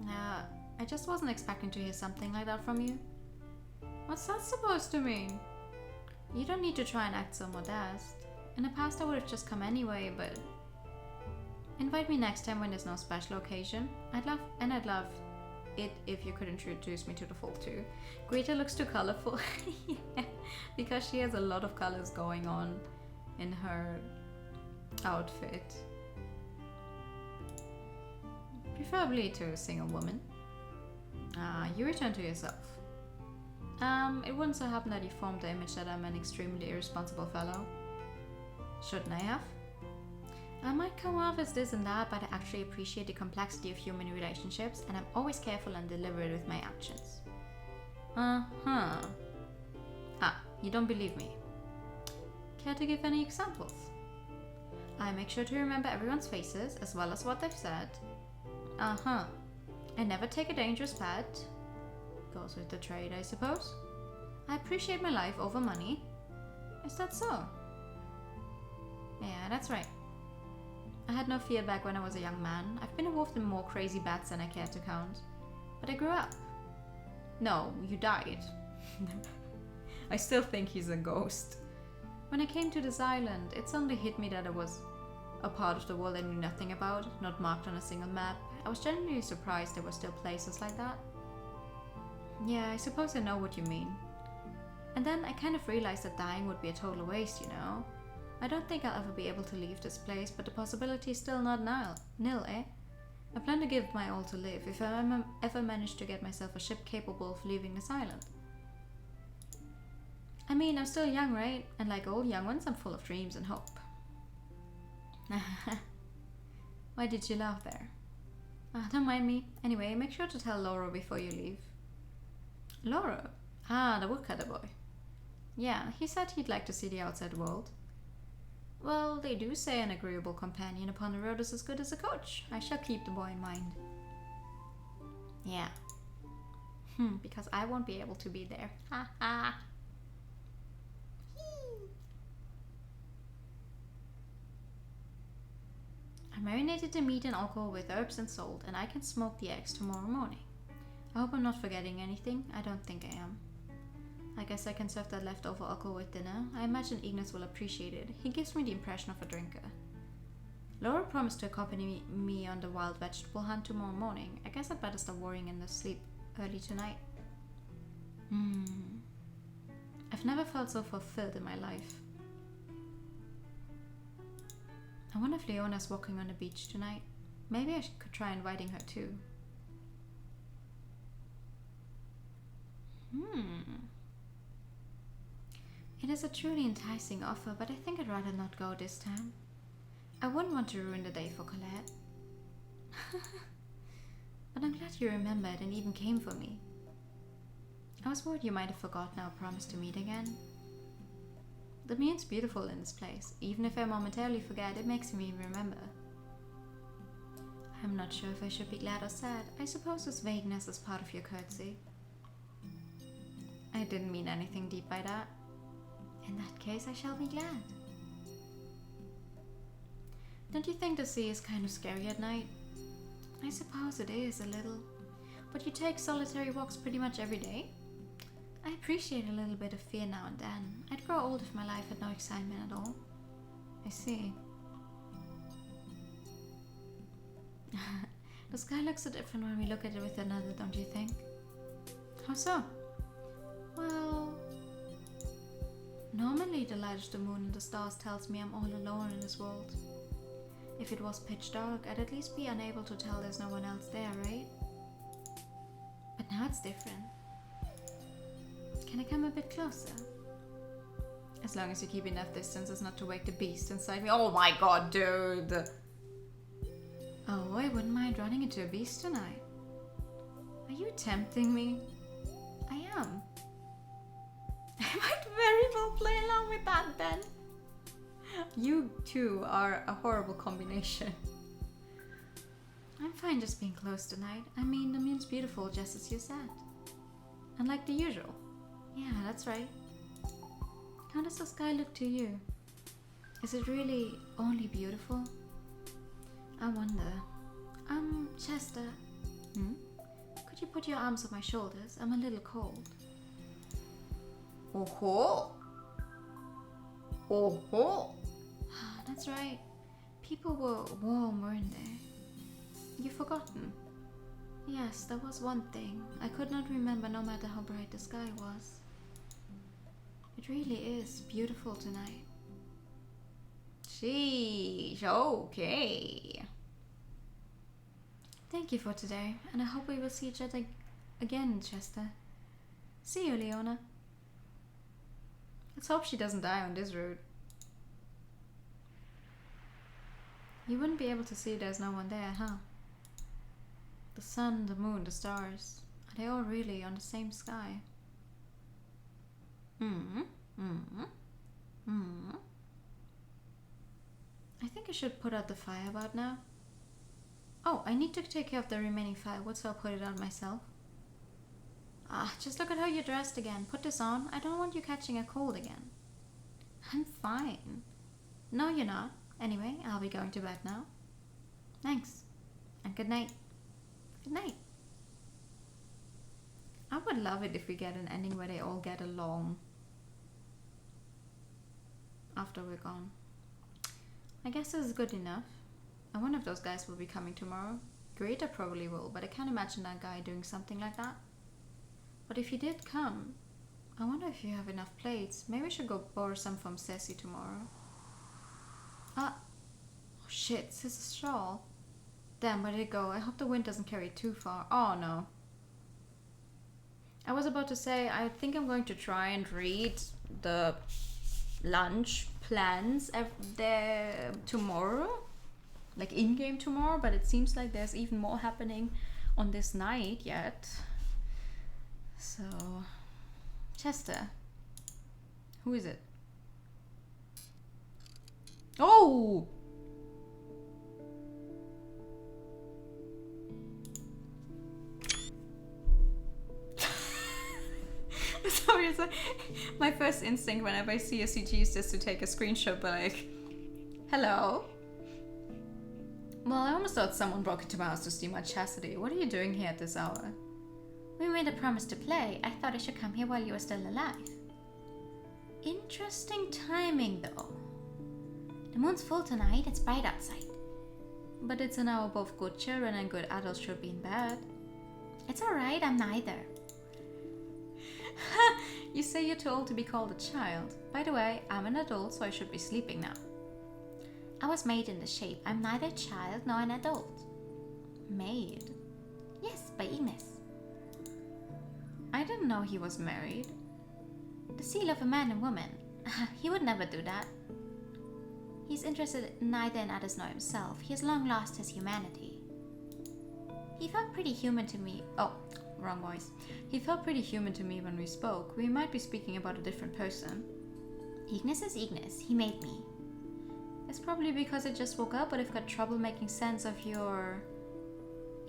I just wasn't expecting to hear something like that from you. What's that supposed to mean? You don't need to try and act so modest. In the past I would have just come anyway, but... Invite me next time when there's no special occasion. I'd love it if you could introduce me to the folk too. Greta looks too colorful. Yeah, because she has a lot of colors going on in her outfit. Preferably to a single woman. You return to yourself. It wouldn't so happen that you formed the image that I'm an extremely irresponsible fellow. Shouldn't I have? I might come off as this and that, but I actually appreciate the complexity of human relationships, and I'm always careful and deliberate with my actions. You don't believe me. Care to give any examples? I make sure to remember everyone's faces, as well as what they've said. I never take a dangerous bet. Goes with the trade, I suppose. I appreciate my life over money. Is that so? Yeah, that's right. I had no fear back when I was a young man. I've been involved in more crazy bets than I care to count. But I grew up. No, you died. I still think he's a ghost. When I came to this island, it suddenly hit me that it was a part of the world I knew nothing about, not marked on a single map. I was genuinely surprised there were still places like that. Yeah, I suppose I know what you mean. And then I kind of realized that dying would be a total waste, you know? I don't think I'll ever be able to leave this place, but the possibility is still not nil, eh? I plan to give my all to live if I ever manage to get myself a ship capable of leaving this island. I mean, I'm still young, right? And like all young ones, I'm full of dreams and hope. Why did you laugh there? Don't mind me. Anyway, make sure to tell Laura before you leave. Laura? Ah, the woodcutter boy. Yeah, he said he'd like to see the outside world. Well, they do say an agreeable companion upon the road is as good as a coach. I shall keep the boy in mind. Yeah. Because I won't be able to be there. Ha ha. I marinated the meat in alcohol with herbs and salt, and I can smoke the eggs tomorrow morning. I hope I'm not forgetting anything. I don't think I am. I guess I can serve that leftover alcohol with dinner. I imagine Ignace will appreciate it. He gives me the impression of a drinker. Laura promised to accompany me on the wild vegetable hunt tomorrow morning. I guess I'd better start worrying and sleep early tonight. I've never felt so fulfilled in my life. I wonder if Leona's walking on the beach tonight. Maybe I could try inviting her too. It is a truly enticing offer, but I think I'd rather not go this time. I wouldn't want to ruin the day for Colette. But I'm glad you remembered and even came for me. I was worried you might have forgotten our promise to meet again. The moon's beautiful in this place. Even if I momentarily forget, it makes me remember. I'm not sure if I should be glad or sad. I suppose this vagueness is part of your courtesy. I didn't mean anything deep by that. In that case, I shall be glad. Don't you think the sea is kind of scary at night? I suppose it is, a little. But you take solitary walks pretty much every day? I appreciate a little bit of fear now and then. I'd grow old if my life had no excitement at all. I see. The sky looks so different when we look at it with another, don't you think? How so? Well, normally the light of the moon and the stars tells me I'm all alone in this world. If it was pitch dark, I'd at least be unable to tell there's no one else there, right? But now it's different. Can I come a bit closer? As long as you keep enough distance as not to wake the beast inside me. Oh my god, dude! Oh, I wouldn't mind running into a beast tonight. Are you tempting me? I am. I might very well play along with that then. You two are a horrible combination. I'm fine just being close tonight. I mean, the moon's beautiful just as you said. Unlike the usual. Yeah, that's right. How does the sky look to you? Is it really only beautiful? I wonder. Chester. Could you put your arms on my shoulders? I'm a little cold. Oh-ho! Oh-ho! That's right. People were warm, weren't they? You've forgotten. Yes, there was one thing. I could not remember no matter how bright the sky was. It really is beautiful tonight. Sheesh, okay. Thank you for today, and I hope we will see each other again, Chester. See you, Leona. Let's hope she doesn't die on this route. You wouldn't be able to see there's no one there, huh? The sun, the moon, the stars. Are they all really on the same sky? I think I should put out the fire about now. Oh, I need to take care of the remaining firewood, so I'll put it out myself. Just look at how you're dressed again. Put this on. I don't want you catching a cold again. I'm fine. No, you're not. Anyway, I'll be going to bed now. Thanks. And good night. Good night. I would love it if we get an ending where they all get along after we're gone. I guess this is good enough. I wonder if those guys will be coming tomorrow. Greta probably will, but I can't imagine that guy doing something like that. But if he did come, I wonder if you have enough plates. Maybe we should go borrow some from Ceci tomorrow. Oh shit, Cis's shawl. Damn, where did it go? I hope the wind doesn't carry it too far. Oh no. I was about to say, I think I'm going to try and read the lunch plans there tomorrow, like in-game tomorrow, but it seems like there's even more happening on this night yet. So, Chester, who is it? Oh! Sorry, it's like my first instinct whenever I see a CG is just to take a screenshot, but like, hello? Well, I almost thought someone broke into my house to steal my chastity. What are you doing here at this hour? We made a promise to play. I thought I should come here while you were still alive. Interesting timing, though. The moon's full tonight. It's bright outside. But it's an hour both good children and good adults should be in bed. It's alright, I'm neither. You say you're too old to be called a child. By the way, I'm an adult, so I should be sleeping now. I was made in the shape. I'm neither a child nor an adult. Made? Yes, by Ignis. I didn't know he was married. The seal of a man and woman. He would never do that. He's interested neither in others nor himself. He has long lost his humanity. He felt pretty human to me. Oh, wrong voice. He felt pretty human to me when we spoke. We might be speaking about a different person. Ignis is Ignis. He made me. It's probably because I just woke up, but I've got trouble making sense of your...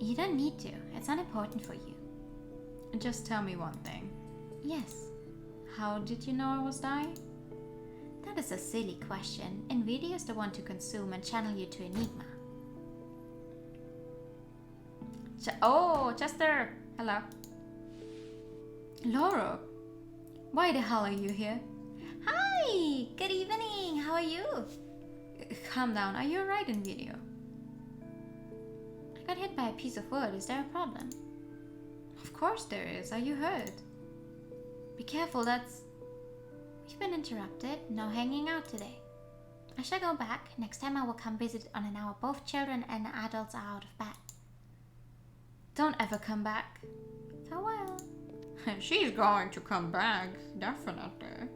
You don't need to. It's not important for you. Just tell me one thing. Yes. How did you know I was dying? That is a silly question. NVIDIA is the one to consume and channel you to Enigma. Oh, Chester! Hello. Laura! Why the hell are you here? Hi! Good evening! How are you? Calm down. Are you alright in video? I got hit by a piece of wood. Is there a problem? Of course there is. Are you hurt? Be careful, that's... We've been interrupted. No hanging out today. I shall go back. Next time I will come visit on an hour both children and adults are out of bed. Don't ever come back. Farewell. She's going to come back. Definitely.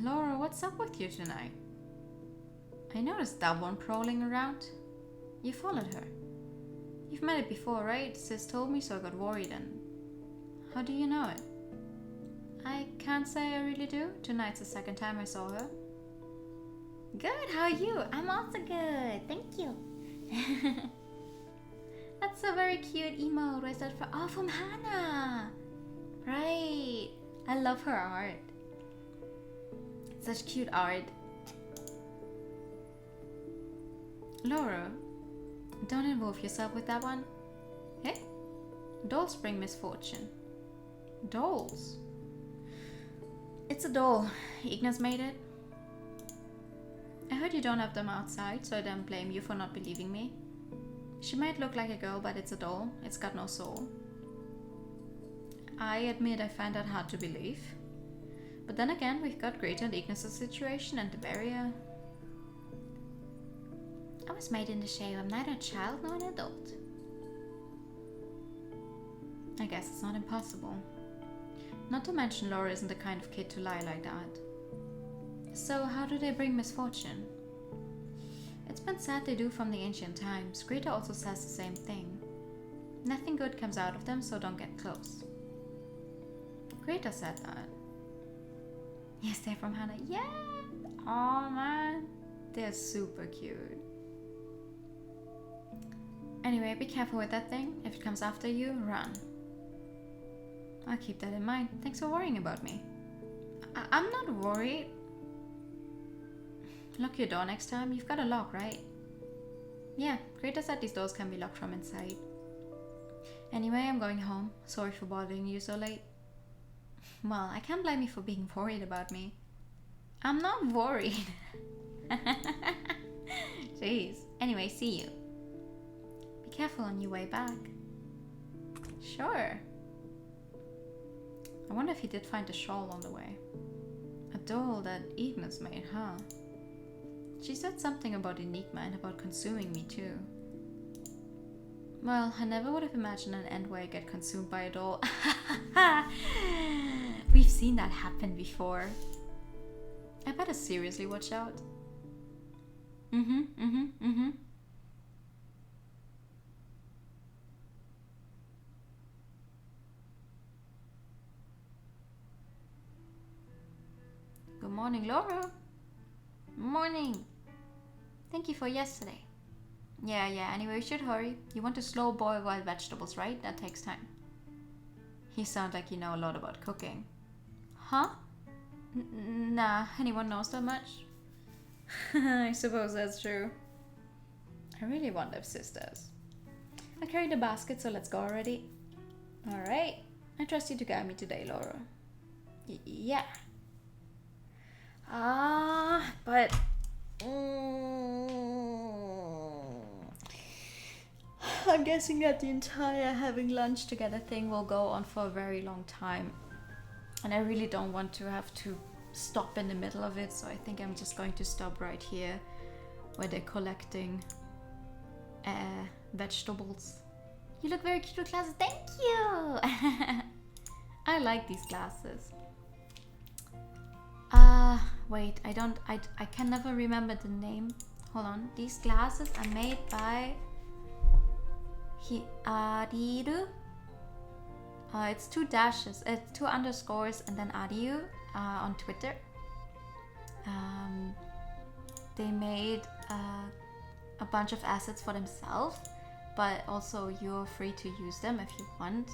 Laura, what's up with you tonight? I noticed that one prowling around. You followed her. You've met it before, right? Sis told me, so I got worried. And how do you know it? I can't say I really do. Tonight's the second time I saw her. Good, how are you? I'm also good, thank you. That's a very cute emote. Where's that from? Oh, from Hannah. Right. I love her art. Such cute art. Laura, don't involve yourself with that one. Hey? Dolls bring misfortune. Dolls? It's a doll. Ignis made it. I heard you don't have them outside, so I don't blame you for not believing me. She might look like a girl, but it's a doll. It's got no soul. I admit I find that hard to believe. But then again, we've got Greta and Ignis' situation and the barrier. I was made in the shape. I'm neither a child nor an adult. I guess it's not impossible. Not to mention Laura isn't the kind of kid to lie like that. So how do they bring misfortune? It's been said they do from the ancient times. Greta also says the same thing. Nothing good comes out of them, so don't get close. Greta said that. Yes, they're from Hannah. Yeah! Aw, man. They're super cute. Anyway, be careful with that thing. If it comes after you, run. I'll keep that in mind. Thanks for worrying about me. I'm not worried. Lock your door next time. You've got a lock, right? Yeah, Greta said these doors can be locked from inside. Anyway, I'm going home. Sorry for bothering you so late. Well, I can't blame you for being worried about me. I'm not worried. Jeez. Anyway, see you. Be careful on your way back. Sure. I wonder if he did find a shawl on the way. A doll that Ignis made, huh? She said something about Enigma and about consuming me too. Well, I never would have imagined an end where I get consumed by a doll. We've seen that happen before. I better seriously watch out. Good morning, Laura. Morning. Thank you for yesterday. Yeah, anyway, we should hurry. You want to slow boil wild vegetables, right? That takes time. You sound like you know a lot about cooking. Huh? Nah, anyone knows that much? I suppose that's true. I really want to have sisters. I carried the basket, so let's go already. Alright. I trust you to guide me today, Laura. Yeah. But... I'm guessing that the entire having lunch together thing will go on for a very long time. And I really don't want to have to stop in the middle of it, so I think I'm just going to stop right here where they're collecting vegetables. You look very cute with glasses. Thank you! I like these glasses. Wait, I can never remember the name. Hold on. These glasses are made by Ariru. It's 2 dashes, 2 underscores, and then Ariu on Twitter. They made a bunch of assets for themselves, but also you're free to use them if you want.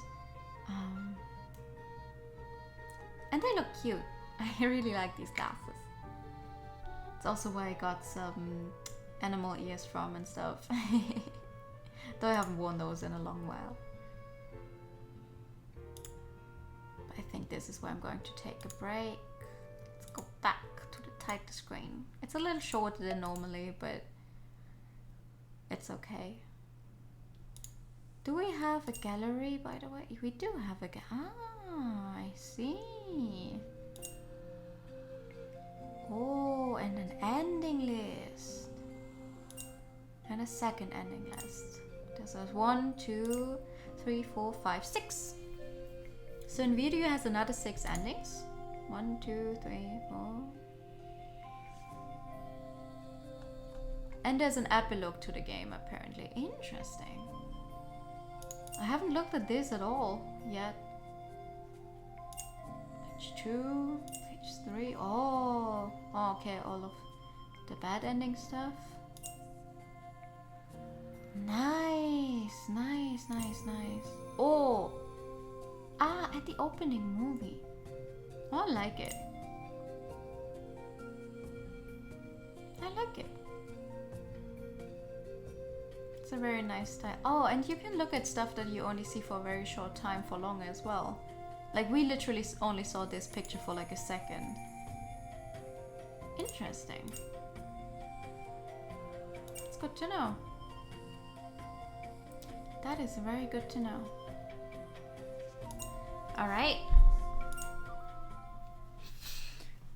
And they look cute. I really like these glasses. It's also where I got some animal ears from and stuff. Though I haven't worn those in a long while. But I think this is where I'm going to take a break. Let's go back to the title screen. It's a little shorter than normally, but it's okay. Do we have a gallery, by the way? We do have a gallery. Ah, I see. Oh, and an ending list. And a second ending list. There's 1, 2, 3, 4, 5, 6. So NVIDIA has another 6 endings. 1, 2, 3, 4. And there's an epilogue to the game, apparently. Interesting. I haven't looked at this at all yet. Page 2, page 3. Oh, okay, all of the bad ending stuff. Nice, nice, nice, nice. Oh, at the opening movie. Oh, I like it. I like it. It's a very nice style. Oh, and you can look at stuff that you only see for a very short time for long as well. Like, we literally only saw this picture for like a second. Interesting. It's good to know. That is very good to know. Alright.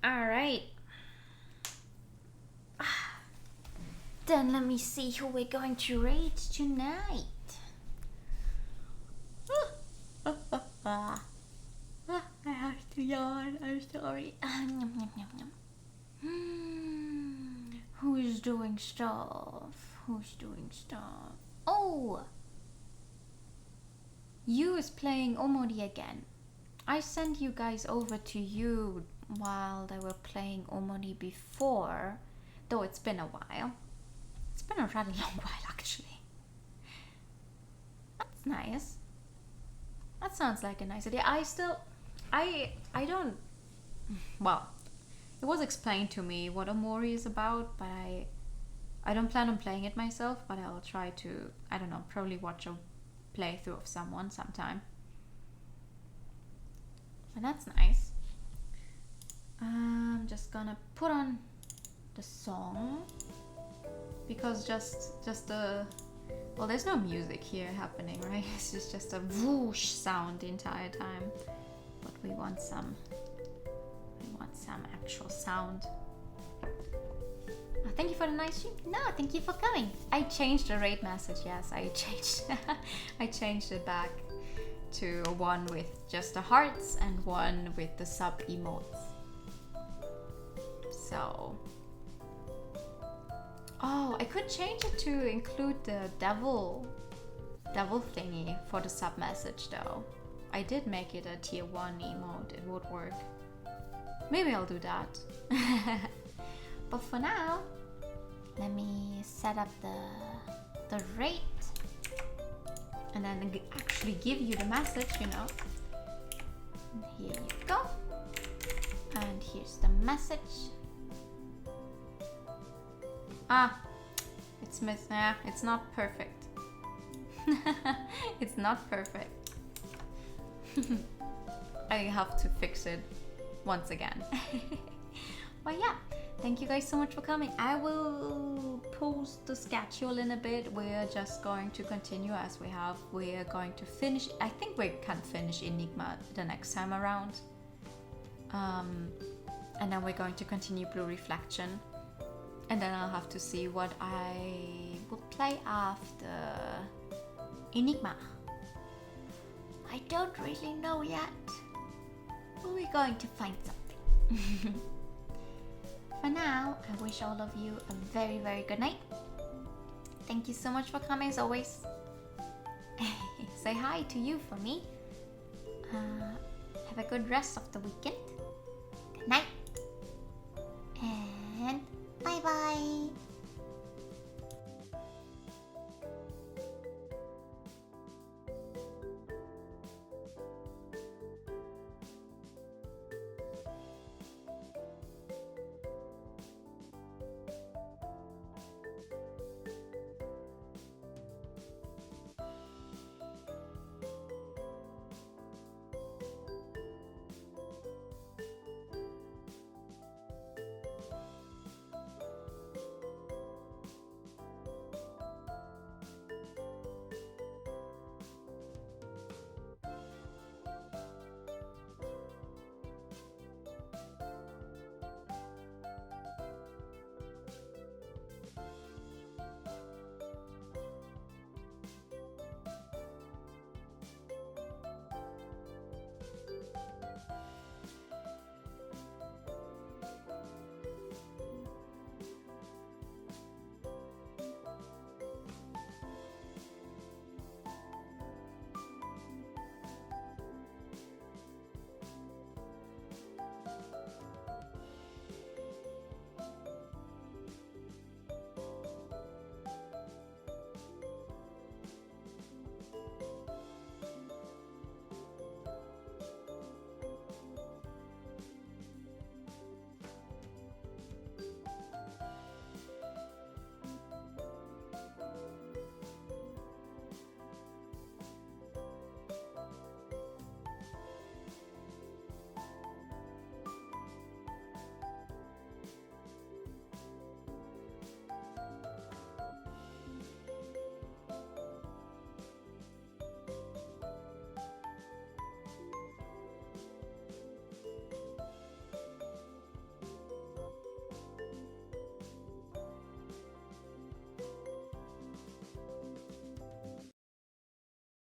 Alright. Then let me see who we're going to rate tonight. I have to yawn. I'm sorry. Who's doing stuff? Who's doing stuff? Oh! You is playing Omori again. I sent you guys over to you while they were playing Omori before, though it's been a while. It's been a rather long while, actually. That's nice. That sounds like a nice idea. I don't... Well, it was explained to me what Omori is about, but I don't plan on playing it myself, but I'll try to, I don't know, probably watch a playthrough of someone sometime. But that's nice. I'm just gonna put on the song because just the, well, there's no music here happening, right? It's just a whoosh sound the entire time. But we want some actual sound. Oh, thank you for the nice stream. No, thank you for coming. I changed the rate message. Yes, I changed. I changed it back to one with just the hearts and one with the sub emotes. So, oh, I could change it to include the devil thingy for the sub message though. I did make it a tier 1 emote, it would work. Maybe I'll do that. But for now, let me set up the rate And then actually give you the message, you know. And here you go. And here's the message. Ah, it's it's not perfect. It's not perfect. I have to fix it once again. But yeah, thank you guys so much for coming. I will Post the schedule in a bit. We're just going to continue as we have. We're going to finish. I think we can finish Enigma the next time around. And then we're going to continue Blue Reflection. And then I'll have to see what I will play after Enigma. I don't really know yet. But we're going to find something. For now, I wish all of you a very, very good night. Thank you so much for coming as always. Say hi to you for me. Have a good rest of the weekend. Good night.